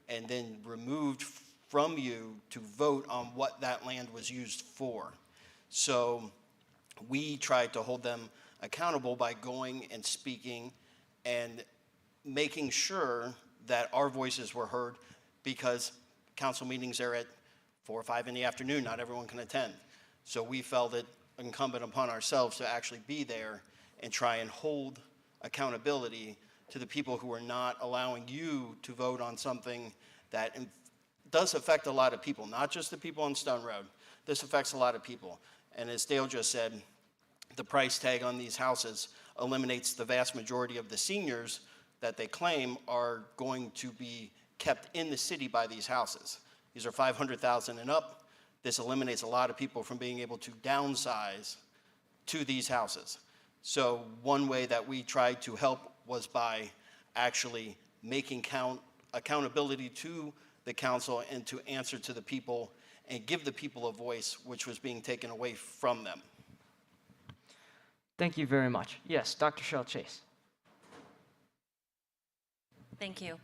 and then removed from you to vote on what that land was used for. So we tried to hold them accountable by going and speaking and making sure that our voices were heard, because council meetings are at 4 or 5 in the afternoon, not everyone can attend. So we felt it incumbent upon ourselves to actually be there and try and hold accountability to the people who are not allowing you to vote on something that does affect a lot of people, not just the people on Stone Road. This affects a lot of people. And as Dale just said, the price tag on these houses eliminates the vast majority of the seniors that they claim are going to be kept in the city by these houses. These are 500,000 and up. This eliminates a lot of people from being able to downsize to these houses. So one way that we tried to help was by actually making accountability to the council and to answer to the people and give the people a voice, which was being taken away from them. Thank you very much. Yes, Dr. Cheryl Chase. Thank you.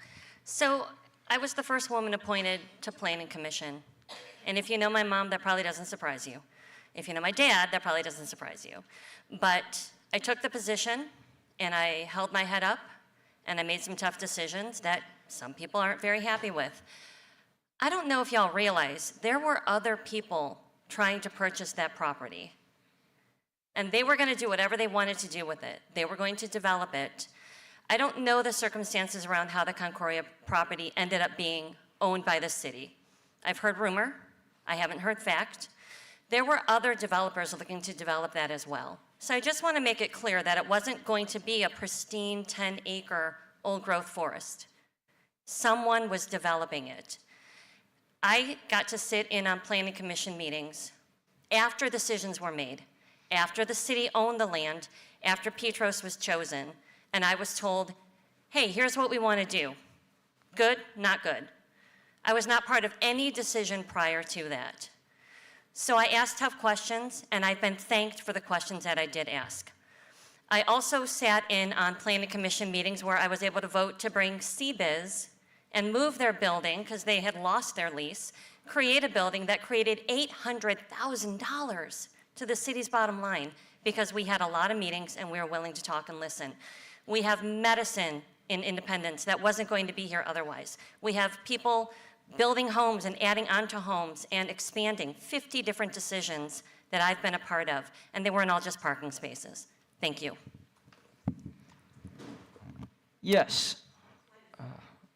So I was the first woman appointed to Planning Commission. And if you know my mom, that probably doesn't surprise you. If you know my dad, that probably doesn't surprise you. But I took the position and I held my head up and I made some tough decisions that some people aren't very happy with. I don't know if y'all realize there were other people trying to purchase that property. And they were going to do whatever they wanted to do with it. They were going to develop it. I don't know the circumstances around how the Concordia property ended up being owned by the city. I've heard rumor. I haven't heard fact. There were other developers looking to develop that as well. So I just want to make it clear that it wasn't going to be a pristine 10-acre old-growth forest. Someone was developing it. I got to sit in on planning commission meetings after decisions were made, after the city owned the land, after Petros was chosen, and I was told, hey, here's what we want to do. Good, not good. I was not part of any decision prior to that. So I asked tough questions, and I've been thanked for the questions that I did ask. I also sat in on planning commission meetings where I was able to vote to bring CBiz and move their building, because they had lost their lease, create a building that created $800,000 to the city's bottom line, because we had a lot of meetings and we were willing to talk and listen. We have medicine in Independence that wasn't going to be here otherwise. We have people building homes and adding onto homes and expanding 50 different decisions that I've been a part of, and they weren't all just parking spaces. Thank you. Yes.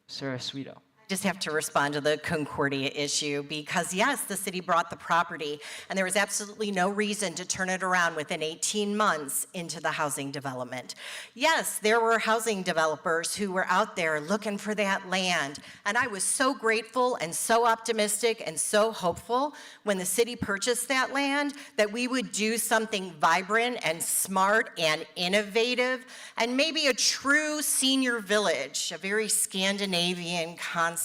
Sarah Sweeto. Just have to respond to the Concordia issue because yes, the city brought the property and there was absolutely no reason to turn it around within 18 months into the housing development. Yes, there were housing developers who were out there looking for that land, and I was so grateful and so optimistic and so hopeful when the city purchased that land that we would do something vibrant and smart and innovative and maybe a true senior village, a very Scandinavian concept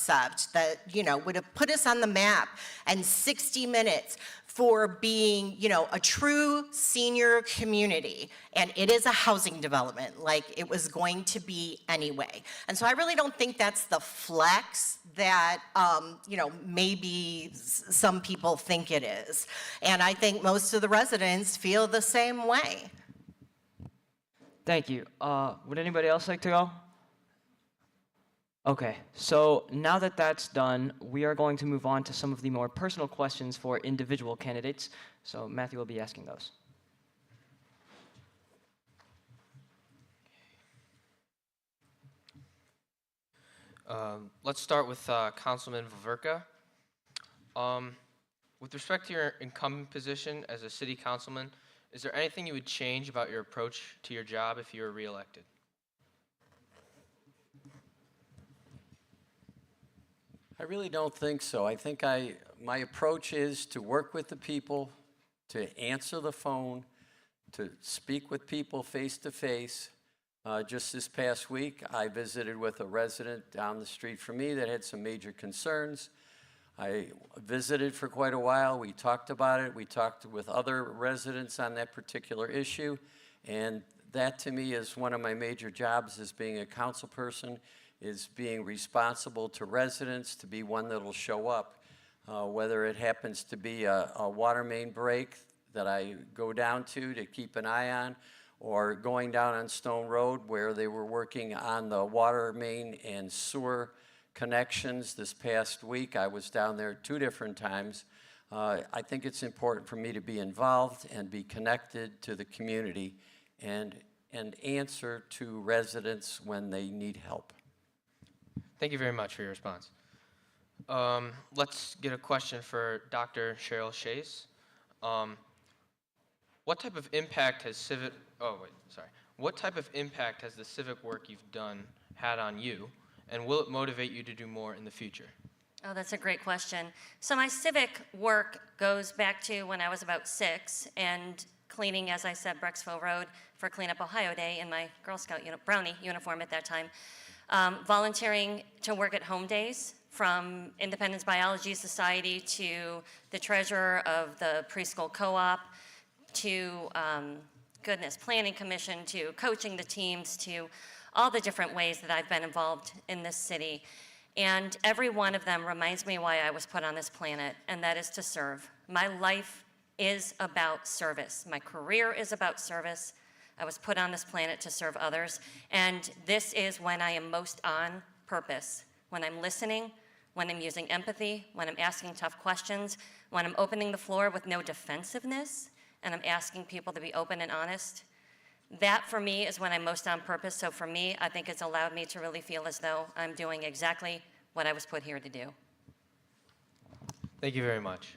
that, you know, would have put us on the map, and 60 Minutes for being, you know, a true senior community. And it is a housing development like it was going to be anyway. And so I really don't think that's the flex that, you know, maybe some people think it is. And I think most of the residents feel the same way. Thank you. Would anybody else like to go? Okay, so now that that's done, we are going to move on to some of the more personal questions for individual candidates. So Matthew will be asking those. Let's start with Councilman Vaverka. With respect to your incumbent position as a city councilman, is there anything you would change about your approach to your job if you were reelected? I really don't think so. I think my approach is to work with the people, to answer the phone, to speak with people face to face. Just this past week, I visited with a resident down the street from me that had some major concerns. I visited for quite a while. We talked about it. We talked with other residents on that particular issue. And that to me is one of my major jobs as being a council person, is being responsible to residents, to be one that'll show up. Whether it happens to be a water main break that I go down to keep an eye on, or going down on Stone Road where they were working on the water main and sewer connections this past week. I was down there 2 different times. I think it's important for me to be involved and be connected to the community and answer to residents when they need help. Thank you very much for your response. Let's get a question for Dr. Cheryl Chase. What type of impact has What type of impact has the civic work you've done had on you, and will it motivate you to do more in the future? Oh, that's a great question. So my civic work goes back to when I was about 6 and cleaning, as I said, Brecksville Road for Clean Up Ohio Day in my Girl Scout brownie uniform at that time. Volunteering to work at home days, from Independence Biology Society to the treasurer of the preschool co-op to, planning commission, to coaching the teams, to all the different ways that I've been involved in this city. And every one of them reminds me why I was put on this planet, and that is to serve. My life is about service. My career is about service. I was put on this planet to serve others, and this is when I am most on purpose, when I'm listening, when I'm using empathy, when I'm asking tough questions, when I'm opening the floor with no defensiveness, and I'm asking people to be open and honest. That, for me, is when I'm most on purpose. So for me, I think it's allowed me to really feel as though I'm doing exactly what I was put here to do. Thank you very much.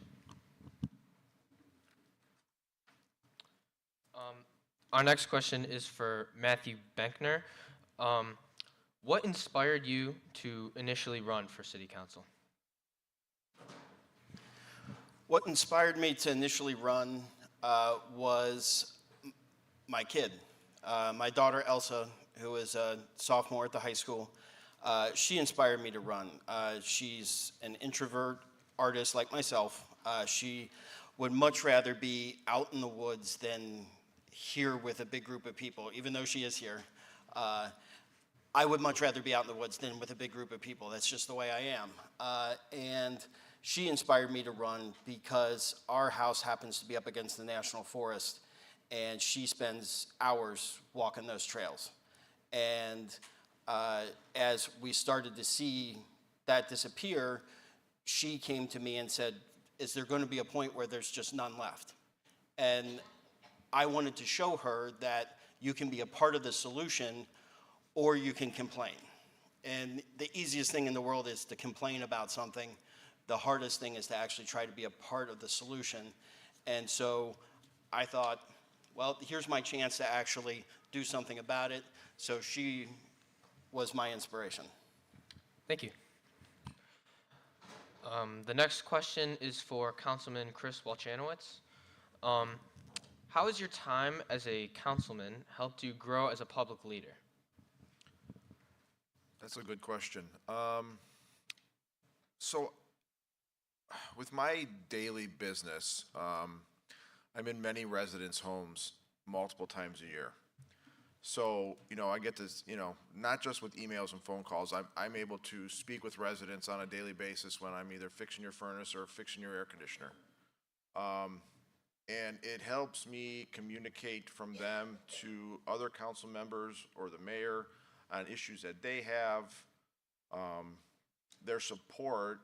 Our next question is for Matthew Benkner. What inspired you to initially run for City Council? What inspired me to initially run was my kid. My daughter, Elsa, who is a sophomore at the high school, she inspired me to run. She's an introvert artist like myself. She would much rather be out in the woods than here with a big group of people, even though she is here. I would much rather be out in the woods than with a big group of people. That's just the way I am. And she inspired me to run because our house happens to be up against the National Forest, and she spends hours walking those trails. And as we started to see that disappear, she came to me and said, is there going to be a point where there's just none left? And I wanted to show her that you can be a part of the solution or you can complain. And the easiest thing in the world is to complain about something. The hardest thing is to actually try to be a part of the solution. And so I thought, well, here's my chance to actually do something about it. So she was my inspiration. Thank you. The next question is for Councilman Chris Walchanowicz. How has your time as a councilman helped you grow as a public leader? That's a good question. So with my daily business, I'm in many residents' homes multiple times a year. So, I get to, not just with emails and phone calls, I'm able to speak with residents on a daily basis when I'm either fixing your furnace or fixing your air conditioner. And it helps me communicate from them to other council members or the mayor on issues that they have. Their support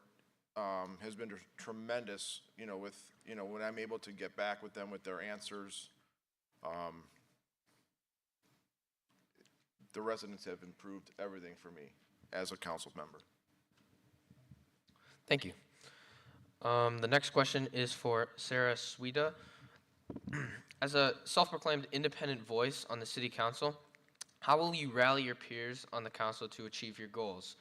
has been tremendous, when I'm able to get back with them with their answers. The residents have improved everything for me as a council member. Thank you. The next question is for Sarah Sweda. As a self-proclaimed independent voice on the City Council, how will you rally your peers on the council to achieve your goals?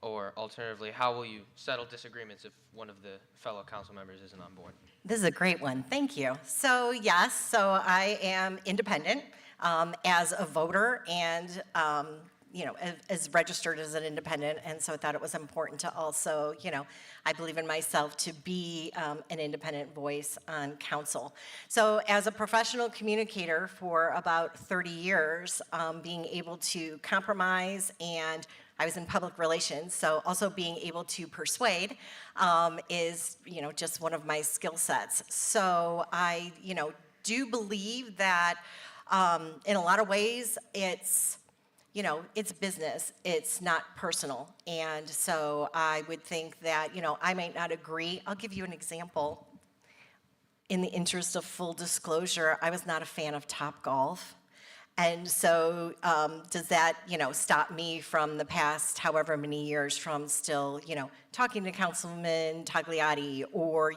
Or alternatively, how will you settle disagreements if one of the fellow council members isn't on board? This is a great one. Thank you. So yes, so I am independent as a voter and as registered as an independent, and so I thought it was important to also, I believe in myself to be an independent voice on council. So as a professional communicator for about 30 years, being able to compromise, and I was in public relations, so also being able to persuade is, just one of my skill sets. So I, do believe that in a lot of ways it's, it's business, it's not personal. And so I would think that, I might not agree. I'll give you an example. In the interest of full disclosure, I was not a fan of Topgolf. And so does that, stop me from the past however many years from still, talking to Councilman Tagliati or,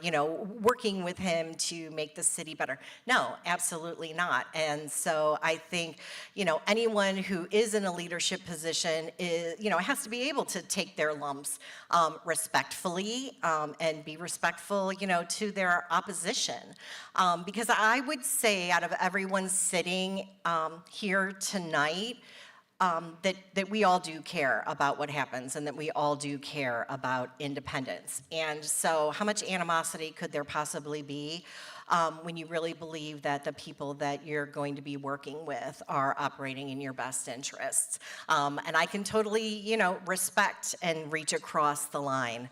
working with him to make the city better? No, absolutely not. And so I think, anyone who is in a leadership position is, has to be able to take their lumps respectfully and be respectful, to their opposition. Because I would say out of everyone sitting here tonight, that we all do care about what happens and that we all do care about independence. And so how much animosity could there possibly be when you really believe that the people that you're going to be working with are operating in your best interests? And I can totally, respect and reach across the line,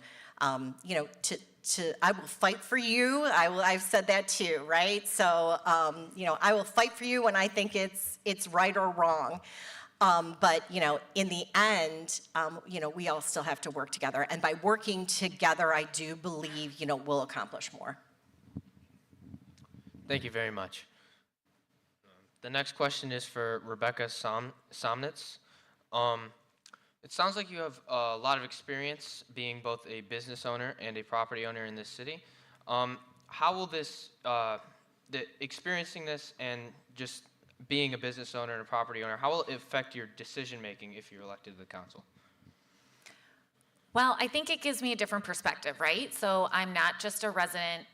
I will fight for you. I've said that too, right? So, I will fight for you when I think it's right or wrong. But, in the end, we all still have to work together. And by working together, I do believe, we'll accomplish more. Thank you very much. The next question is for Rebecca Somnitz. It sounds like you have a lot of experience being both a business owner and a property owner in this city. How will experiencing this and just being a business owner and a property owner, how will it affect your decision making if you're elected to the council? Well, I think it gives me a different perspective, right? So I'm not just a resident,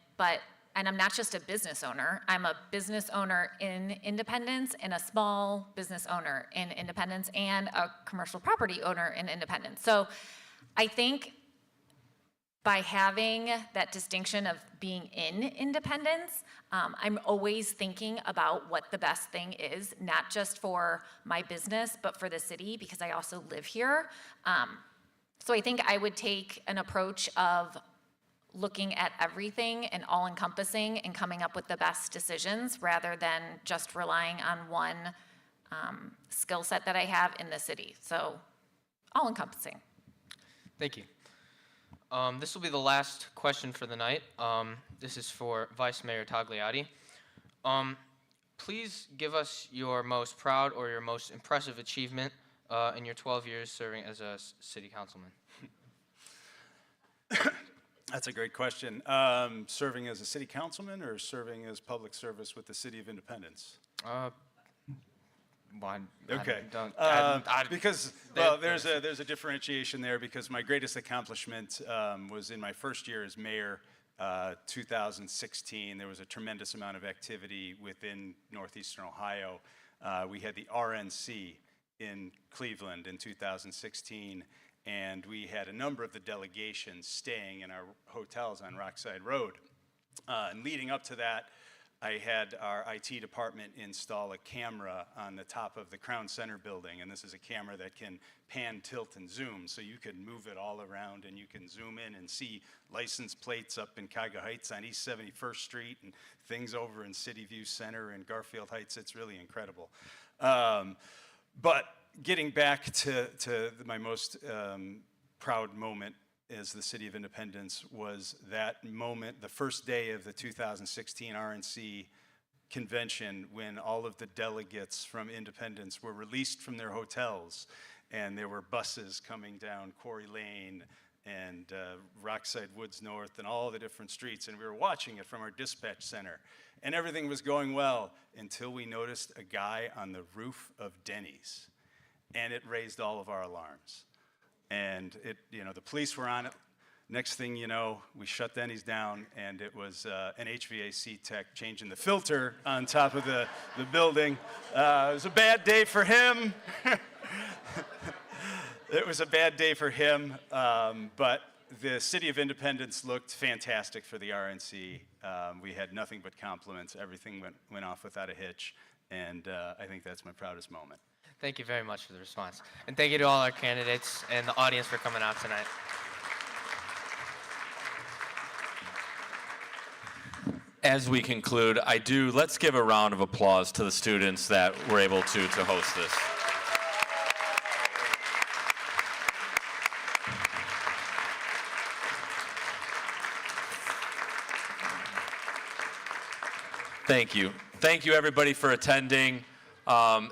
and I'm not just a business owner. I'm a business owner in Independence and a small business owner in Independence and a commercial property owner in Independence. So I think by having that distinction of being in Independence, I'm always thinking about what the best thing is, not just for my business, but for the city, because I also live here. So I think I would take an approach of looking at everything and all-encompassing and coming up with the best decisions rather than just relying on one skill set that I have in the city. So all-encompassing. Thank you. This will be the last question for the night. This is for Vice Mayor Tagliati. Please give us your most proud or your most impressive achievement in your 12 years serving as a city councilman. That's a great question. Serving as a city councilman or serving as public service with the City of Independence? Okay. Because there's a differentiation there, because my greatest accomplishment was in my first year as mayor, 2016. There was a tremendous amount of activity within Northeastern Ohio. We had the RNC in Cleveland in 2016. And we had a number of the delegations staying in our hotels on Rockside Road. And leading up to that, I had our IT department install a camera on the top of the Crown Center building. And this is a camera that can pan, tilt, and zoom. So you can move it all around and you can zoom in and see license plates up in Cuyahoga Heights on East 71st Street and things over in City View Center and Garfield Heights. It's really incredible. But getting back to my most proud moment as the City of Independence was that moment, the first day of the 2016 RNC convention, when all of the delegates from Independence were released from their hotels, and there were buses coming down Quarry Lane and Rockside Woods North and all the different streets, and we were watching it from our dispatch center. And everything was going well until we noticed a guy on the roof of Denny's. And it raised all of our alarms. And the police were on it. Next thing you know, we shut Denny's down, and it was an HVAC tech changing the filter on top of the building. It was a bad day for him. It was a bad day for him, but the City of Independence looked fantastic for the RNC. We had nothing but compliments. Everything went off without a hitch, and I think that's my proudest moment. Thank you very much for the response. And thank you to all our candidates and the audience for coming out tonight. As we conclude, let's give a round of applause to the students that were able to host this. Thank you. Thank you, everybody, for attending.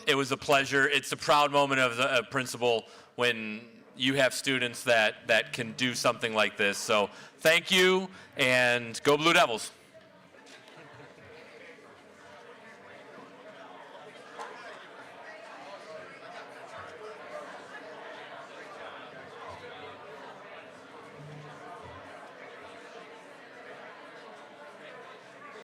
It was a pleasure. It's a proud moment of a principal when you have students that can do something like this. So thank you, and go Blue Devils.